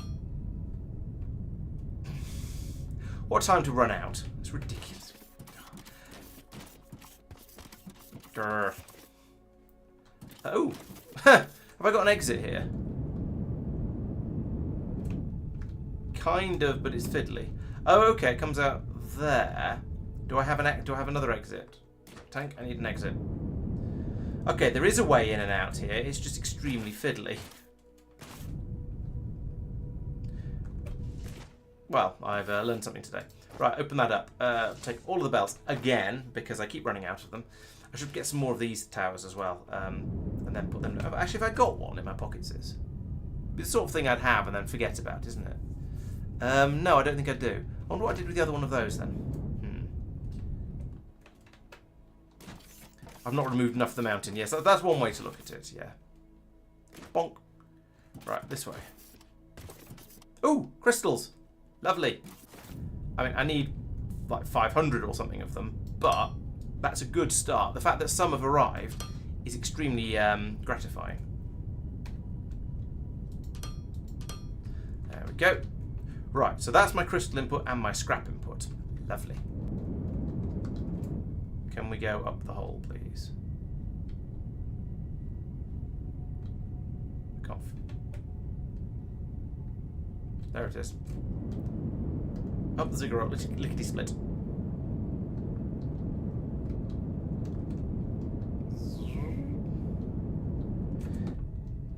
What time to run out? It's ridiculous. Grr. Oh, have I got an exit here? Kind of, but it's fiddly. Oh, okay, it comes out there. Do I have another exit? Tank, I need an exit. Okay, there is a way in and out here. It's just extremely fiddly. Well, I've learned something today. Right, open that up. Take all of the belts again, because I keep running out of them. I should get some more of these towers as well. And then put them... Actually, if I got one in my pockets, it's the sort of thing I'd have and then forget about, isn't it? No, I don't think I do. I wonder what I did with the other one of those then. I've not removed enough of the mountain. Yes, that's one way to look at it, yeah. Bonk. Right, this way. Ooh, crystals. Lovely. I mean, I need like 500 or something of them, but that's a good start. The fact that some have arrived is extremely gratifying. There we go. Right, so that's my crystal input and my scrap input. Lovely. Can we go up the hole, please? There it is. Up the ziggurat, lickety split.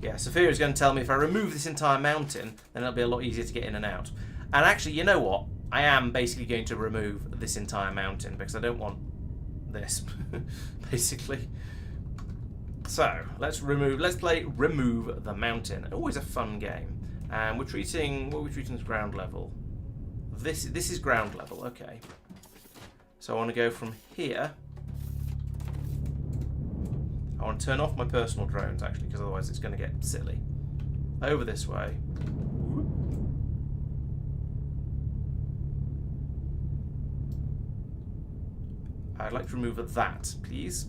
Yeah, Sophia is going to tell me if I remove this entire mountain, then it'll be a lot easier to get in and out. And actually, you know what? I am basically going to remove this entire mountain because I don't want this, basically. So let's play Remove the Mountain. Always a fun game. And what are we treating as ground level? This is ground level. Okay. So I want to go from here. I want to turn off my personal drones, actually, because otherwise it's going to get silly. Over this way. I'd like to remove that, please.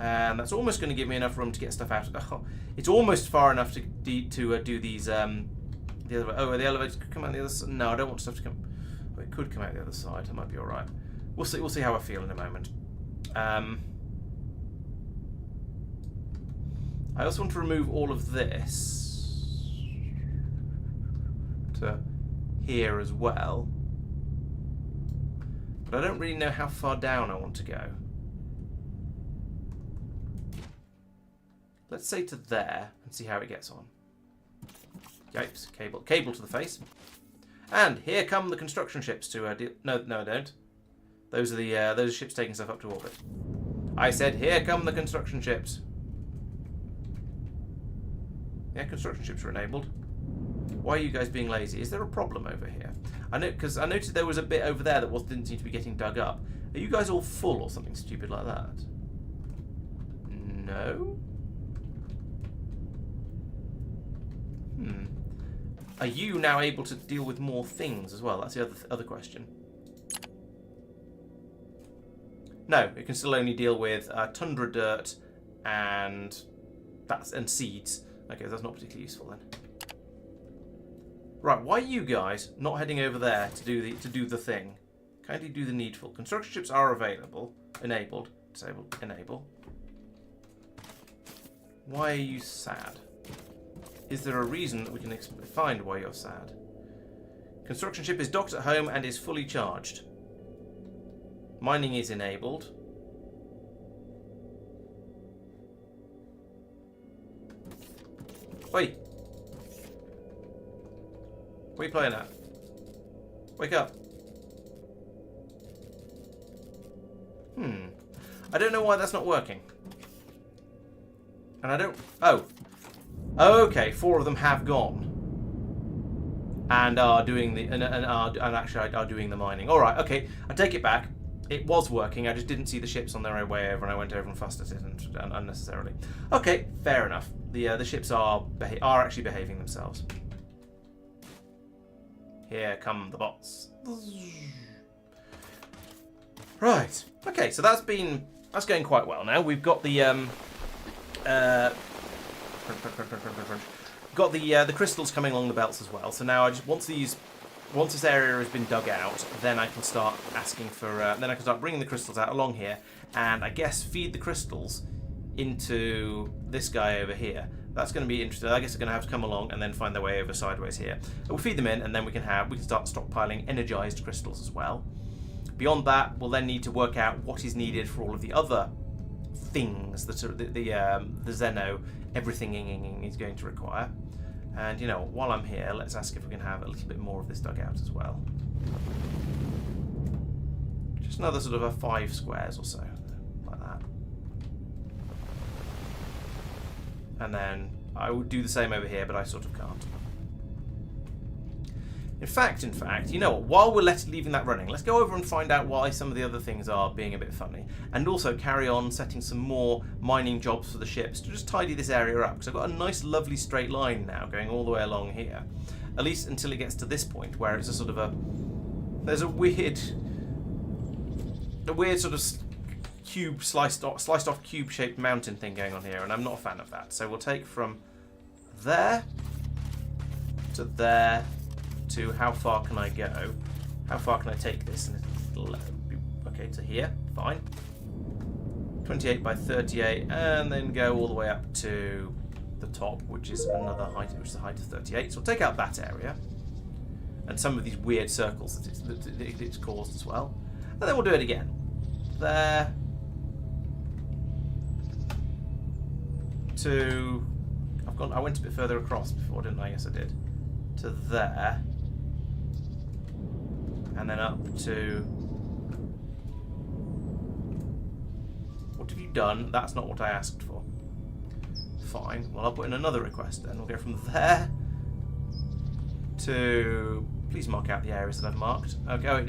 And that's almost going to give me enough room to get stuff out. Oh, it's almost far enough to do these. The other way. Oh, the elevators could come out the other side. No, I don't want stuff to come. Oh, it could come out the other side. It might be all right. We'll see. We'll see how I feel in a moment. I also want to remove all of this to here as well. But I don't really know how far down I want to go. Let's say to there and see how it gets on. Yipes, cable to the face. And here come the construction ships to no, I don't. Those are those ships taking stuff up to orbit. I said, here come the construction ships. Yeah, construction ships are enabled. Why are you guys being lazy? Is there a problem over here? I know, because I noticed there was a bit over there that didn't seem to be getting dug up. Are you guys all full or something stupid like that? No? Are you now able to deal with more things as well? That's the other question. No, it can still only deal with tundra dirt and seeds. Okay, that's not particularly useful then. Right, why are you guys not heading over there to do the thing? Kindly do the needful. Construction ships are available, enabled, disabled, enable. Why are you sad? Is there a reason that we can find why you're sad? Construction ship is docked at home and is fully charged. Mining is enabled. Oi! What are you playing at? Wake up. I don't know why that's not working. And I don't... Oh. Okay, 4 of them have gone. And are doing the... And actually are doing the mining. Alright, okay. I take it back. It was working. I just didn't see the ships on their way over, and I went over and fussed at it unnecessarily. Okay, fair enough. The ships are actually behaving themselves. Here come the bots. Right. Okay, so that's going quite well now. We've got the crystals coming along the belts as well. So now I just once this area has been dug out, then I can start asking for then I can start bringing the crystals out along here, and I guess feed the crystals into this guy over here. That's going to be interesting. I guess they're going to have to come along and then find their way over sideways here. We'll feed them in, and then we can start stockpiling energized crystals as well. Beyond that, we'll then need to work out what is needed for all of the other things that are the xeno everything is going to require. And you know, while I'm here, let's ask if we can have a little bit more of this dug out as well. Just another sort of a 5 squares or so, like that. And then I would do the same over here, but I sort of can't. In fact, you know what? While we're leaving that running, let's go over and find out why some of the other things are being a bit funny. And also carry on setting some more mining jobs for the ships to just tidy this area up. Because I've got a nice, lovely straight line now going all the way along here. At least until it gets to this point, where it's a sort of a... There's a weird sort of cube, sliced off cube-shaped mountain thing going on here. And I'm not a fan of that. So we'll take from there to there... to how far can I go? How far can I take this? Okay, to here, fine. 28 by 38, and then go all the way up to the top, which is another height, which is the height of 38. So we'll take out that area. and some of these weird circles that it's caused as well. And then we'll do it again. There. To... I went a bit further across before, didn't I? Yes, I did. To there. And then up to... What have you done? That's not what I asked for. Fine. Well, I'll put in another request then. We'll go from there to... Please mark out the areas that I've marked. Okay, oh,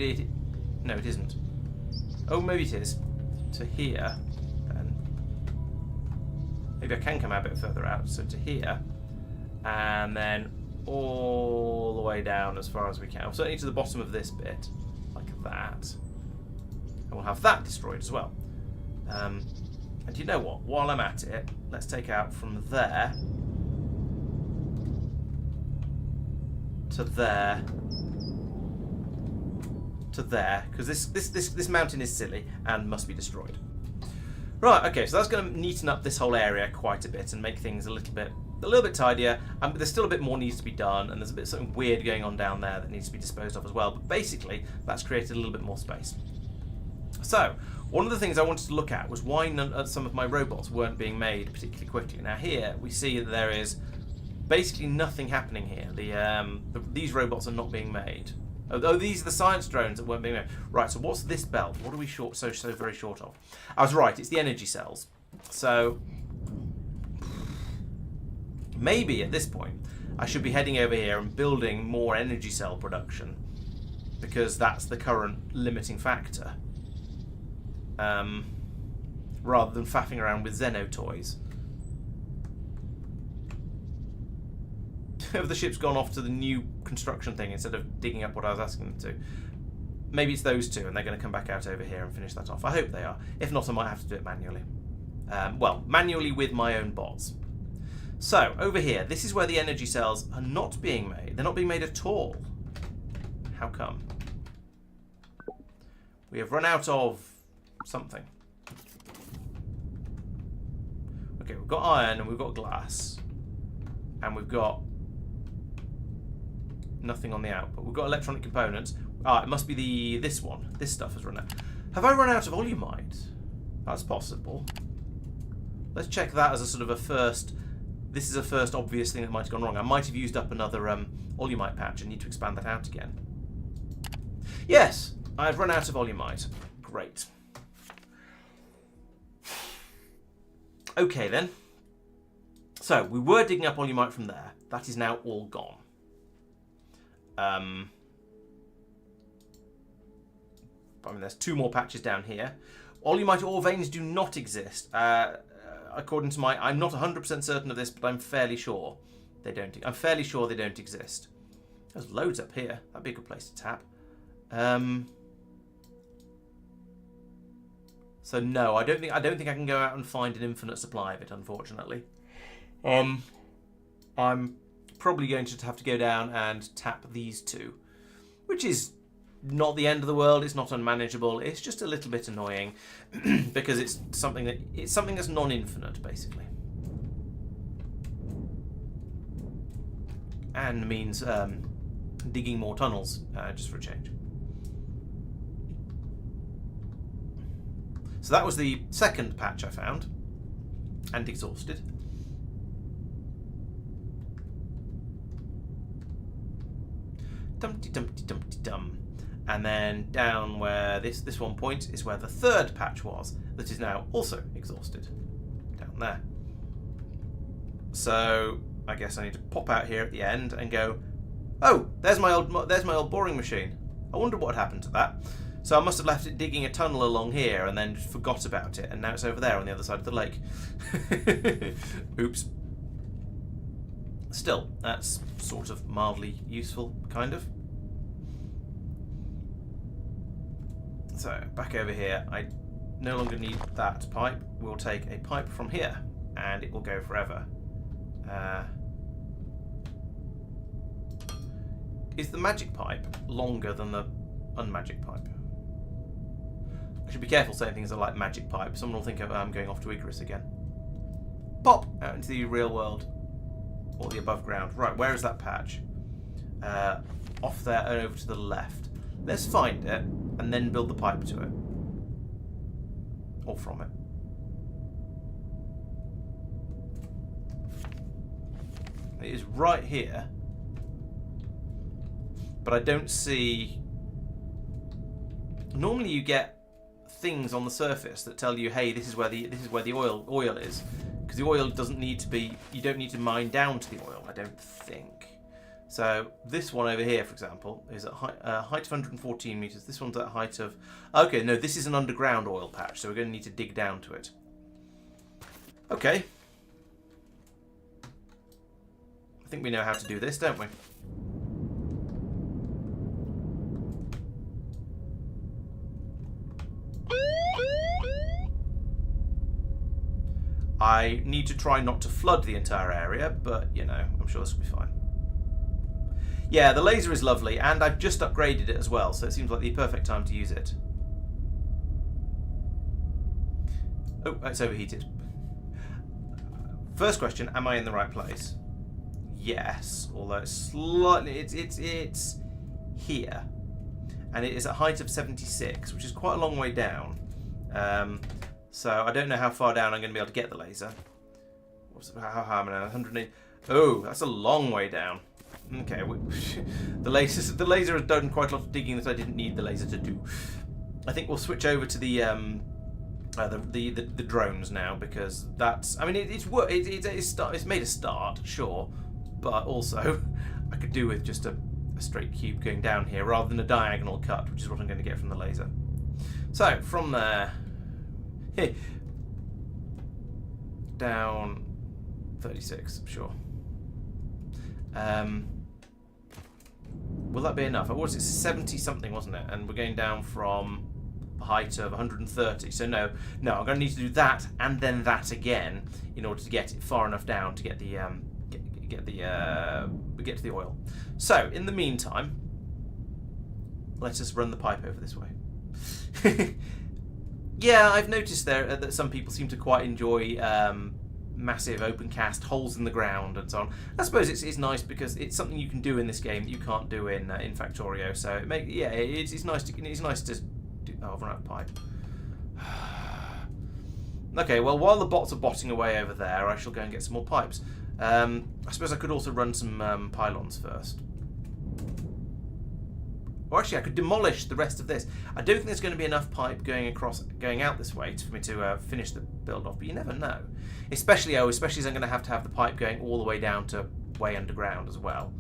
no, it isn't. Oh, maybe it is. To here. Then. Maybe I can come out a bit further out. So to here. And then all the way down as far as we can. Certainly to the bottom of this bit. Like that. And we'll have that destroyed as well. And you know what? While I'm at it, let's take out from there to there to there, because this mountain is silly and must be destroyed. Right. Okay. So that's going to neaten up this whole area quite a bit and make things a little bit tidier. But there's still a bit more needs to be done, and there's a bit something weird going on down there that needs to be disposed of as well. But basically, that's created a little bit more space. So. One of the things I wanted to look at was why some of my robots weren't being made particularly quickly. Now here we see that there is basically nothing happening here. These robots are not being made. Oh, these are the science drones that weren't being made. Right, so what's this belt? What are we so very short of? I was right, it's the energy cells. So maybe at this point I should be heading over here and building more energy cell production, because that's the current limiting factor. Rather than faffing around with xeno toys. Have the ships gone off to the new construction thing instead of digging up what I was asking them to? Maybe it's those two and they're going to come back out over here and finish that off. I hope they are. If not, I might have to do it manually. Well, manually with my own bots. So, over here, this is where the energy cells are not being made. They're not being made at all. How come? We have run out of something. Okay, we've got iron and we've got glass. And we've got nothing on the output. We've got electronic components. Ah, it must be this one. This stuff has run out. Have I run out of volumite? That's possible. Let's check that as a sort of a first... This is a first obvious thing that might have gone wrong. I might have used up another volumite patch and need to expand that out again. Yes, I've run out of volumite. Great. Okay then. So we were digging up volumite from there. That is now all gone. I mean, there's two more patches down here. Volumite ore veins do not exist. According to I'm not 100% certain of this, but I'm fairly sure they don't. I'm fairly sure they don't exist. There's loads up here. That'd be a good place to tap. So no, I don't think I can go out and find an infinite supply of it, unfortunately. I'm probably going to have to go down and tap these two, which is not the end of the world. It's not unmanageable. It's just a little bit annoying because it's something that's non-infinite, basically, and means digging more tunnels just for a change. So that was the second patch I found and exhausted. Dumpty dumpty dumpty dum. And then down where this one point is where the third patch was, that is now also exhausted. Down there. So I guess I need to pop out here at the end and go, oh, there's my old boring machine. I wonder what happened to that. So I must have left it digging a tunnel along here and then forgot about it, and now it's over there on the other side of the lake. Oops. Still, that's sort of mildly useful, kind of. So, back over here, I no longer need that pipe. We'll take a pipe from here, and it will go forever. Is the magic pipe longer than the unmagic pipe? I should be careful saying things like magic pipe. Someone will think I'm going off to Icarus again. Pop! Out into the real world. Or the above ground. Right, where is that patch? off there and over to the left. Let's find it and then build the pipe to it. Or from it. It is right here. But I don't see... Normally you get things on the surface that tell you, hey, this is where the oil is. Because the oil doesn't need to be... You don't need to mine down to the oil, I don't think. So this one over here, for example, is at height of 114 meters. This one's at a height of... Okay, no, this is an underground oil patch, so we're going to need to dig down to it. Okay. I think we know how to do this, don't we? I need to try not to flood the entire area, but, you know, I'm sure this will be fine. Yeah, the laser is lovely, and I've just upgraded it as well, so it seems like the perfect time to use it. Oh, it's overheated. First question, am I in the right place? Yes, although it's slightly... It's here. And it is at a height of 76, which is quite a long way down. So I don't know how far down I'm going to be able to get the laser. How high am I now? 180. Oh, that's a long way down. Okay, the laser has done quite a lot of digging that I didn't need the laser to do. I think we'll switch over to the drones now, because that's... I mean, it's made a start, sure, but also I could do with just a straight cube going down here rather than a diagonal cut, which is what I'm going to get from the laser. So from there, down 36, sure. Will that be enough? What was it? 70 something, wasn't it? And we're going down from a height of 130. So no, I'm going to need to do that and then that again in order to get it far enough down to get the get to the oil. So in the meantime, let us run the pipe over this way. Yeah, I've noticed there that some people seem to quite enjoy massive open cast holes in the ground and so on. I suppose it's nice because it's something you can do in this game that you can't do in Factorio. So it's nice to do. Oh, I've run out of pipe. Okay, well while the bots are botting away over there, I shall go and get some more pipes. I suppose I could also run some pylons first. Or actually, I could demolish the rest of this. I don't think there's going to be enough pipe going out this way for me to finish the build off, but you never know. Especially as I'm going to have the pipe going all the way down to way underground as well.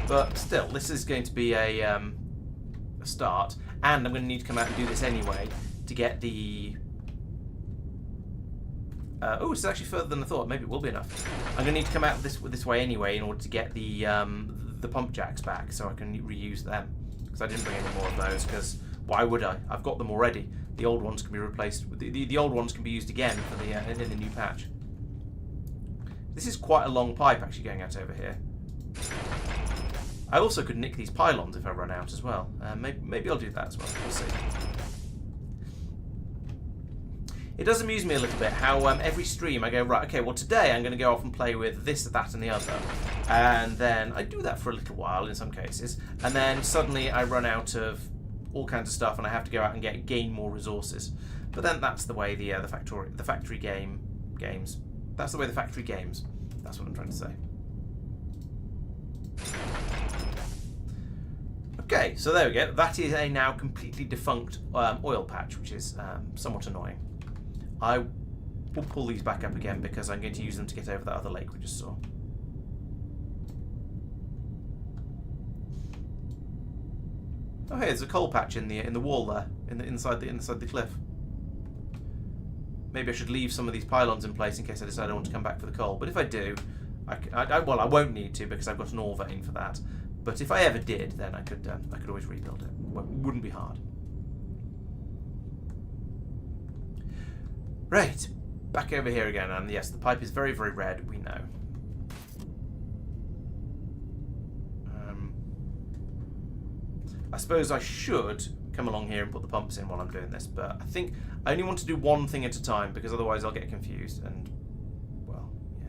But still, this is going to be a start, and I'm going to need to come out and do this anyway to get the... oh, it's actually further than I thought. Maybe it will be enough. I'm going to need to come out this way anyway in order to get the pump jacks back, so I can reuse them. Because I didn't bring any more of those, because why would I? I've got them already. The old ones can be replaced. The old ones can be used again for in the new patch. This is quite a long pipe actually going out over here. I also could nick these pylons if I run out as well. Maybe I'll do that as well. We'll see. It does amuse me a little bit how every stream I go, right, okay, well today I'm going to go off and play with this, that and the other. And then I do that for a little while in some cases. And then suddenly I run out of all kinds of stuff and I have to go out and gain more resources. But then that's the way the factory games. That's the way the factory games. That's what I'm trying to say. Okay, so there we go. That is a now completely defunct oil patch, which is somewhat annoying. I will pull these back up again because I'm going to use them to get over that other lake we just saw. Oh, hey, there's a coal patch in the wall there, inside the cliff. Maybe I should leave some of these pylons in place in case I decide I want to come back for the coal. But if I do, well, I won't need to because I've got an ore vein for that. But if I ever did, then I could always rebuild it. It wouldn't be hard. Right, back over here again, and yes, the pipe is very, very red, we know. I suppose I should come along here and put the pumps in while I'm doing this, but I think I only want to do one thing at a time because otherwise I'll get confused and, well, yeah.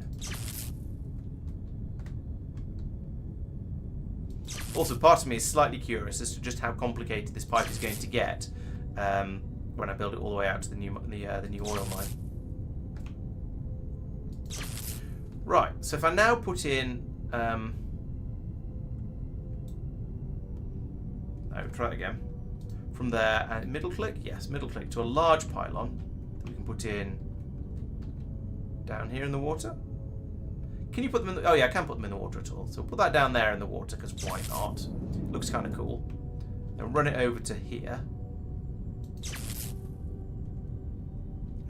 Also, part of me is slightly curious as to just how complicated this pipe is going to get when I build it all the way out to the new oil mine. Right, so if I now put in... try it again. From there, and middle click? Yes, middle click to a large pylon that we can put in down here in the water. Can you put them in the... Oh yeah, I can put them in the water at all. So put that down there in the water, because why not? Looks kind of cool. Then run it over to here.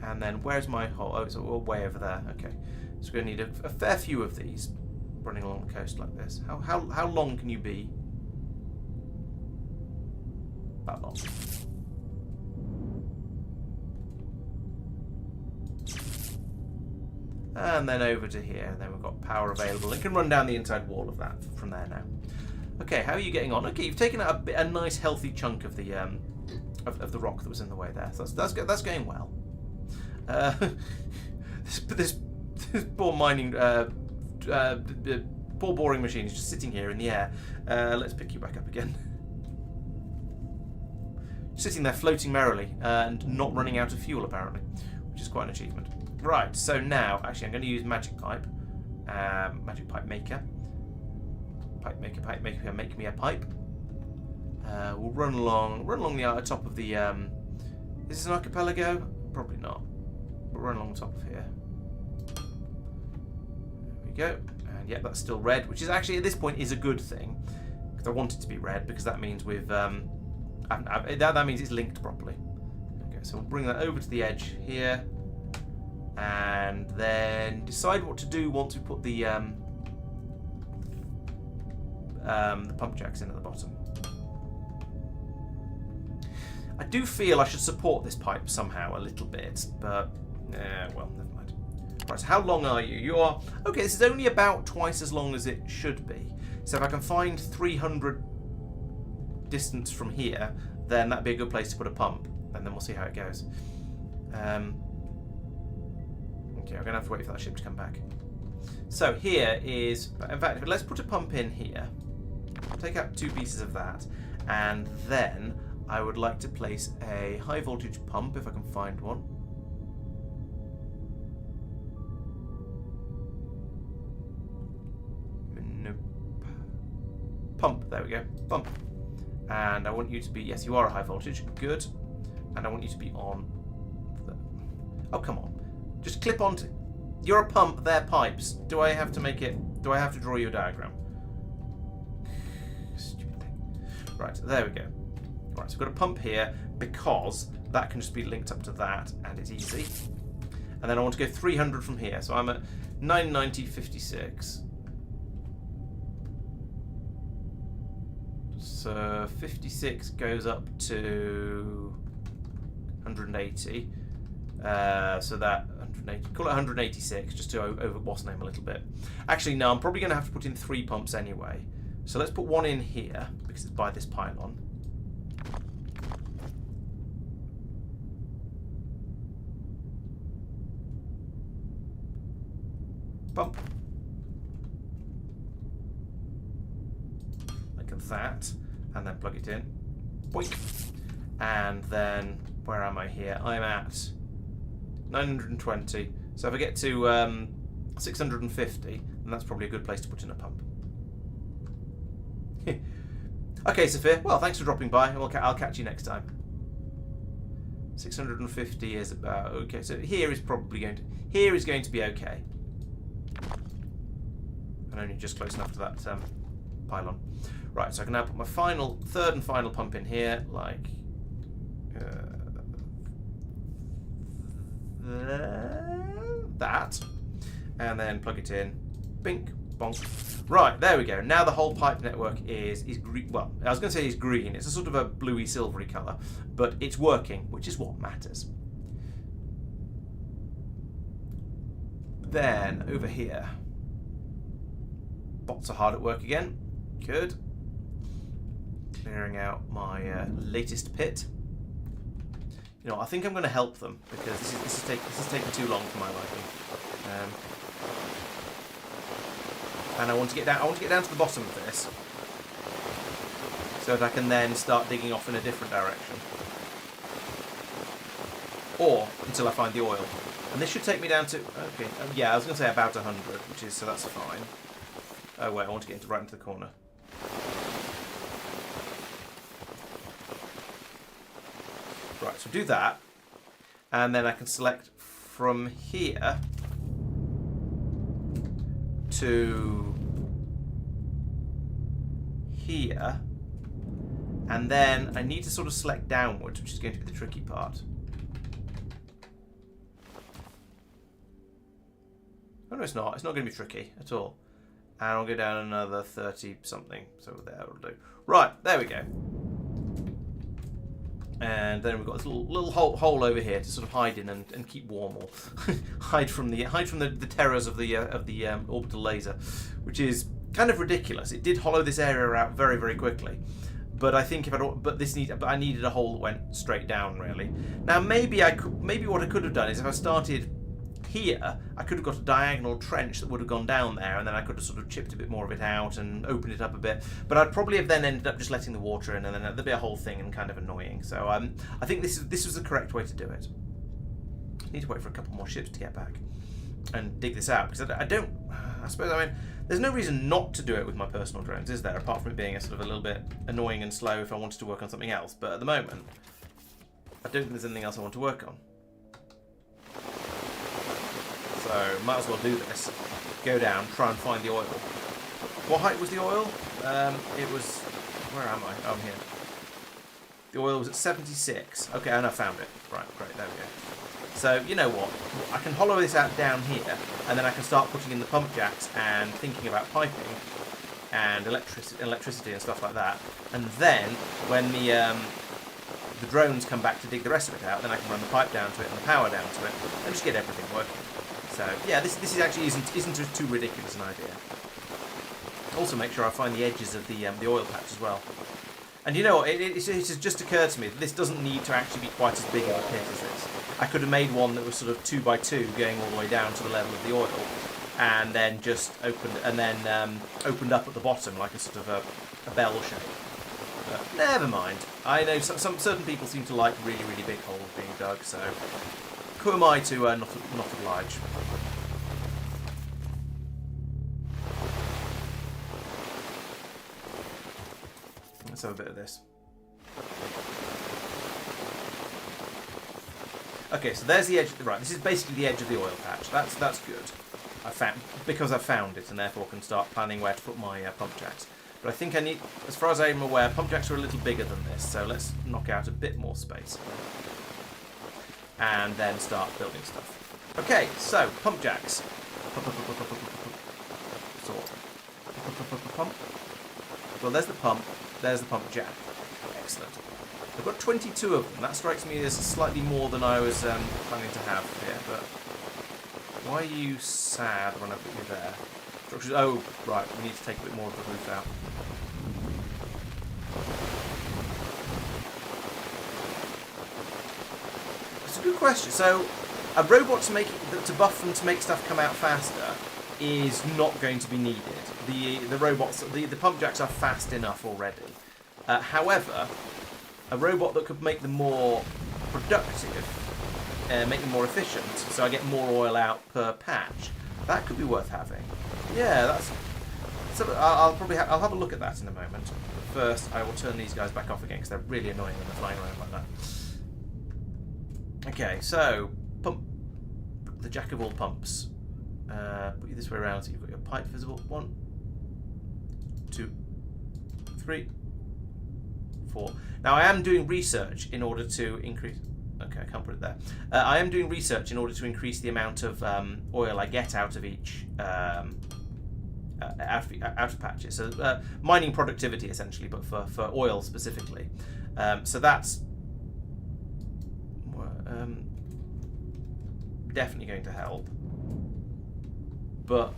And then where's my hole? Oh, it's all way over there. Okay. So we're going to need a fair few of these running along the coast like this. How long can you be? That long. And then over to here, and then we've got power available. It can run down the inside wall of that from there now. Okay, how are you getting on? Okay, you've taken out a nice healthy chunk of the rock that was in the way there. So that's going well. This poor mining, poor boring machine is just sitting here in the air. Let's pick you back up again. Sitting there floating merrily and not running out of fuel apparently, which is quite an achievement. Right, so now, actually I'm going to use magic pipe maker. Pipe maker, make me a pipe. We'll run along the top of the, is this an archipelago? Probably not. We'll run along the top of here. There we go. And yeah, that's still red, which is actually at this point is a good thing. Because I want it to be red, because that means we've, that means it's linked properly. Okay, so we'll bring that over to the edge here. And then decide what to do once we put the pump jacks in at the bottom. I do feel I should support this pipe somehow a little bit, but well, never mind. Right, so how long are you? You are... Okay, this is only about twice as long as it should be. So if I can find 300 distance from here, then that'd be a good place to put a pump, and then we'll see how it goes. Okay, I'm going to have to wait for that ship to come back. So here is... In fact, let's put a pump in here. Take out 2 pieces of that. And then I would like to place a high voltage pump, if I can find one. Nope. Pump, there we go. Pump. And I want you to be... Yes, you are a high voltage. Good. And I want you to be on... Oh, come on. Just clip onto... You're a pump, they're pipes. Do I have to make it... Do I have to draw you a diagram? Stupid thing. Right, there we go. Right, so we've got a pump here because that can just be linked up to that and it's easy. And then I want to go 300 from here. So I'm at 990.56. So 56 goes up to 180. So that 180, call it 186, just to over boss name a little bit. Actually, no, I'm probably going to have to put in 3 pumps anyway. So let's put one in here because it's by this pylon. Pump. Like that. And then plug it in. Boink. And then, where am I here? I'm at 920. So if I get to 650, then that's probably a good place to put in a pump. Okay, Sophia. Well, thanks for dropping by. I'll catch you next time. 650 is about okay. So here is probably going to be okay. And only just close enough to that pylon. Right. So I can now put my third and final pump in here, like that, and then plug it in. Bink. Bonk. Right, there we go. Now the whole pipe network is green. Well, I was going to say it's green. It's a sort of a bluey silvery colour, but it's working, which is what matters. Then over here, bots are hard at work again. Good. Clearing out my latest pit. You know, I think I'm going to help them because this is taking too long for my liking. And I want to get down to the bottom of this. so that I can then start digging off in a different direction. Or until I find the oil. And this should take me down to... Okay, yeah, I was going to say about 100, which is... So that's fine. Oh, wait, I want to get right into the corner. Right, so do that. And then I can select from here to here. And then I need to sort of select downwards, which is going to be the tricky part. Oh, no, it's not. It's not going to be tricky at all. And I'll go down another 30 something. So there will do. Right, there we go. And then we've got this little hole over here to sort of hide in and keep warm, or hide from the terrors of the orbital laser, which is kind of ridiculous. It did hollow this area out very, very quickly. But I think I needed a hole that went straight down, really. Now maybe what I could have done is if I started here, I could have got a diagonal trench that would have gone down there, and then I could have sort of chipped a bit more of it out and opened it up a bit. But I'd probably have then ended up just letting the water in, and then there'd be a whole thing and kind of annoying. So I think this was the correct way to do it. I need to wait for a couple more ships to get back and dig this out, because I suppose there's no reason not to do it with my personal drones, is there? Apart from it being a sort of a little bit annoying and slow if I wanted to work on something else. But at the moment, I don't think there's anything else I want to work on. So, might as well do this. Go down, try and find the oil. What height was the oil? It was... Where am I? Oh, I'm here. The oil was at 76. Okay, and I found it. Right, great, there we go. So, you know what? I can hollow this out down here, and then I can start putting in the pump jacks and thinking about piping and electricity and stuff like that. And then, when the drones come back to dig the rest of it out, then I can run the pipe down to it and the power down to it, and just get everything working. So yeah, this is actually isn't too ridiculous an idea. Also, make sure I find the edges of the oil patch as well. And you know what? It has just occurred to me that this doesn't need to actually be quite as big of a pit as this. I could have made one that was sort of 2 by 2, going all the way down to the level of the oil, and then just opened up at the bottom like a sort of a bell shape. But never mind. I know some certain people seem to like really, really big holes being dug, so who am I to not oblige? Let's have a bit of this. Okay, so there's the edge. Right, this is basically the edge of the oil patch. That's good. Because I found it, and therefore can start planning where to put my pump jacks. But I think I need, as far as I'm aware, pump jacks are a little bigger than this, so let's knock out a bit more space. And then start building stuff. Okay, so, pump jacks. Pump. Well, there's the pump jack. Excellent. I've got 22 of them. That strikes me as slightly more than I was planning to have here, but why are you sad when I put you there? Oh, right, we need to take a bit more of the roof out. It's a good question. So, a robot to buff them to make stuff come out faster is not going to be needed. The robots, the pump jacks are fast enough already. However, a robot that could make them more productive, make them more efficient, so I get more oil out per patch, that could be worth having. Yeah, that's. So I'll have a look at that in a moment. But first, I will turn these guys back off again because they're really annoying when they're flying around like that. Okay, so pump the jack of all pumps. Put you this way around so you've got your pipe visible. 1, 2, 3, 4. Now I am doing research in order to increase. Okay, I can't put it there. I am doing research in order to increase the amount of oil I get out of each out of patches. So mining productivity essentially, but for oil specifically. So that's definitely going to help. But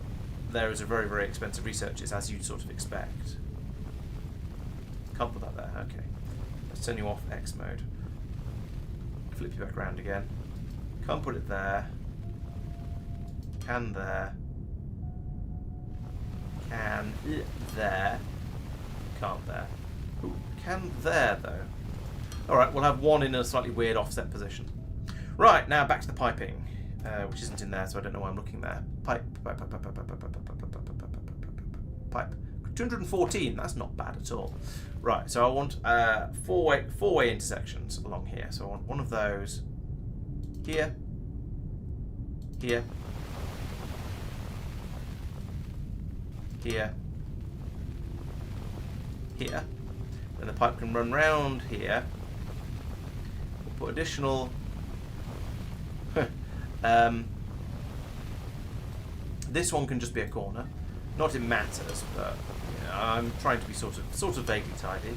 there is a very, very expensive research, as you'd sort of expect. Can't put that there. Okay. Let's turn you off X mode. Flip you back around again. Can't put it there. Can there. Can there. Can't there. Ooh, can there, though. All right, we'll have one in a slightly weird offset position. Right, now back to the piping, which isn't in there, so I don't know why I'm looking there. Pipe. 214, that's not bad at all. Right, so I want four-way intersections along here. So I want one of those here, here, here, here. Then the pipe can run round here. We'll put additional... this one can just be a corner. Not it matters, but you know, I'm trying to be sort of vaguely tidy.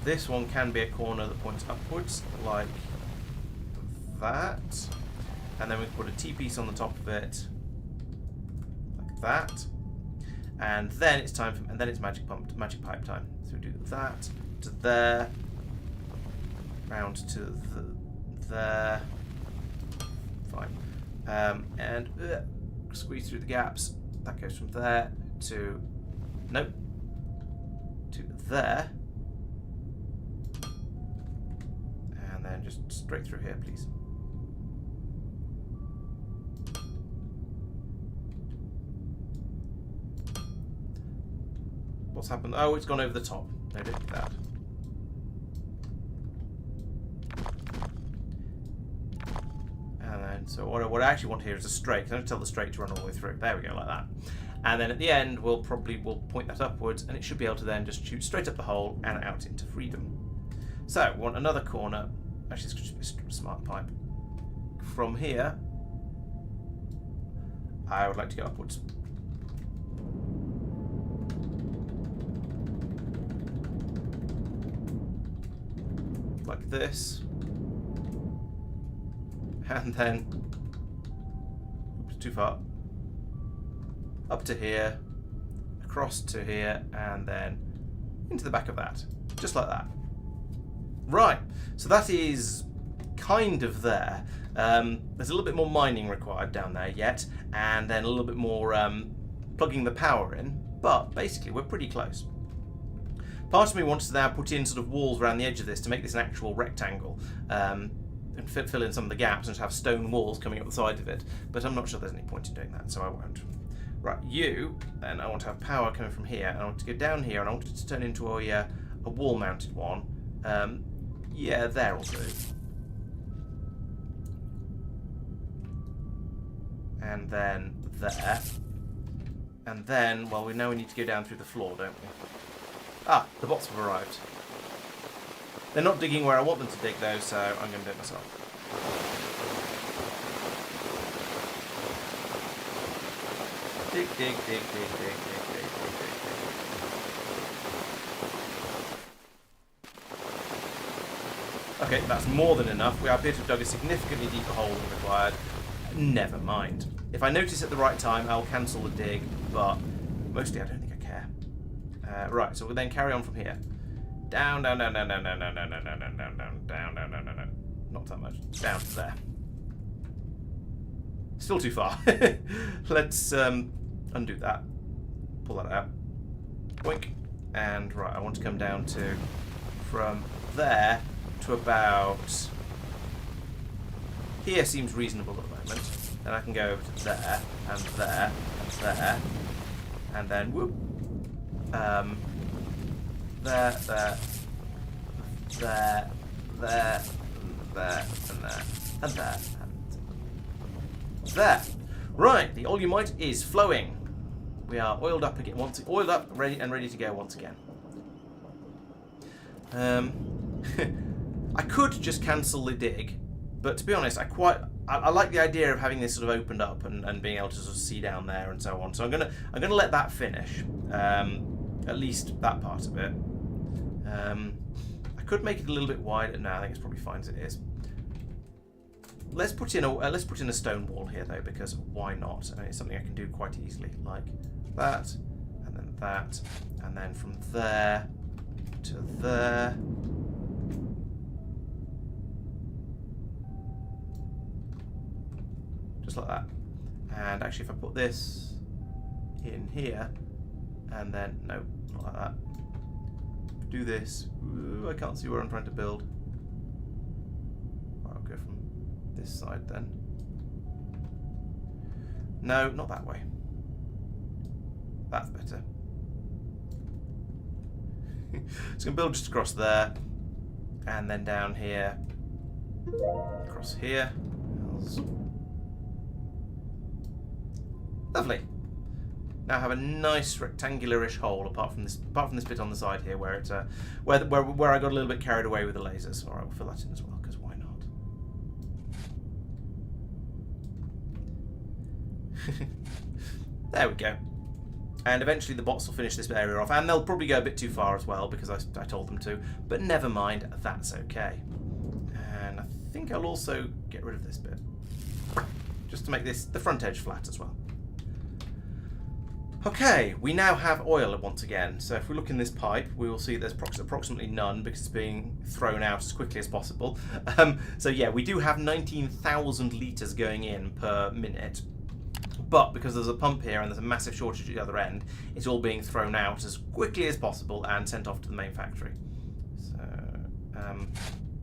This one can be a corner that points upwards, like that. And then we can put a T-piece on the top of it, like that. And then it's time for, and then it's magic pipe time. So we do that to there, round to there. Fine. And squeeze through the gaps. That goes from there to nope to there, and then just straight through here, please. What's happened? Oh, it's gone over the top. No, don't do that. And then, so what I actually want here is a straight. I don't tell the straight to run all the way through. There we go, like that. And then at the end, we'll point that upwards, and it should be able to then just shoot straight up the hole and out into freedom. So, we want another corner. Actually, this could just be a smart pipe. From here, I would like to go upwards. Like this. And then, oops, too far. Up to here, across to here, and then into the back of that. Just like that. Right, so that is kind of there. There's a little bit more mining required down there yet, and then a little bit more plugging the power in, but basically we're pretty close. Part of me wants to now put in sort of walls around the edge of this to make this an actual rectangle. And fill in some of the gaps and just have stone walls coming up the side of it. But I'm not sure there's any point in doing that, so I won't. Right, you, then I want to have power coming from here, and I want to go down here, and I want it to turn into a wall-mounted one. Yeah, there will do. And then there. And then, well, we know we need to go down through the floor, don't we? Ah, the bots have arrived. They're not digging where I want them to dig, though, so I'm going to do it myself. Dig, dig, dig, dig, dig, dig, dig, dig, dig. Okay, that's more than enough. We appear to have dug a significantly deeper hole than required. Never mind. If I notice at the right time, I'll cancel the dig, but mostly I don't think I care. Right, so we'll then carry on from here. Down, down, down, down, down, down, down, down, down, down, down, down, down, down, down, down. Not that much. Down to there. Still too far. Let's undo that. Pull that out. Boink. And right, I want to come down to from there to about here seems reasonable at the moment. Then I can go to there and there and there, and then whoop. There, there, there, there, there, and there, and there, and there. Right, the Olumite is flowing. We are oiled up again, oiled up, ready to go once again. I could just cancel the dig, but to be honest, I like the idea of having this sort of opened up and being able to sort of see down there and so on. So I'm gonna let that finish, at least that part of it. I could make it a little bit wider. No, I think it's probably fine as it is. Let's put in a stone wall here though, because why not? I mean, it's something I can do quite easily, like that, and then from there to there. Just like that. And actually, if I put this in here, and then no, not like that. do this. Ooh, I can't see where I'm trying to build. Right, I'll go from this side then. No, not that way. That's better. It's going to build just across there. And then down here. Across here. Lovely. Now I have a nice rectangular-ish hole apart from this bit on the side here where it where I got a little bit carried away with the lasers. All right, we'll fill that in as well because why not? There we go. And eventually the bots will finish this area off, and they'll probably go a bit too far as well because I told them to. But never mind, that's okay. And I think I'll also get rid of this bit just to make the front edge flat as well. Okay, we now have oil once again. So if we look in this pipe, we will see there's approximately none because it's being thrown out as quickly as possible. So yeah, we do have 19,000 litres going in per minute. But because there's a pump here and there's a massive shortage at the other end, it's all being thrown out as quickly as possible and sent off to the main factory. So,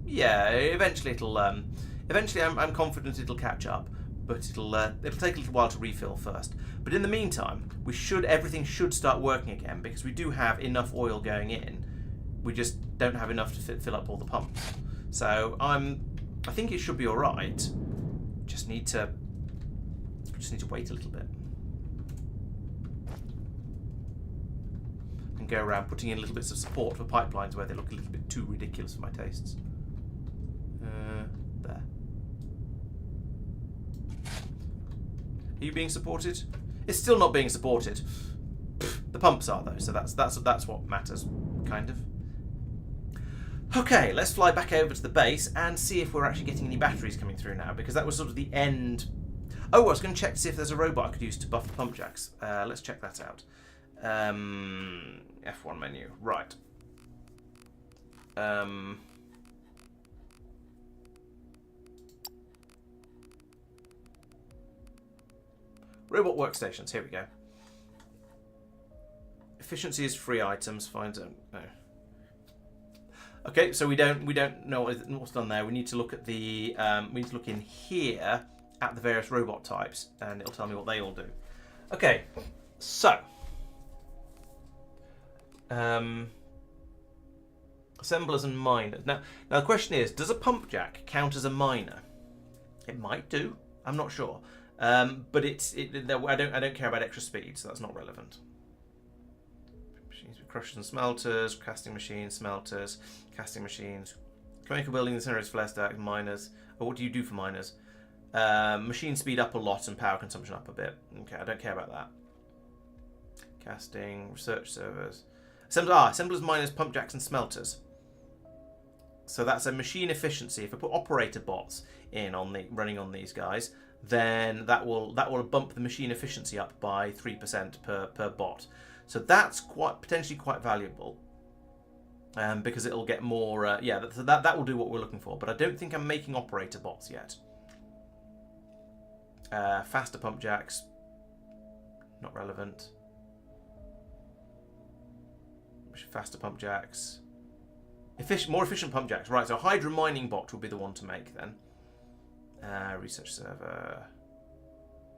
yeah, eventually I'm confident it'll catch up. But it'll take a little while to refill first. But in the meantime, everything should start working again because we do have enough oil going in. We just don't have enough to fill up all the pumps. So I think it should be all right. Just need to wait a little bit and go around putting in little bits of support for pipelines where they look a little bit too ridiculous for my tastes. There. Are you being supported? It's still not being supported. The pumps are though, so that's what matters, kind of. Okay, let's fly back over to the base and see if we're actually getting any batteries coming through now, because that was sort of the end. Oh, I was going to check to see if there's a robot I could use to buff the pump jacks. Let's check that out. F1 menu, right. Robot workstations, here we go. Efficiency is free items, find zone. No. Okay, so we don't know what's done there. We need to look at the we need to look in here at the various robot types, and it'll tell me what they all do. Okay, so assemblers and miners. Now the question is, does a pump jack count as a miner? It might do. I'm not sure. But I don't care about extra speed, so that's not relevant. Machines with crushers and smelters, casting machines, smelters, casting machines, chemical building, incinerators, flare stacks, miners. Oh, what do you do for miners? Machine speed up a lot and power consumption up a bit. Okay, I don't care about that. Casting, research servers, assemblers, miners, pump jacks, and smelters. So that's a machine efficiency. If I put operator bots in running on these guys, then that will bump the machine efficiency up by 3% per bot. So that's potentially quite valuable, because it'll get more. That will do what we're looking for. But I don't think I'm making operator bots yet. Faster pump jacks, not relevant. Faster pump jacks, more efficient pump jacks. Right. So hydro mining bot will be the one to make then. Research server,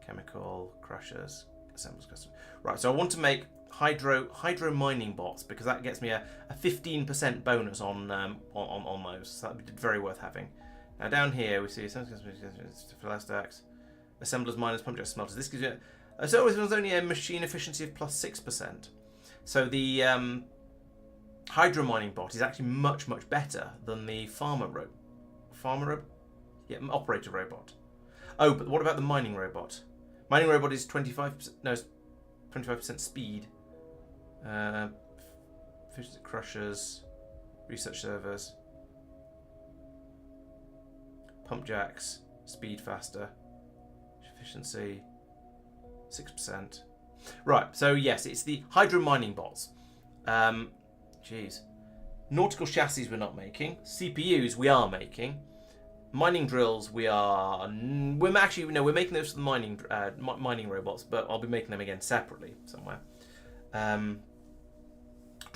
chemical, crushers, assemblers, custom. Right, so I want to make hydro mining bots because that gets me a 15% bonus on those. So that'd be very worth having. Now down here we see flare stacks, assemblers, miners, pump jacks, smelters. This gives you so it was only a machine efficiency of plus 6%. So the hydro mining bot is actually much better than the operator robot. Oh, but what about the mining robot? Mining robot is 25% speed. Efficiency crushers, research servers, pump jacks, speed faster, efficiency 6%. Right, so yes, it's the hydro mining bots. Nautical chassis we're not making. CPUs we are making. Mining drills we're making those for the mining robots, but I'll be making them again separately somewhere.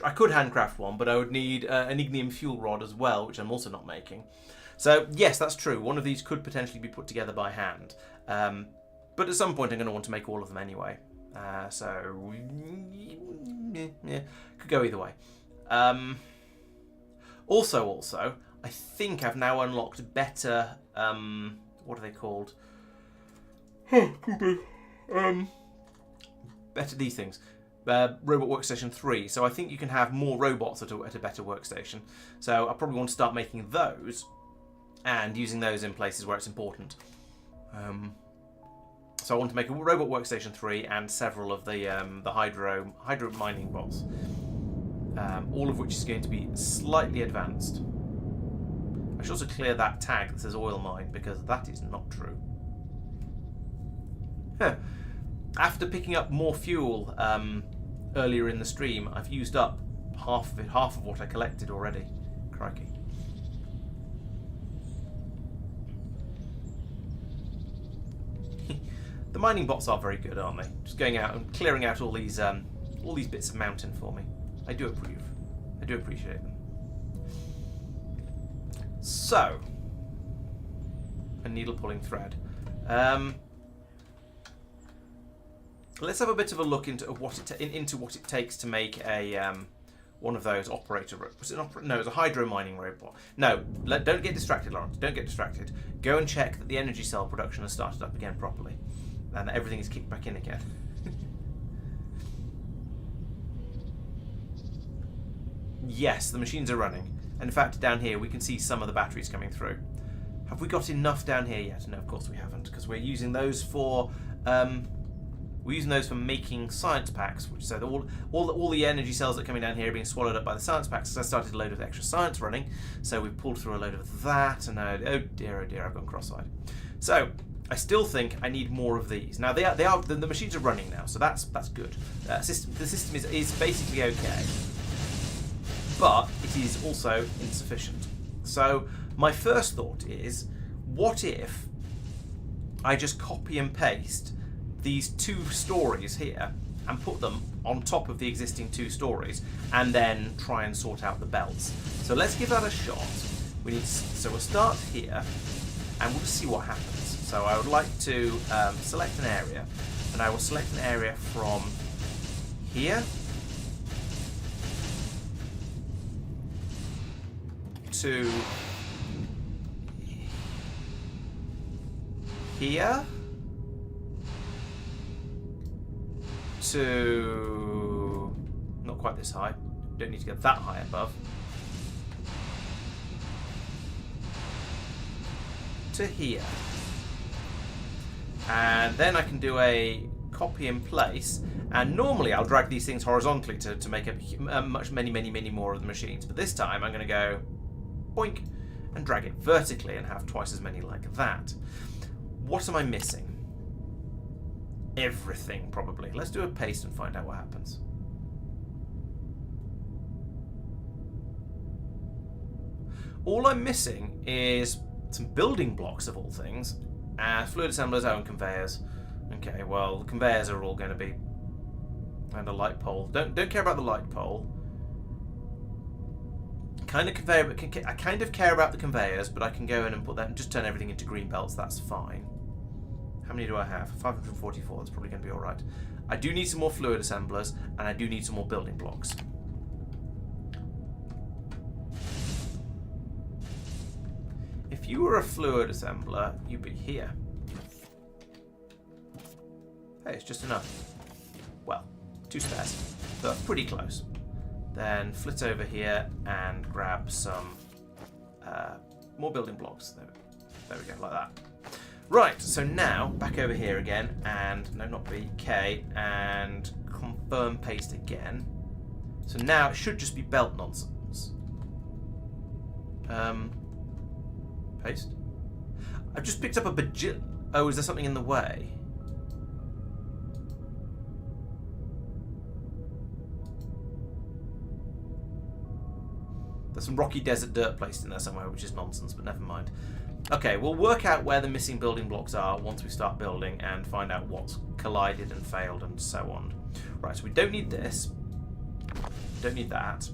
I could handcraft one, but I would need an ignium fuel rod as well, which I'm also not making. So yes, that's true. One of these could potentially be put together by hand. But at some point I'm going to want to make all of them anyway. So yeah, could go either way. Also, I think I've now unlocked better. What are they called? Better these things. Robot Workstation 3. So I think you can have more robots at a better workstation. So I probably want to start making those and using those in places where it's important. So I want to make a Robot Workstation 3 and several of the hydro mining bots. All of which is going to be slightly advanced. I should also clear that tag that says oil mine, because that is not true. Huh. After picking up more fuel earlier in the stream, I've used up half of what I collected already. Crikey. The mining bots are very good, aren't they? Just going out and clearing out all these bits of mountain for me. I do approve. I do appreciate them. So, a needle pulling thread. Let's have a bit of a look into what it takes to make a one of those operator. Was it no, it was a hydro mining robot. No, don't get distracted, Laurence. Don't get distracted. Go and check that the energy cell production has started up again properly, and that everything is kicked back in again. Yes, the machines are running. And in fact, down here we can see some of the batteries coming through. Have we got enough down here yet? No, of course we haven't, because we're using those for making science packs. Which so all the energy cells that are coming down here are being swallowed up by the science packs. So I started a load of extra science running. So we've pulled through a load of that, and oh dear, I've gone cross-eyed. So I still think I need more of these. Now the machines are running now, so that's good. The system is basically okay. But it is also insufficient. So my first thought is, what if I just copy and paste these 2 stories here and put them on top of the existing 2 stories and then try and sort out the belts. So let's give that a shot. So we'll start here and we'll just see what happens. So I would like to select an area, and I will select an area from here to here to not quite this high. Don't need to get that high above. To here. And then I can do a copy and place, and normally I'll drag these things horizontally to make many more of the machines, but this time I'm going to go boink and drag it vertically and have twice as many like that. What am I missing? Everything, probably. Let's do a paste and find out what happens. All I'm missing is some building blocks of all things, and fluid assemblers, and conveyors. Okay, well, the conveyors are all going to be, and a light pole. Don't care about the light pole. I kind of care about the conveyors, but I can go in and put that and just turn everything into green belts. That's fine. How many do I have? 544. That's probably going to be all right. I do need some more fluid assemblers, and I do need some more building blocks. If you were a fluid assembler, you'd be here. Hey, it's just enough. Well, 2 spares, but pretty close. Then flit over here and grab some more building blocks. There we go, like that. Right, so now back over here again, and no, not B, K, and confirm paste again. So now it should just be belt nonsense. Paste. I've just picked up a bajillion. Oh, is there something in the way? There's some rocky desert dirt placed in there somewhere, which is nonsense, but never mind. Okay, we'll work out where the missing building blocks are once we start building and find out what's collided and failed and so on. Right, so we don't need this. Don't need that.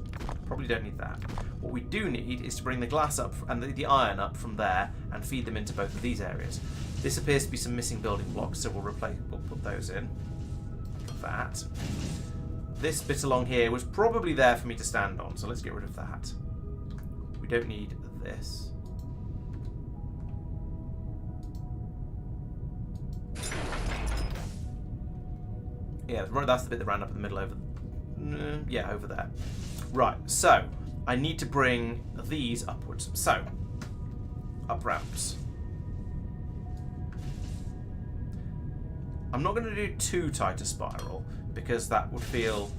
Probably don't need that. What we do need is to bring the glass up and the iron up from there and feed them into both of these areas. This appears to be some missing building blocks, so we'll put those in. That. This bit along here was probably there for me to stand on, so let's get rid of that. We don't need this. Yeah, that's the bit that ran up in the middle over... yeah, over there. Right, so I need to bring these upwards. So, up ramps. I'm not going to do too tight a spiral because that would feel...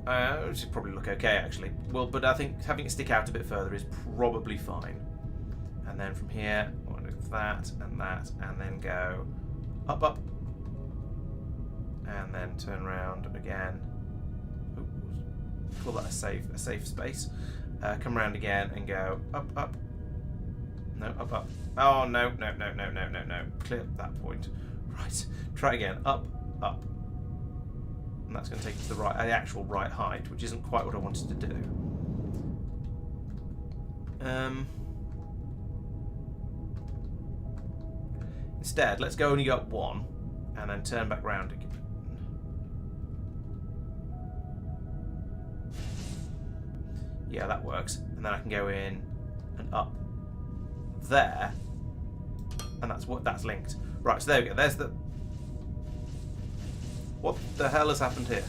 it should probably look okay, actually. Well, but I think having it stick out a bit further is probably fine. And then from here, I want to do that, and then go up, up. And then turn around again. Ooh, call that a safe space. Come around again and go up, up. No, up, up. Oh, no. Clear that point. Right. Try again. Up, up. And that's going to take it to the actual right height, which isn't quite what I wanted to do. Instead, let's go only up one, and then turn back round again. Yeah, that works. And then I can go in and up there, and that's linked. Right, so there we go. There's the... What the hell has happened here?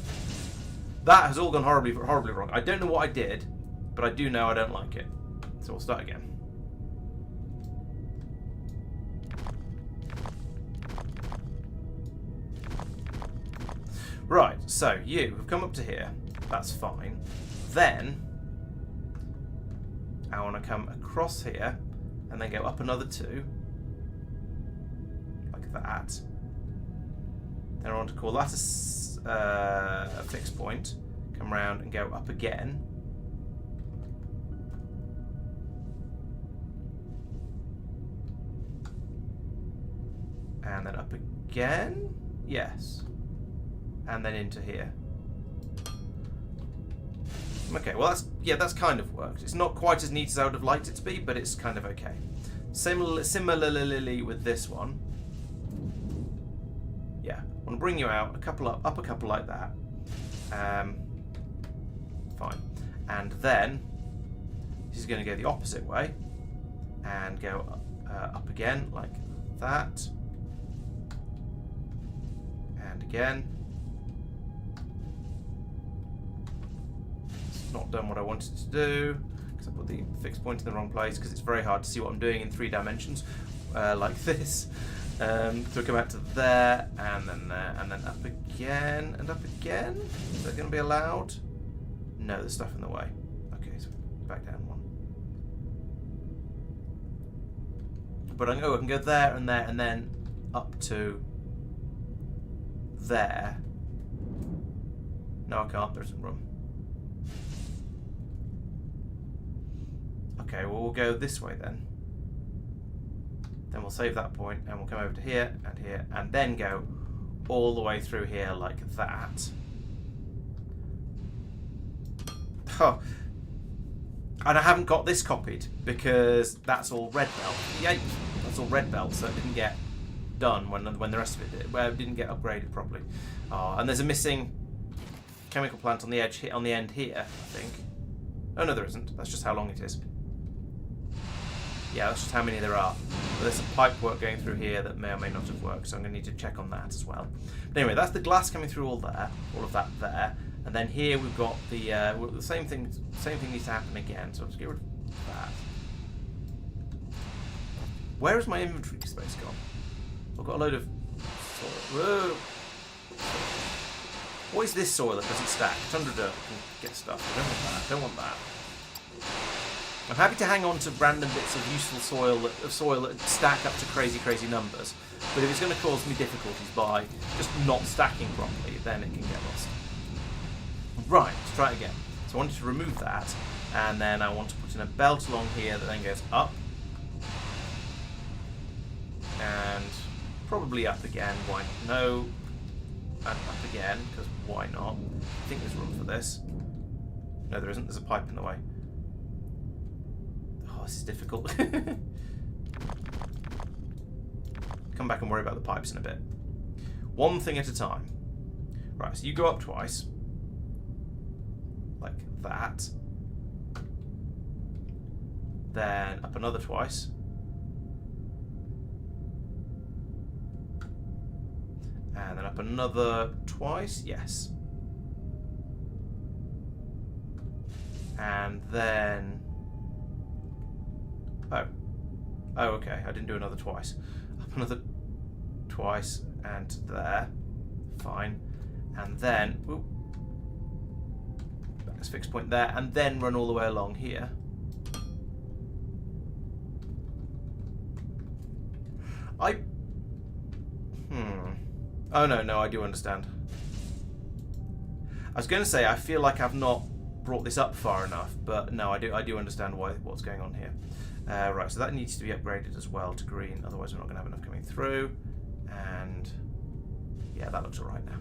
That has all gone horribly wrong. I don't know what I did, but I do know I don't like it. So we'll start again. Right, so you have come up to here. That's fine. Then I want to come across here and then go up another 2. Like that. Then I want to call that a fixed point. Come round and go up again. And then up again. Yes. And then into here. Okay, well that's kind of worked. It's not quite as neat as I would have liked it to be, but it's kind of okay. Similarly with this one. Yeah, I want to bring you out, up a couple like that. Fine. And then this is going to go the opposite way and go up again like that. And again. Not done what I wanted to do because I put the fixed point in the wrong place because it's very hard to see what I'm doing in 3 dimensions like this. So we come out to there and then there and then up again and up again. Is that going to be allowed? No, there's stuff in the way. Okay, so back down 1. But I can go there and then up to there. No, I can't. There isn't room. Okay, well we'll go this way then. Then we'll save that point and we'll come over to here and then go all the way through here like that. Oh. And I haven't got this copied because that's all red belt. Yay! That's all red belt, so it didn't get done when the rest of it did. Well, it didn't get upgraded properly. Oh, and there's a missing chemical plant on the edge on the end here, I think. Oh no, there isn't. That's just how long it is. Yeah, that's just how many there are. But there's some pipe work going through here that may or may not have worked, so I'm going to need to check on that as well. But anyway, that's the glass coming through all of that there. And then here we've got the same thing needs to happen again, so I'll just get rid of that. Where is my inventory space gone? I've got a load of soil. Whoa. What is this soil that doesn't stack? It's under dirt, I can get stuff. I don't want that. I'm happy to hang on to random bits of useful soil that stack up to crazy numbers, but if it's going to cause me difficulties by just not stacking properly, then it can get lost. Right, let's try it again. So I wanted to remove that, and then I want to put in a belt along here that then goes up, and probably up again. Why no? And up again, because why not? I think there's room for this. No, there isn't. There's a pipe in the way. Oh, this is difficult. Come back and worry about the pipes in a bit. One thing at a time. Right, so you go up twice. Like that. Then up another twice. And then up another twice. Yes. And then... Oh. Oh, okay. I didn't do another twice. Up another twice and there. Fine. And then... Ooh, that's a fixed point there. And then run all the way along here. Oh, no, I do understand. I was going to say, I feel like I've not brought this up far enough, but no, I do understand what's going on here. Right, so that needs to be upgraded as well to green, otherwise we're not going to have enough coming through. And yeah, that looks alright now.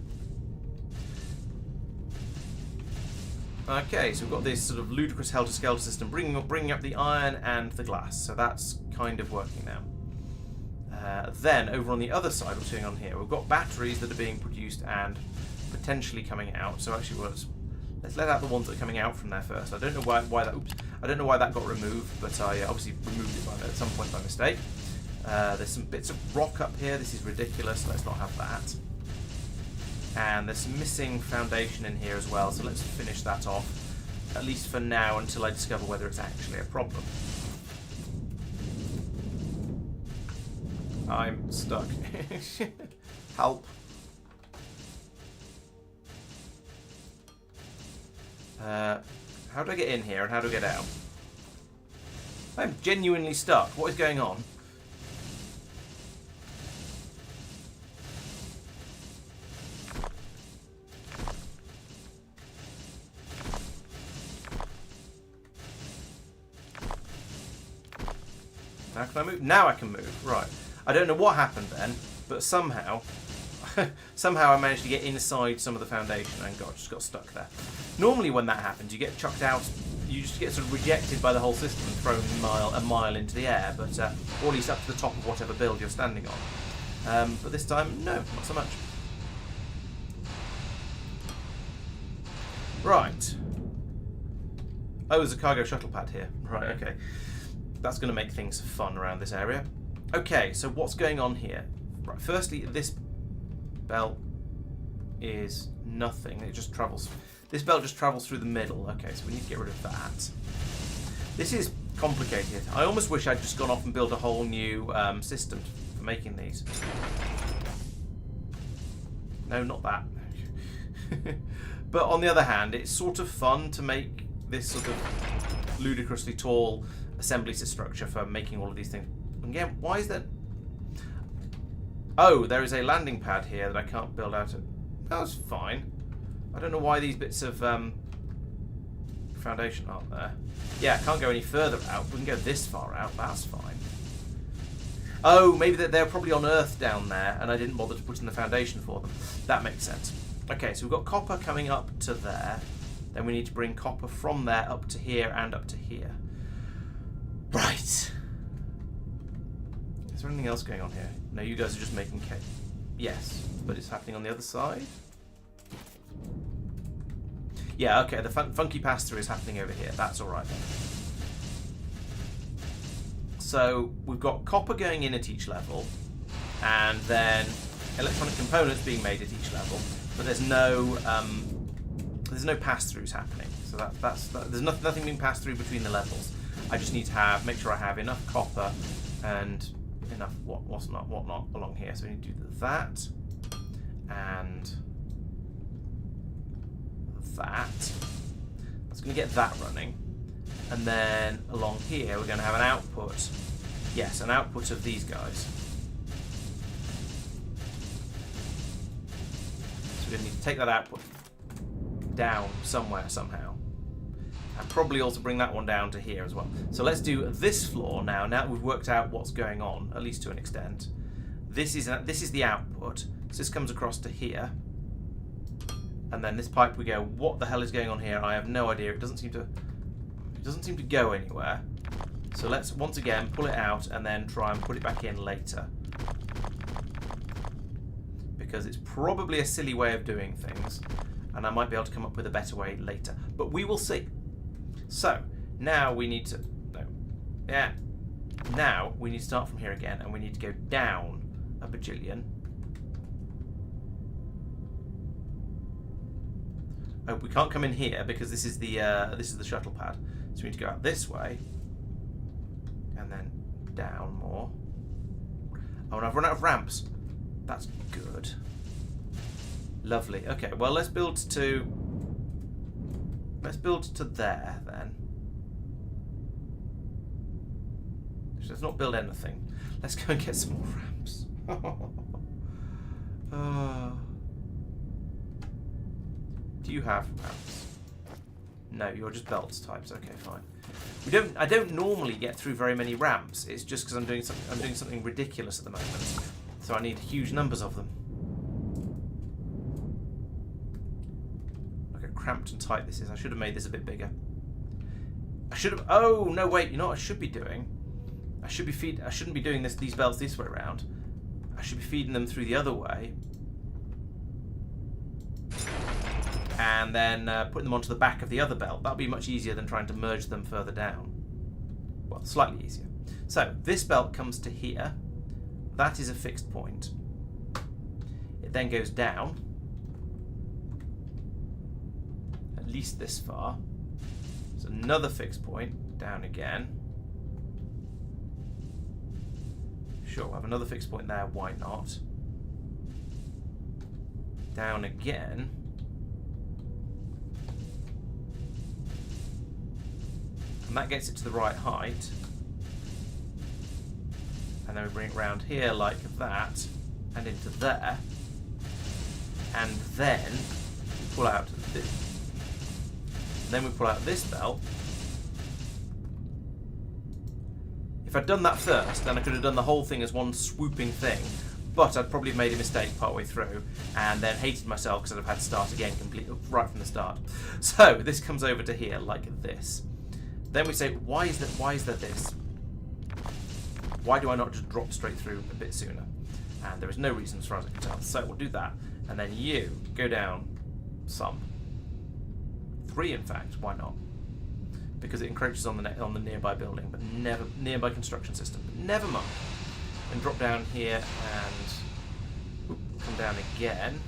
Okay, so we've got this sort of ludicrous helter-skelter system bringing up the iron and the glass, so that's kind of working now. Then, over on the other side, what's going on here? We've got batteries that are being produced and potentially coming out. So actually, let's let out the ones that are coming out from there first. I don't know why that. Oops, I don't know why that got removed, but I obviously removed it at some point by mistake. There's some bits of rock up here. This is ridiculous. Let's not have that. And there's some missing foundation in here as well. So let's finish that off, at least for now, until I discover whether it's actually a problem. I'm stuck. Help. How do I get in here and how do I get out? I'm genuinely stuck. What is going on? Now can I move? Now I can move. Right. I don't know what happened then, but somehow I managed to get inside some of the foundation and just got stuck there. Normally when that happens, you get chucked out, you just get sort of rejected by the whole system and thrown a mile into the air, but or at least up to the top of whatever build you're standing on. But this time, no, not so much. Right. Oh, there's a cargo shuttle pad here. Right, okay. That's going to make things fun around this area. Okay, so what's going on here? Right, firstly, this belt is nothing. It just travels. This belt just travels through the middle. Okay, so we need to get rid of that. This is complicated. I almost wish I'd just gone off and built a whole new system for making these. No, not that. But on the other hand, it's sort of fun to make this sort of ludicrously tall assembly structure for making all of these things. Again, why is that? Oh, there is a landing pad here that I can't build out of. That's fine. I don't know why these bits of foundation aren't there. Yeah, I can't go any further out. We can go this far out. That's fine. Oh, maybe they're probably on Earth down there, and I didn't bother to put in the foundation for them. That makes sense. Okay, so we've got copper coming up to there. Then we need to bring copper from there up to here and up to here. Right. Is there anything else going on here? No, you guys are just making cake. Yes, but it's happening on the other side. Yeah, okay, the funky pass-through is happening over here. That's all right then. So we've got copper going in at each level, and then electronic components being made at each level, but there's no pass-throughs happening. So there's nothing being passed through between the levels. I just need to make sure I have enough copper and enough whatnot along here. So we need to do that and that. That's going to get that running, and then along here we're going to have an output. Yes, an output of these guys. So we're going to need to take that output down somewhere somehow. And probably also bring that one down to here as well. So let's do this floor now. Now that we've worked out what's going on, at least to an extent. This is the output. So this comes across to here. And then this pipe we go, what the hell is going on here? I have no idea. It doesn't seem to go anywhere. So let's once again pull it out and then try and put it back in later. Because it's probably a silly way of doing things. And I might be able to come up with a better way later. But we will see. So, now we need to... No. Yeah. Now we need to start from here again. And we need to go down a bajillion. Oh, we can't come in here because this is the shuttle pad. So we need to go out this way. And then down more. Oh, and I've run out of ramps. That's good. Lovely. Okay, well, let's build to there, then. Let's not build anything. Let's go and get some more ramps. Do you have ramps? No, you're just belts types. Okay, fine. I don't normally get through very many ramps. It's just because I'm doing something ridiculous at the moment. So I need huge numbers of them. Look how cramped and tight this is. I should have made this a bit bigger. I should have... Oh, no, wait. You know what I should be doing? I shouldn't be doing these belts this way around. I should be feeding them through the other way. And then putting them onto the back of the other belt. That'll be much easier than trying to merge them further down. Well, slightly easier. So, this belt comes to here. That is a fixed point. It then goes down. At least this far. There's another fixed point. Down again. Sure, we'll have another fixed point there. Why not? Down again. And that gets it to the right height. And then we bring it round here like that, and into there. And then we pull out this. And then we pull out this belt. If I'd done that first, then I could have done the whole thing as one swooping thing. But I'd probably have made a mistake partway through, and then hated myself because I'd have had to start again completely right from the start. So this comes over to here like this. Then we say, why is there this? Why do I not just drop straight through a bit sooner? And there is no reason as far as I can tell. So we'll do that. And then you go down some. 3, in fact. Why not? Because it encroaches on the nearby building, but never nearby construction system. But never mind. And drop down here and come down again.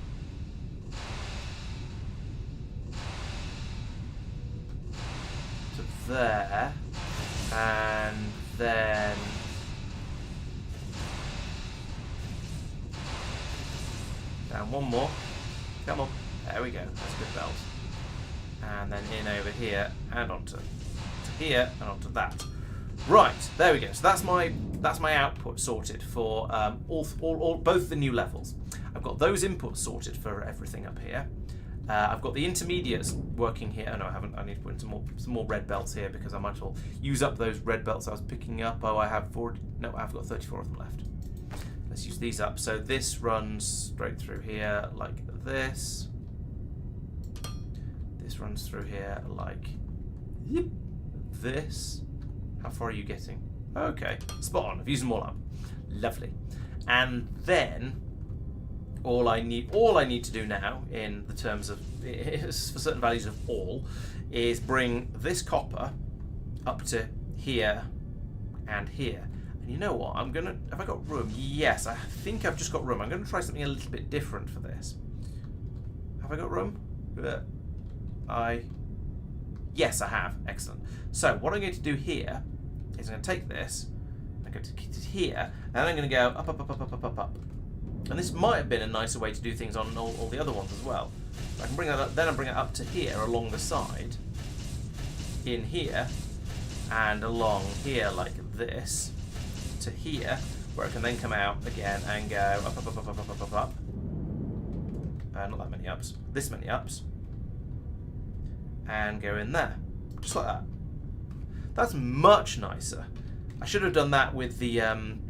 To there. And then... Down one more. Come on. There we go. That's a good belt. And then in over here and onto here and onto that. Right. There we go. So that's my output sorted for both the new levels. I've got those inputs sorted for everything up here. I've got the intermediates working here. Oh, no, I haven't. I need to put in some more red belts here because I might as well use up those red belts I was picking up. Oh, I have 40. No, I've got 34 of them left. Let's use these up. So this runs straight through here like this. This runs through here like this. How far are you getting? Okay, spot on. I've used them all up. Lovely. And then all I need to do now, in the terms of for certain values of all, is bring this copper up to here and here. And you know what? Have I got room? Yes, I think I've just got room. I'm going to try something a little bit different for this. Have I got room? Yes, I have. Excellent. So what I'm going to do here is I'm going to take this, I'm going to get it here, and I'm going to go up, up, up, up, up, up, up, up. And this might have been a nicer way to do things on all the other ones as well. I can bring that up, then I bring it up to here along the side, in here, and along here like this, to here, where it can then come out again and go up, up, up, up, up, up, up, up. Not that many ups. This many ups. And go in there. Just like that. That's much nicer. I should have done that with the iron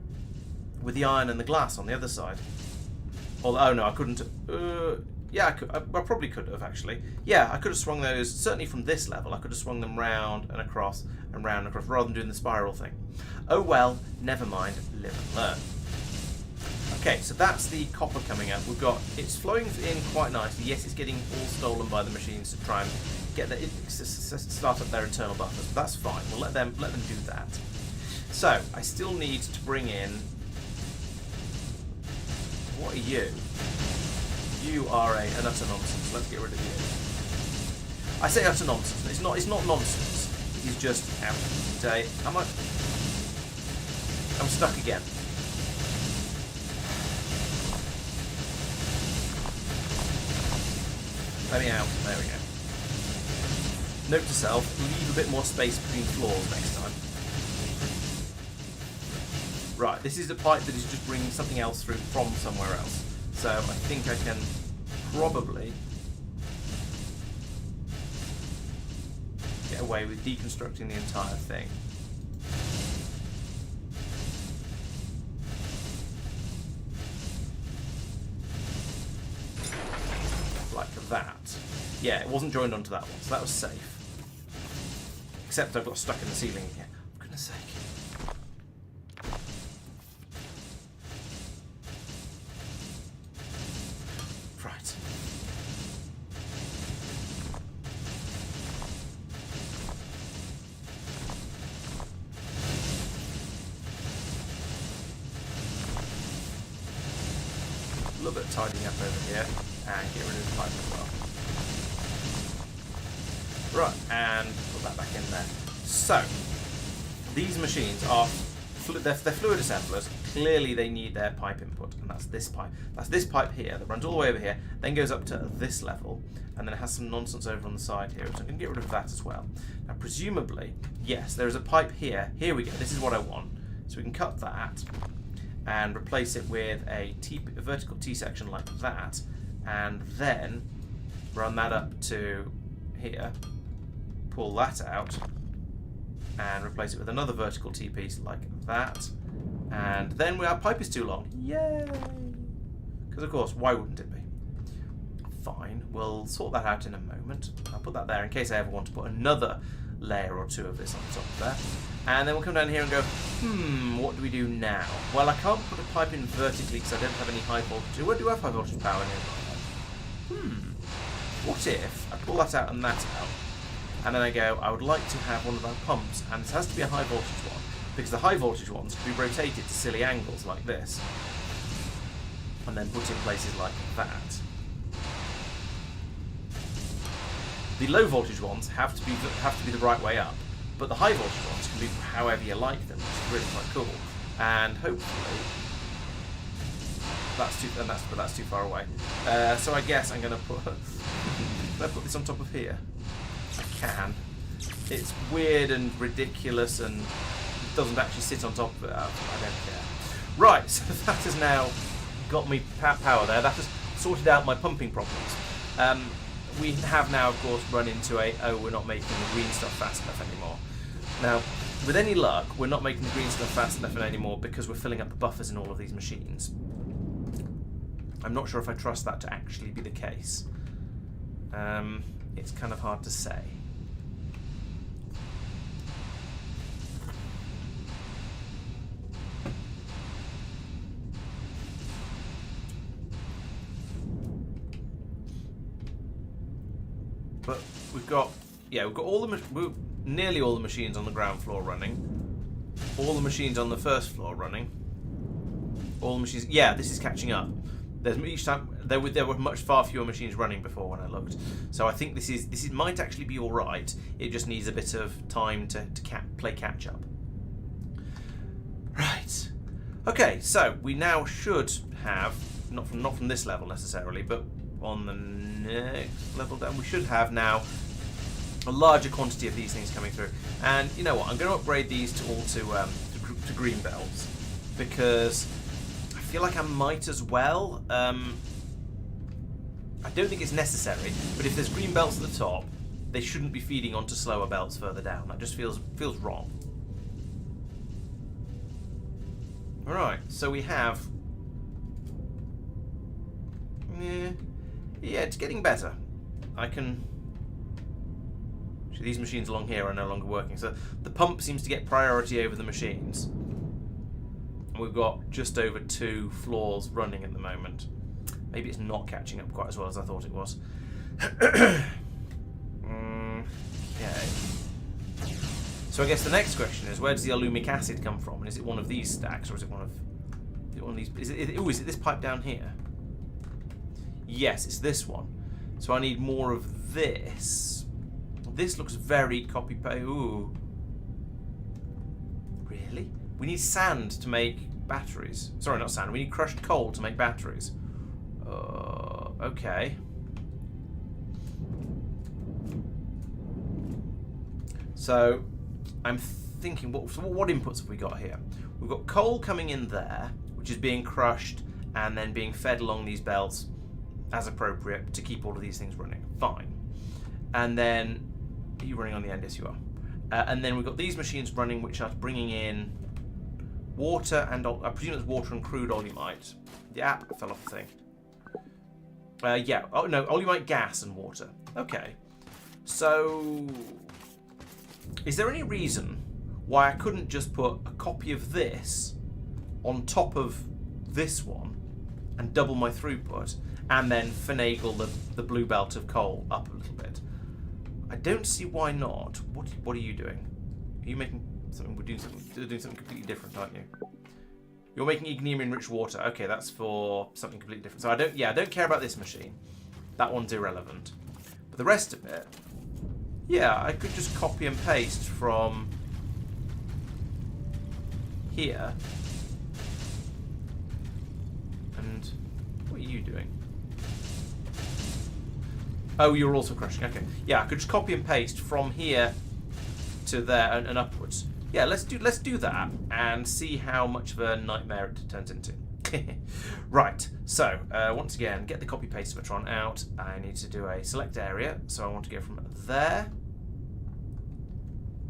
and the glass on the other side. Oh no, I couldn't. Yeah, I probably could have, actually. Yeah, I could have swung those, certainly from this level, I could have swung them round and across and round and across, rather than doing the spiral thing. Oh well, never mind, live and learn. Okay, so that's the copper coming up. We've got, it's flowing in quite nicely. Yes, it's getting all stolen by the machines to try and get the, start up their internal buffers, but that's fine. We'll let them do that. So, I still need to bring in, what are you? You are an utter nonsense. Let's get rid of you. I say utter nonsense. It's not nonsense. It is just out of day. I'm stuck again. Let me out. There we go. Note to self, leave a bit more space between floors next time. Right, this is a pipe that is just bringing something else through from somewhere else. So I think I can probably get away with deconstructing the entire thing. Like that. Yeah, it wasn't joined onto that one, so that was safe. Except I've got stuck in the ceiling again. For goodness sake. Right. A little bit of tidying up over here, and get rid of the pipe as well. Right, and put that back in there. So, these machines are they're fluid assemblers. Clearly they need their pipe input, and that's this pipe. That's this pipe here that runs all the way over here, then goes up to this level, and then it has some nonsense over on the side here, so I'm going to get rid of that as well. Now, presumably, yes, there is a pipe here. Here we go. This is what I want. So we can cut that and replace it with a vertical T-section like that, and then run that up to here, pull that out, and replace it with another vertical T-piece like that, and then our pipe is too long. Yay! Because of course, why wouldn't it be? Fine, we'll sort that out in a moment. I'll put that there in case I ever want to put another layer or two of this on top of there. And then we'll come down here and go, what do we do now? Well, I can't put a pipe in vertically because I don't have any high voltage. Where do I have high voltage power in? What if I pull that out and that out, and then I go, I would like to have one of our pumps, and this has to be a high voltage one, because the high voltage ones can be rotated to silly angles like this, and then put in places like that. The low voltage ones have to be the right way up, but the high voltage ones can be however you like them, which is really quite cool. And hopefully that's too far away. So I guess I'm going to put can I put this on top of here? I can. It's weird and ridiculous and it doesn't actually sit on top of it. I don't care. Right, so that has now got me power there. That has sorted out my pumping problems. We have now, of course, run into we're not making the green stuff fast enough anymore. Now, with any luck, we're not making the green stuff fast enough anymore because we're filling up the buffers in all of these machines. I'm not sure if I trust that to actually be the case. It's kind of hard to say. But we've got nearly all the machines on the ground floor running, all the machines on the first floor running, all the machines. Yeah, this is catching up. There's each time there were much far fewer machines running before when I looked, so I think this might actually be all right. It just needs a bit of time to play catch up. Right. Okay, so we now should have not from this level necessarily, but on the next level down, we should have now a larger quantity of these things coming through. And you know what? I'm going to upgrade these to green belts because I feel like I might as well. I don't think it's necessary, but if there's green belts at the top, they shouldn't be feeding onto slower belts further down. That just feels wrong. All right, so we have. Yeah, it's getting better. I can... Actually, these machines along here are no longer working, so the pump seems to get priority over the machines. And we've got just over 2 floors running at the moment. Maybe it's not catching up quite as well as I thought it was. Okay. So I guess the next question is, where does the alumic acid come from? And is it one of these stacks, or is it one of these? Is it this pipe down here? Yes, it's this one. So I need more of this. This looks very copy-paste. Ooh. Really? We need sand to make batteries. Sorry, not sand. We need crushed coal to make batteries. Okay. So I'm thinking, what inputs have we got here? We've got coal coming in there, which is being crushed and then being fed along these belts as appropriate to keep all of these things running. Fine. And then, are you running on the end? Yes, you are. And then we've got these machines running, which are bringing in water and, I presume it's water and crude oleumite. Yeah, I fell off the thing. Yeah. Oh no, oleumite gas and water. Okay. So, is there any reason why I couldn't just put a copy of this on top of this one and double my throughput, and then finagle the blue belt of coal up a little bit? I don't see why not. What are you doing? Are you making something? We're doing something completely different, aren't you? You're making ignium-enriched water. Okay, that's for something completely different. So I don't care about this machine. That one's irrelevant. But the rest of it, yeah, I could just copy and paste from here. And what are you doing? Oh, you're also crushing. Okay. Yeah, I could just copy and paste from here to there and upwards. Yeah, let's do that and see how much of a nightmare it turns into. Right. So once again, get the copy paste Cimatron out. I need to do a select area. So I want to go from there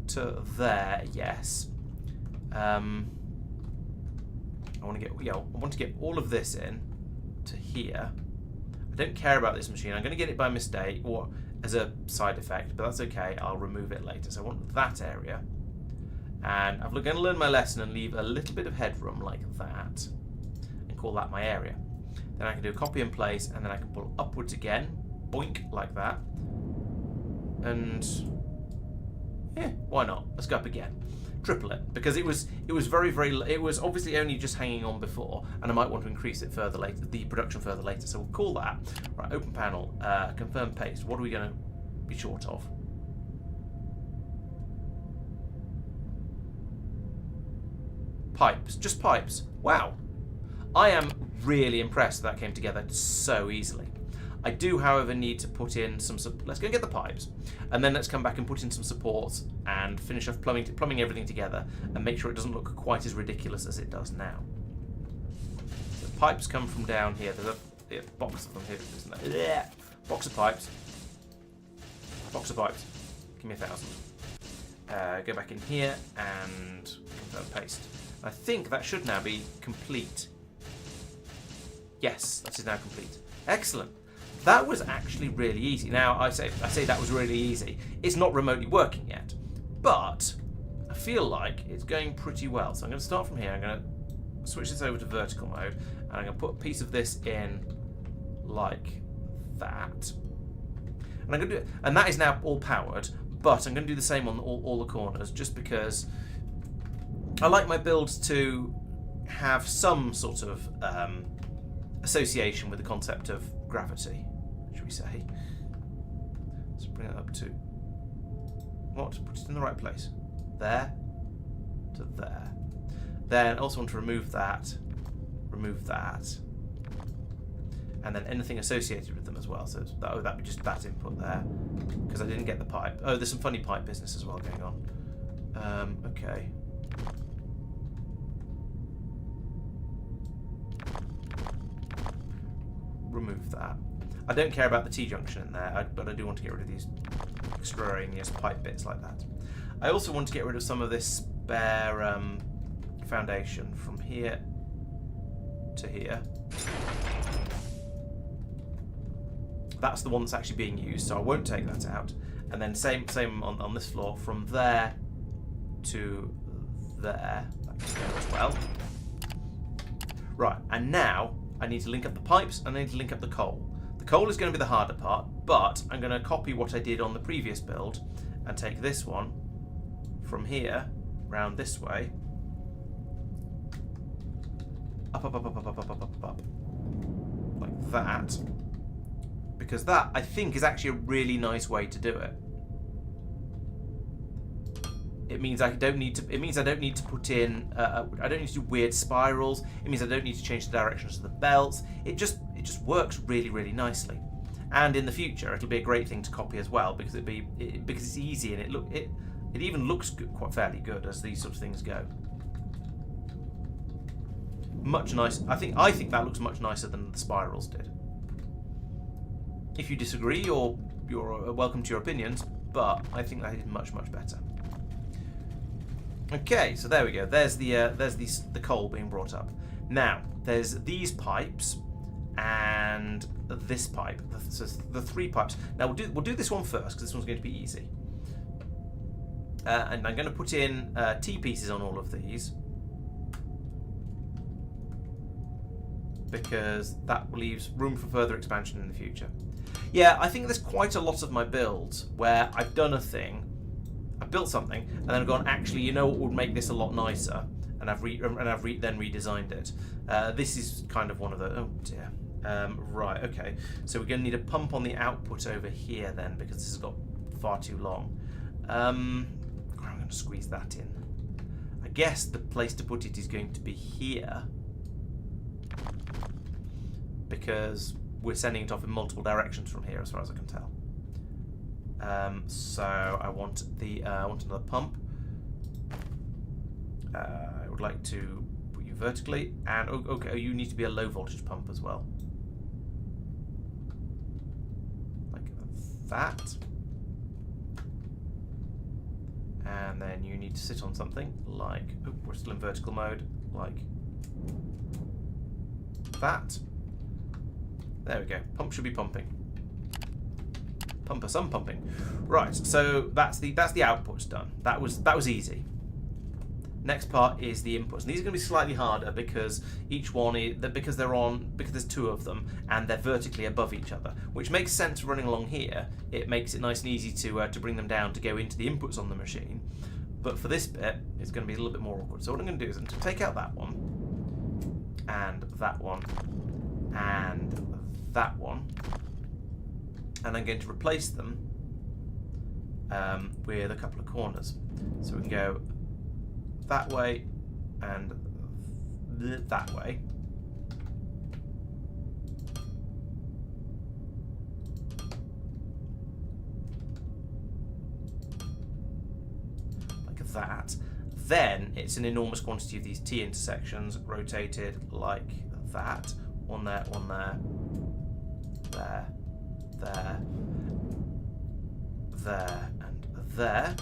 to there. Yes. I want to get all of this in to here. I don't care about this machine. I'm going to get it by mistake or as a side effect, but that's okay. I'll remove it later. So I want that area. And I'm going to learn my lesson and leave a little bit of headroom like that and call that my area. Then I can do a copy and place, and then I can pull upwards again, boink, like that. And yeah, why not? Let's go up again. Triple it, because it was it was obviously only just hanging on before, and I might want to increase it further later, the production further later. So we'll call that. Right, open panel, confirm paste. What are we going to be short of? Pipes, just pipes. Wow. I am really impressed that came together so easily. I do, however, need to put in some... Let's go and get the pipes. And then let's come back and put in some supports and finish off plumbing everything together and make sure it doesn't look quite as ridiculous as it does now. The pipes come from down here. There's a box of them here, isn't there? Yeah. Box of pipes. Box of pipes. Give me 1,000. Go back in here and confirm paste. I think that should now be complete. Yes, that is now complete. Excellent. That was actually really easy. Now, I say that was really easy. It's not remotely working yet, but I feel like it's going pretty well. So I'm going to start from here. I'm going to switch this over to vertical mode, and I'm going to put a piece of this in like that. And I'm going to do it, and that is now all powered. But I'm going to do the same on all the corners, just because I like my builds to have some sort of association with the concept of gravity, should we say. Let's bring it up to... What? Put it in the right place. There to there. Then I also want to remove that, and then anything associated with them as well. So that would be just that input there, because I didn't get the pipe. Oh, there's some funny pipe business as well going on. Okay. Remove that. I don't care about the T-junction in there, but I do want to get rid of these extraneous pipe bits like that. I also want to get rid of some of this spare foundation from here to here. That's the one that's actually being used, so I won't take that out. And then same on this floor, from there to there. That can go as well. Right, and now I need to link up the pipes and I need to link up the coal. The coal is going to be the harder part, but I'm going to copy what I did on the previous build and take this one from here, round this way, up, like that, because that, I think, is actually a really nice way to do it. It means I don't need to. It means I don't need to put in. I don't need to do weird spirals. It means I don't need to change the directions of the belts. It just works really, really nicely. And in the future, it'll be a great thing to copy as well because because it's easy and it even looks good, quite fairly good as these sort of things go. Much nice. I think that looks much nicer than the spirals did. If you disagree, you're welcome to your opinions, but I think that is much better. Okay, so there we go. There's the coal being brought up. Now there's these pipes and this pipe. So the 3 pipes. Now we'll do this one first because this one's going to be easy. And I'm going to put in T pieces on all of these because that leaves room for further expansion in the future. Yeah, I think there's quite a lot of my builds where I've done a thing. I've built something, and then I've gone, actually, you know what would make this a lot nicer, and I've then redesigned it. This is kind of one of the. Oh dear. Right. Okay. So we're going to need a pump on the output over here then, because this has got far too long. I'm going to squeeze that in. I guess the place to put it is going to be here, because we're sending it off in multiple directions from here, as far as I can tell. So I want another pump. I would like to put you vertically, and okay, you need to be a low voltage pump as well, like that. And then you need to sit on something like, oh, we're still in vertical mode, like that. There we go. Pump should be pumping. Pumper some pumping. Right, so that's the outputs done. That was easy. Next part is the inputs. And these are going to be slightly harder because each one is because there's 2 of them and they're vertically above each other, which makes sense running along here. It makes it nice and easy to bring them down to go into the inputs on the machine. But for this bit, it's going to be a little bit more awkward. So what I'm going to do is I'm going to take out that one and that one and that one. And I'm going to replace them with a couple of corners. So we can go that way and that way. Like that. Then it's an enormous quantity of these T intersections rotated like that. One there, one there, there. There, and there.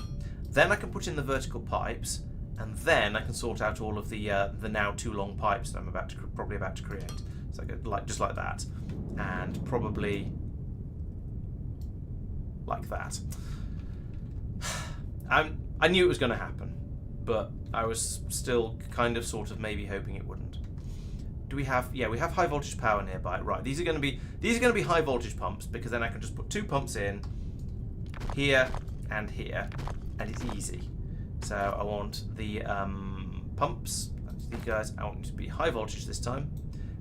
Then I can put in the vertical pipes, and then I can sort out all of the now too long pipes that I'm probably about to create. So I go just like that, and probably like that. I knew it was going to happen, but I was still kind of sort of maybe hoping it wouldn't. Do we have? Yeah, we have high voltage power nearby. Right, these are going to be high voltage pumps because then I can just put 2 pumps in here and here, and it's easy. So I want the pumps. That's these guys. I want them to be high voltage this time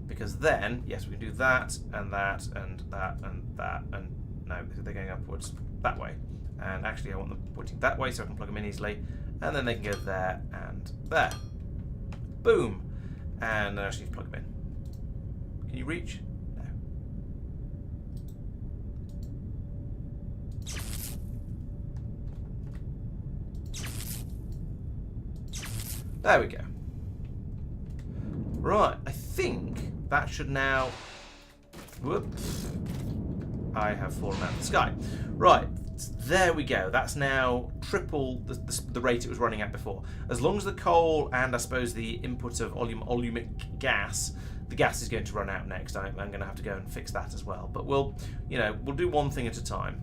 because then yes, we can do that and that and that and that and no, they're going upwards that way. And actually, I want them pointing that way so I can plug them in easily, and then they can go there and there. Boom. And then I just need to plug them in. Can you reach? No. There we go. Right, I think that should now... Whoops. I have fallen out of the sky. Right, there we go. That's now triple the rate it was running at before. As long as the coal and I suppose the input of olumic gas the gas is going to run out next. I'm going to have to go and fix that as well. But we'll do one thing at a time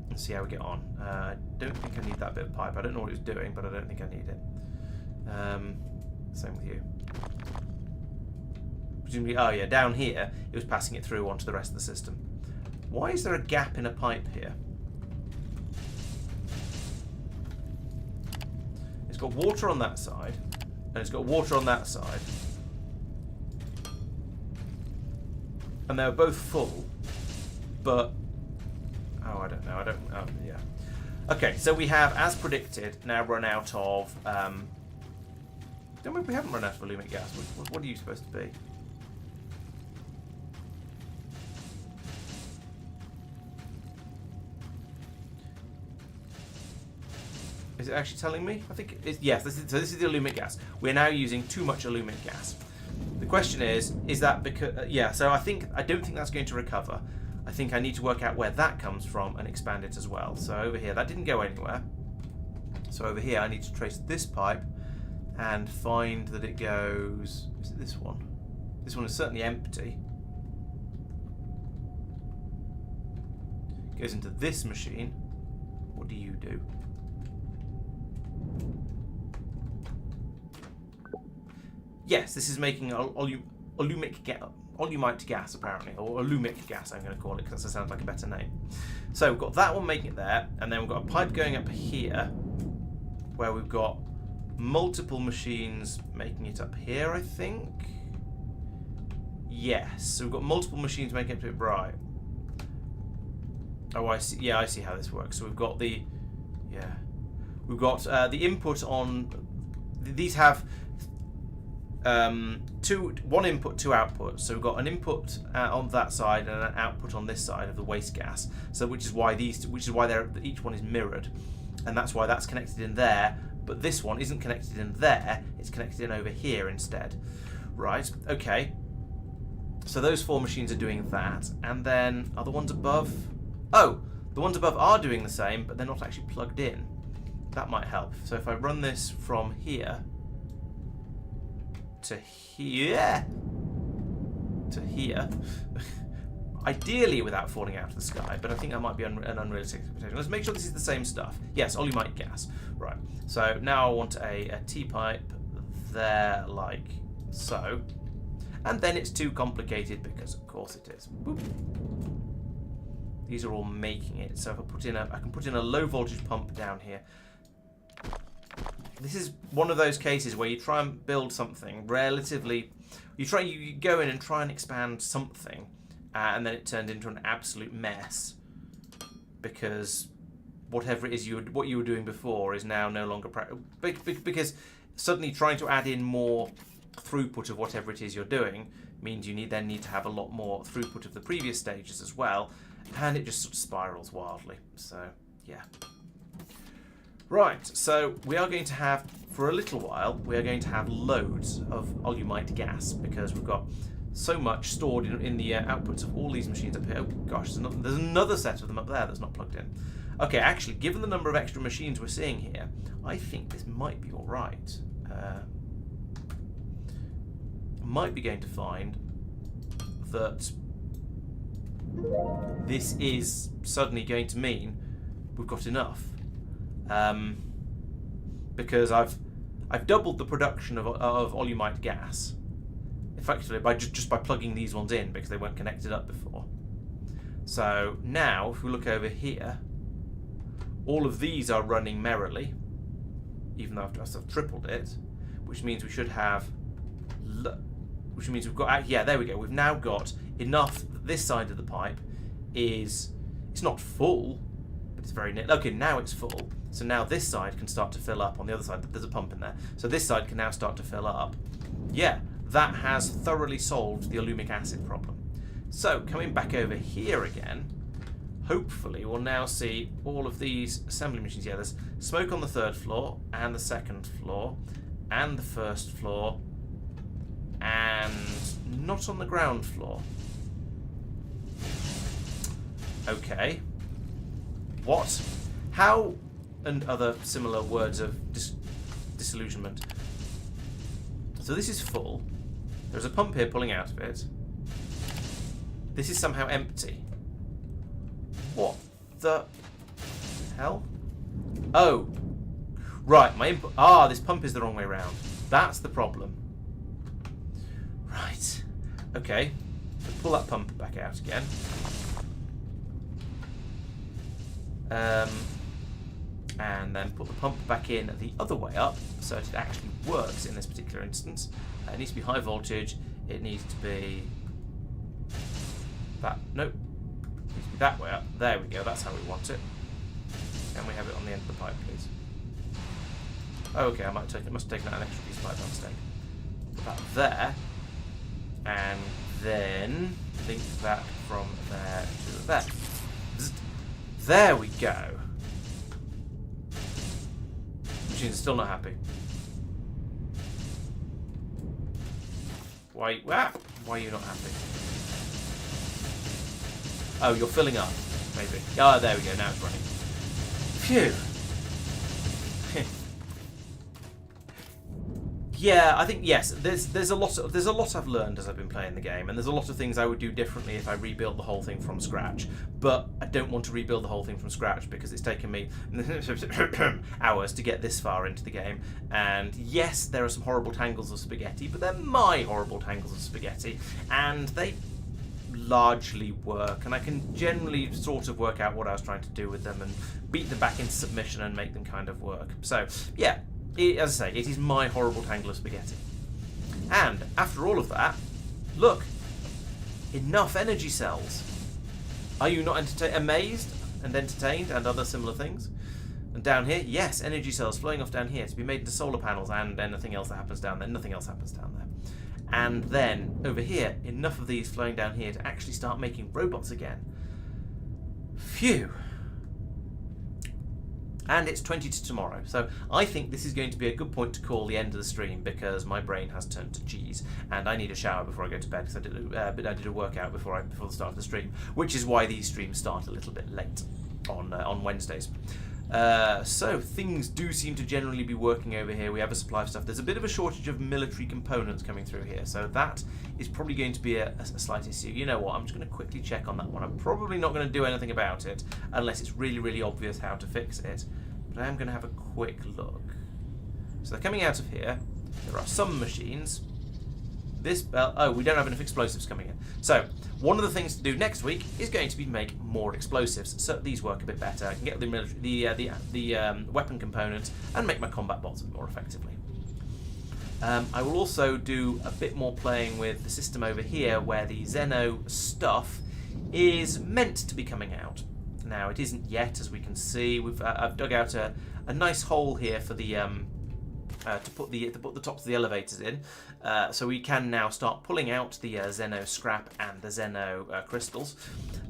and see how we get on. I don't think I need that bit of pipe. I don't know what it was doing, but I don't think I need it. Same with you. Presumably, oh yeah, down here it was passing it through onto the rest of the system. Why is there a gap in a pipe here? It's got water on that side, and it's got water on that side. And they were both full, but... Oh, I don't know. Yeah. Okay, so we have, as predicted, now run out of... we haven't run out of aluminum gas. What are you supposed to be? Is it actually telling me? I think it's... Yes, this is the aluminum gas. We're now using too much aluminum gas. The question is that because... yeah, so I don't think that's going to recover. I think I need to work out where that comes from and expand it as well. So over here, that didn't go anywhere. So over here, I need to trace this pipe and find that it goes... Is it this one? This one is certainly empty. It goes into this machine. What do you do? Yes, this is making alumite gas, apparently, or alumic gas, I'm going to call it, because that sounds like a better name. So we've got that one making it there, and then we've got a pipe going up here, where we've got multiple machines making it up here, I think. Yes, so we've got multiple machines making it up right. Oh, I see. Yeah, I see how this works. So we've got the input on. These have one input, two outputs. So we've got an input on that side and an output on this side of the waste gas. So which is why each one is mirrored, and that's why that's connected in there. But this one isn't connected in there. It's connected in over here instead. Right. Okay. So those four machines are doing that, and then are the ones above? Oh, the ones above are doing the same, but they're not actually plugged in. That might help. So if I run this from here to here, ideally without falling out of the sky, but I think that might be an unrealistic expectation. Let's make sure this is the same stuff. Yes, alumite gas. Right. So now I want a T-pipe there, like so. And then it's too complicated because, of course, it is. Boop. These are all making it. So if I can put in a low voltage pump down here. This is one of those cases where you try and build something relatively. You go in and try and expand something, and then it turned into an absolute mess because whatever it is what you were doing before is now no longer because suddenly trying to add in more throughput of whatever it is you're doing means you then need to have a lot more throughput of the previous stages as well, and it just sort of spirals wildly. So yeah. Right, so we are going to have, for a little while, we are going to have loads of alumite gas because we've got so much stored in the outputs of all these machines up here. Oh gosh, there's another set of them up there that's not plugged in. Okay, actually, given the number of extra machines we're seeing here, I think this might be all right. Might be going to find that this is suddenly going to mean we've got enough. Because I've doubled the production of alumite gas, effectively by just by plugging these ones in because they weren't connected up before. So now, if we look over here, all of these are running merrily, even though I've tripled it, which means we should have. Which means we've got. Yeah, there we go. We've now got enough. This side of the pipe it's not full, but it's very near. Okay, now it's full. So now this side can start to fill up. On the other side, there's a pump in there. So this side can now start to fill up. Yeah, that has thoroughly solved the alumic acid problem. So coming back over here again, hopefully we'll now see all of these assembly machines. Yeah, there's smoke on the third floor and the second floor and the first floor and not on the ground floor. Okay. What? How? And other similar words of disillusionment. So this is full. There's a pump here pulling out of it. This is somehow empty. What the hell? Oh. Right, my input... Ah, this pump is the wrong way around. That's the problem. Right. Okay. Let's pull that pump back out again. And then put the pump back in the other way up so it actually works in this particular instance. It needs to be high voltage. It needs to be that. Nope. It needs to be that way up. There we go. That's how we want it. Can we have it on the end of the pipe, please? Oh, okay. I must have taken out an extra piece of pipe by mistake. Put that there, and then link that from there to there. There we go. Machine's still not happy. Why are you not happy? Oh, you're filling up, maybe. Oh, there we go. Now it's running. Phew. Yeah, I think yes. There's a lot I've learned as I've been playing the game, and there's a lot of things I would do differently if I rebuilt the whole thing from scratch. But I don't want to rebuild the whole thing from scratch because it's taken me hours to get this far into the game. And yes, there are some horrible tangles of spaghetti, but they're my horrible tangles of spaghetti, and they largely work. And I can generally sort of work out what I was trying to do with them and beat them back into submission and make them kind of work. So yeah. As I say, it is my horrible tangle of spaghetti. And after all of that, look, enough energy cells. Are you not amazed and entertained and other similar things? And down here, yes, energy cells flowing off down here to be made into solar panels and anything else that happens down there. Nothing else happens down there. And then over here, enough of these flowing down here to actually start making robots again. Phew. And it's 20 to tomorrow, so I think this is going to be a good point to call the end of the stream because my brain has turned to cheese, and I need a shower before I go to bed because I did a workout before the start of the stream, which is why these streams start a little bit late on Wednesdays. So things do seem to generally be working over here. We have a supply of stuff. There's a bit of a shortage of military components coming through here, so that is probably going to be a slight issue. You know what? I'm just going to quickly check on that one. I'm probably not going to do anything about it unless it's really, really obvious how to fix it. But I am going to have a quick look. So they're coming out of here. There are some machines. This belt. Oh, we don't have enough explosives coming in. So one of the things to do next week is going to be make more explosives, so these work a bit better. I can get the weapon components and make my combat bots more effectively. I will also do a bit more playing with the system over here, where the Xeno stuff is meant to be coming out. Now it isn't yet, as we can see. I've dug out a nice hole here for the to put the tops of the elevators in, so we can now start pulling out the Xeno scrap and the Xeno crystals.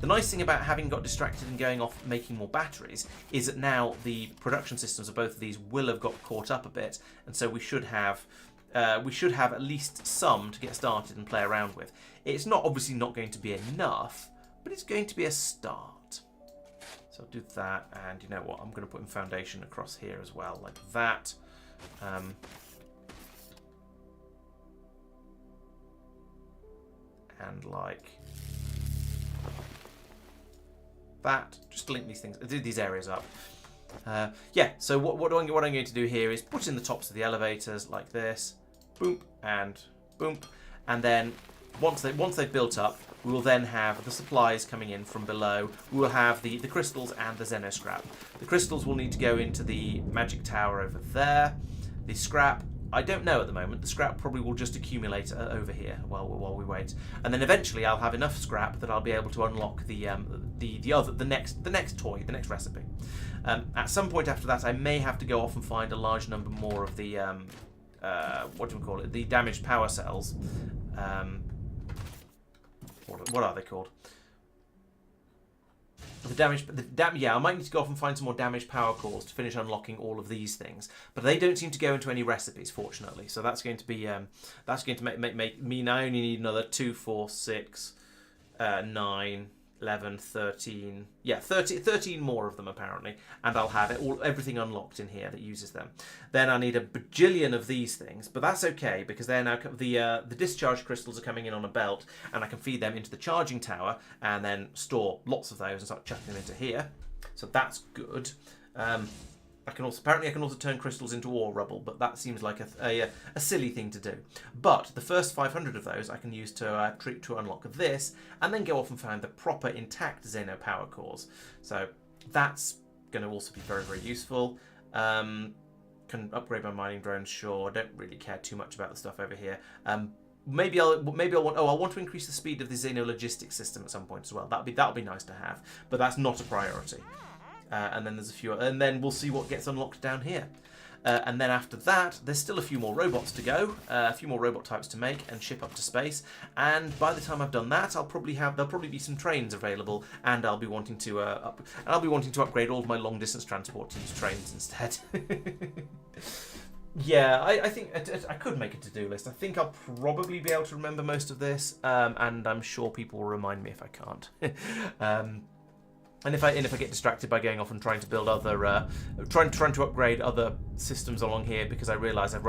The nice thing about having got distracted and going off making more batteries is that now the production systems of both of these will have got caught up a bit, and so we should have at least some to get started and play around with. It's not obviously not going to be enough, but it's going to be a start. So I'll do that, and you know what? I'm going to put in foundation across here as well, like that. And like that, just to link these things, these areas up. Yeah. So what I'm going to do here is put in the tops of the elevators like this, boom and boom, and then once they've built up, we will then have the supplies coming in from below. We will have the crystals and the Xeno scrap. The crystals will need to go into the magic tower over there. The scrap, I don't know at the moment. The scrap probably will just accumulate over here while we wait, and then eventually I'll have enough scrap that I'll be able to unlock the next toy, the next recipe. At some point after that, I may have to go off and find a large number more of the what do we call it? The damaged power cells. What are they called? Yeah, I might need to go off and find some more damaged power cores to finish unlocking all of these things, but they don't seem to go into any recipes, fortunately. So that's going to be make me. I only need another 2, 4, 6, 9, 11, 13, yeah, 13 more of them apparently, and I'll have everything unlocked in here that uses them. Then I need a bajillion of these things, but that's okay because they're now the discharge crystals are coming in on a belt, and I can feed them into the charging tower and then store lots of those and start chucking them into here. So that's good. I can also turn crystals into ore rubble, but that seems like a silly thing to do. But the first 500 of those I can use to unlock this, and then go off and find the proper intact xeno power cores. So that's going to also be very, very useful. Can upgrade my mining drones, sure. I don't really care too much about the stuff over here. Maybe I'll want to increase the speed of the xeno logistics system at some point as well. That'll be nice to have, but that's not a priority. And then there's a few, and then we'll see what gets unlocked down here. And then after that, there's still a few more robots to go, a few more robot types to make and ship up to space. And by the time I've done that, there'll probably be some trains available, and I'll be wanting to upgrade all of my long distance transport to use trains instead. Yeah, I think I could make a to-do list. I think I'll probably be able to remember most of this, and I'm sure people will remind me if I can't. And if I get distracted by going off and trying to build other, trying to upgrade other systems along here because I realise I've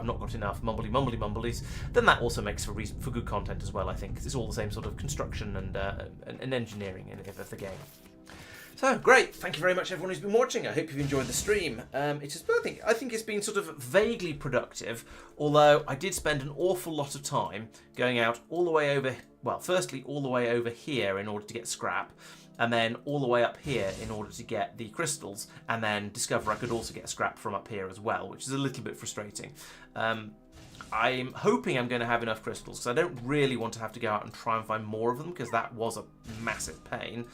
not got enough mumblies, then that also makes for good content as well. I think 'cause it's all the same sort of construction and engineering of the game. So great! Thank you very much, everyone who's been watching. I hope you've enjoyed the stream. I think it's been sort of vaguely productive, although I did spend an awful lot of time going out all the way over. Well, firstly, all the way over here in order to get scrap. And then all the way up here in order to get the crystals, and then discover I could also get scrap from up here as well, which is a little bit frustrating. I'm hoping I'm going to have enough crystals, because I don't really want to have to go out and try and find more of them, because that was a massive pain.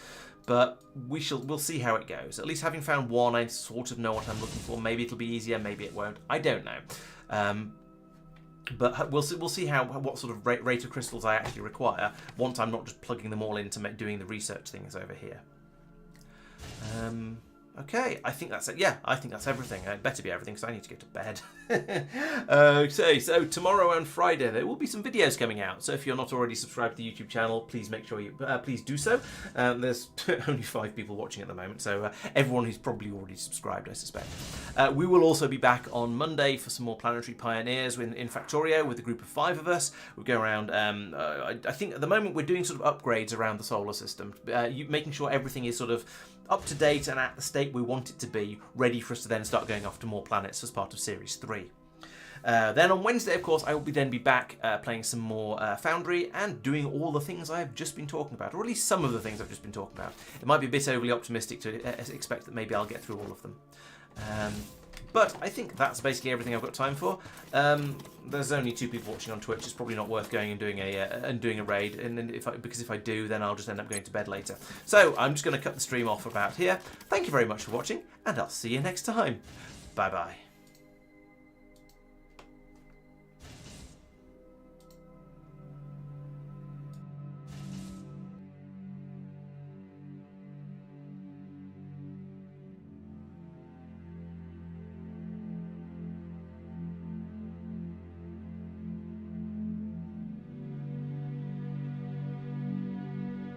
But we'll see how it goes. At least having found one, I sort of know what I'm looking for. Maybe it'll be easier, maybe it won't. I don't know. But we'll see what sort of rate of crystals I actually require once I'm not just plugging them all into doing the research things over here. Okay, I think that's it. Yeah, I think that's everything. It better be everything because I need to go to bed. So tomorrow and Friday there will be some videos coming out. So if you're not already subscribed to the YouTube channel, please make sure you please do so. There's only 5 people watching at the moment, so everyone who's probably already subscribed, I suspect. We will also be back on Monday for some more Planetary Pioneers in Factorio with a group of 5 of us. We'll go around. I think at the moment we're doing sort of upgrades around the solar system, making sure everything is sort of up to date and at the state we want it to be, ready for us to then start going off to more planets as part of Series 3. Then on Wednesday, of course, I will then be back playing some more Foundry and doing all the things I've just been talking about, or at least some of the things I've just been talking about. It might be a bit overly optimistic to expect that maybe I'll get through all of them. But I think that's basically everything I've got time for. There's only 2 people watching on Twitch. It's probably not worth going and doing a raid, because if I do, then I'll just end up going to bed later. So I'm just going to cut the stream off about here. Thank you very much for watching, and I'll see you next time. Bye bye.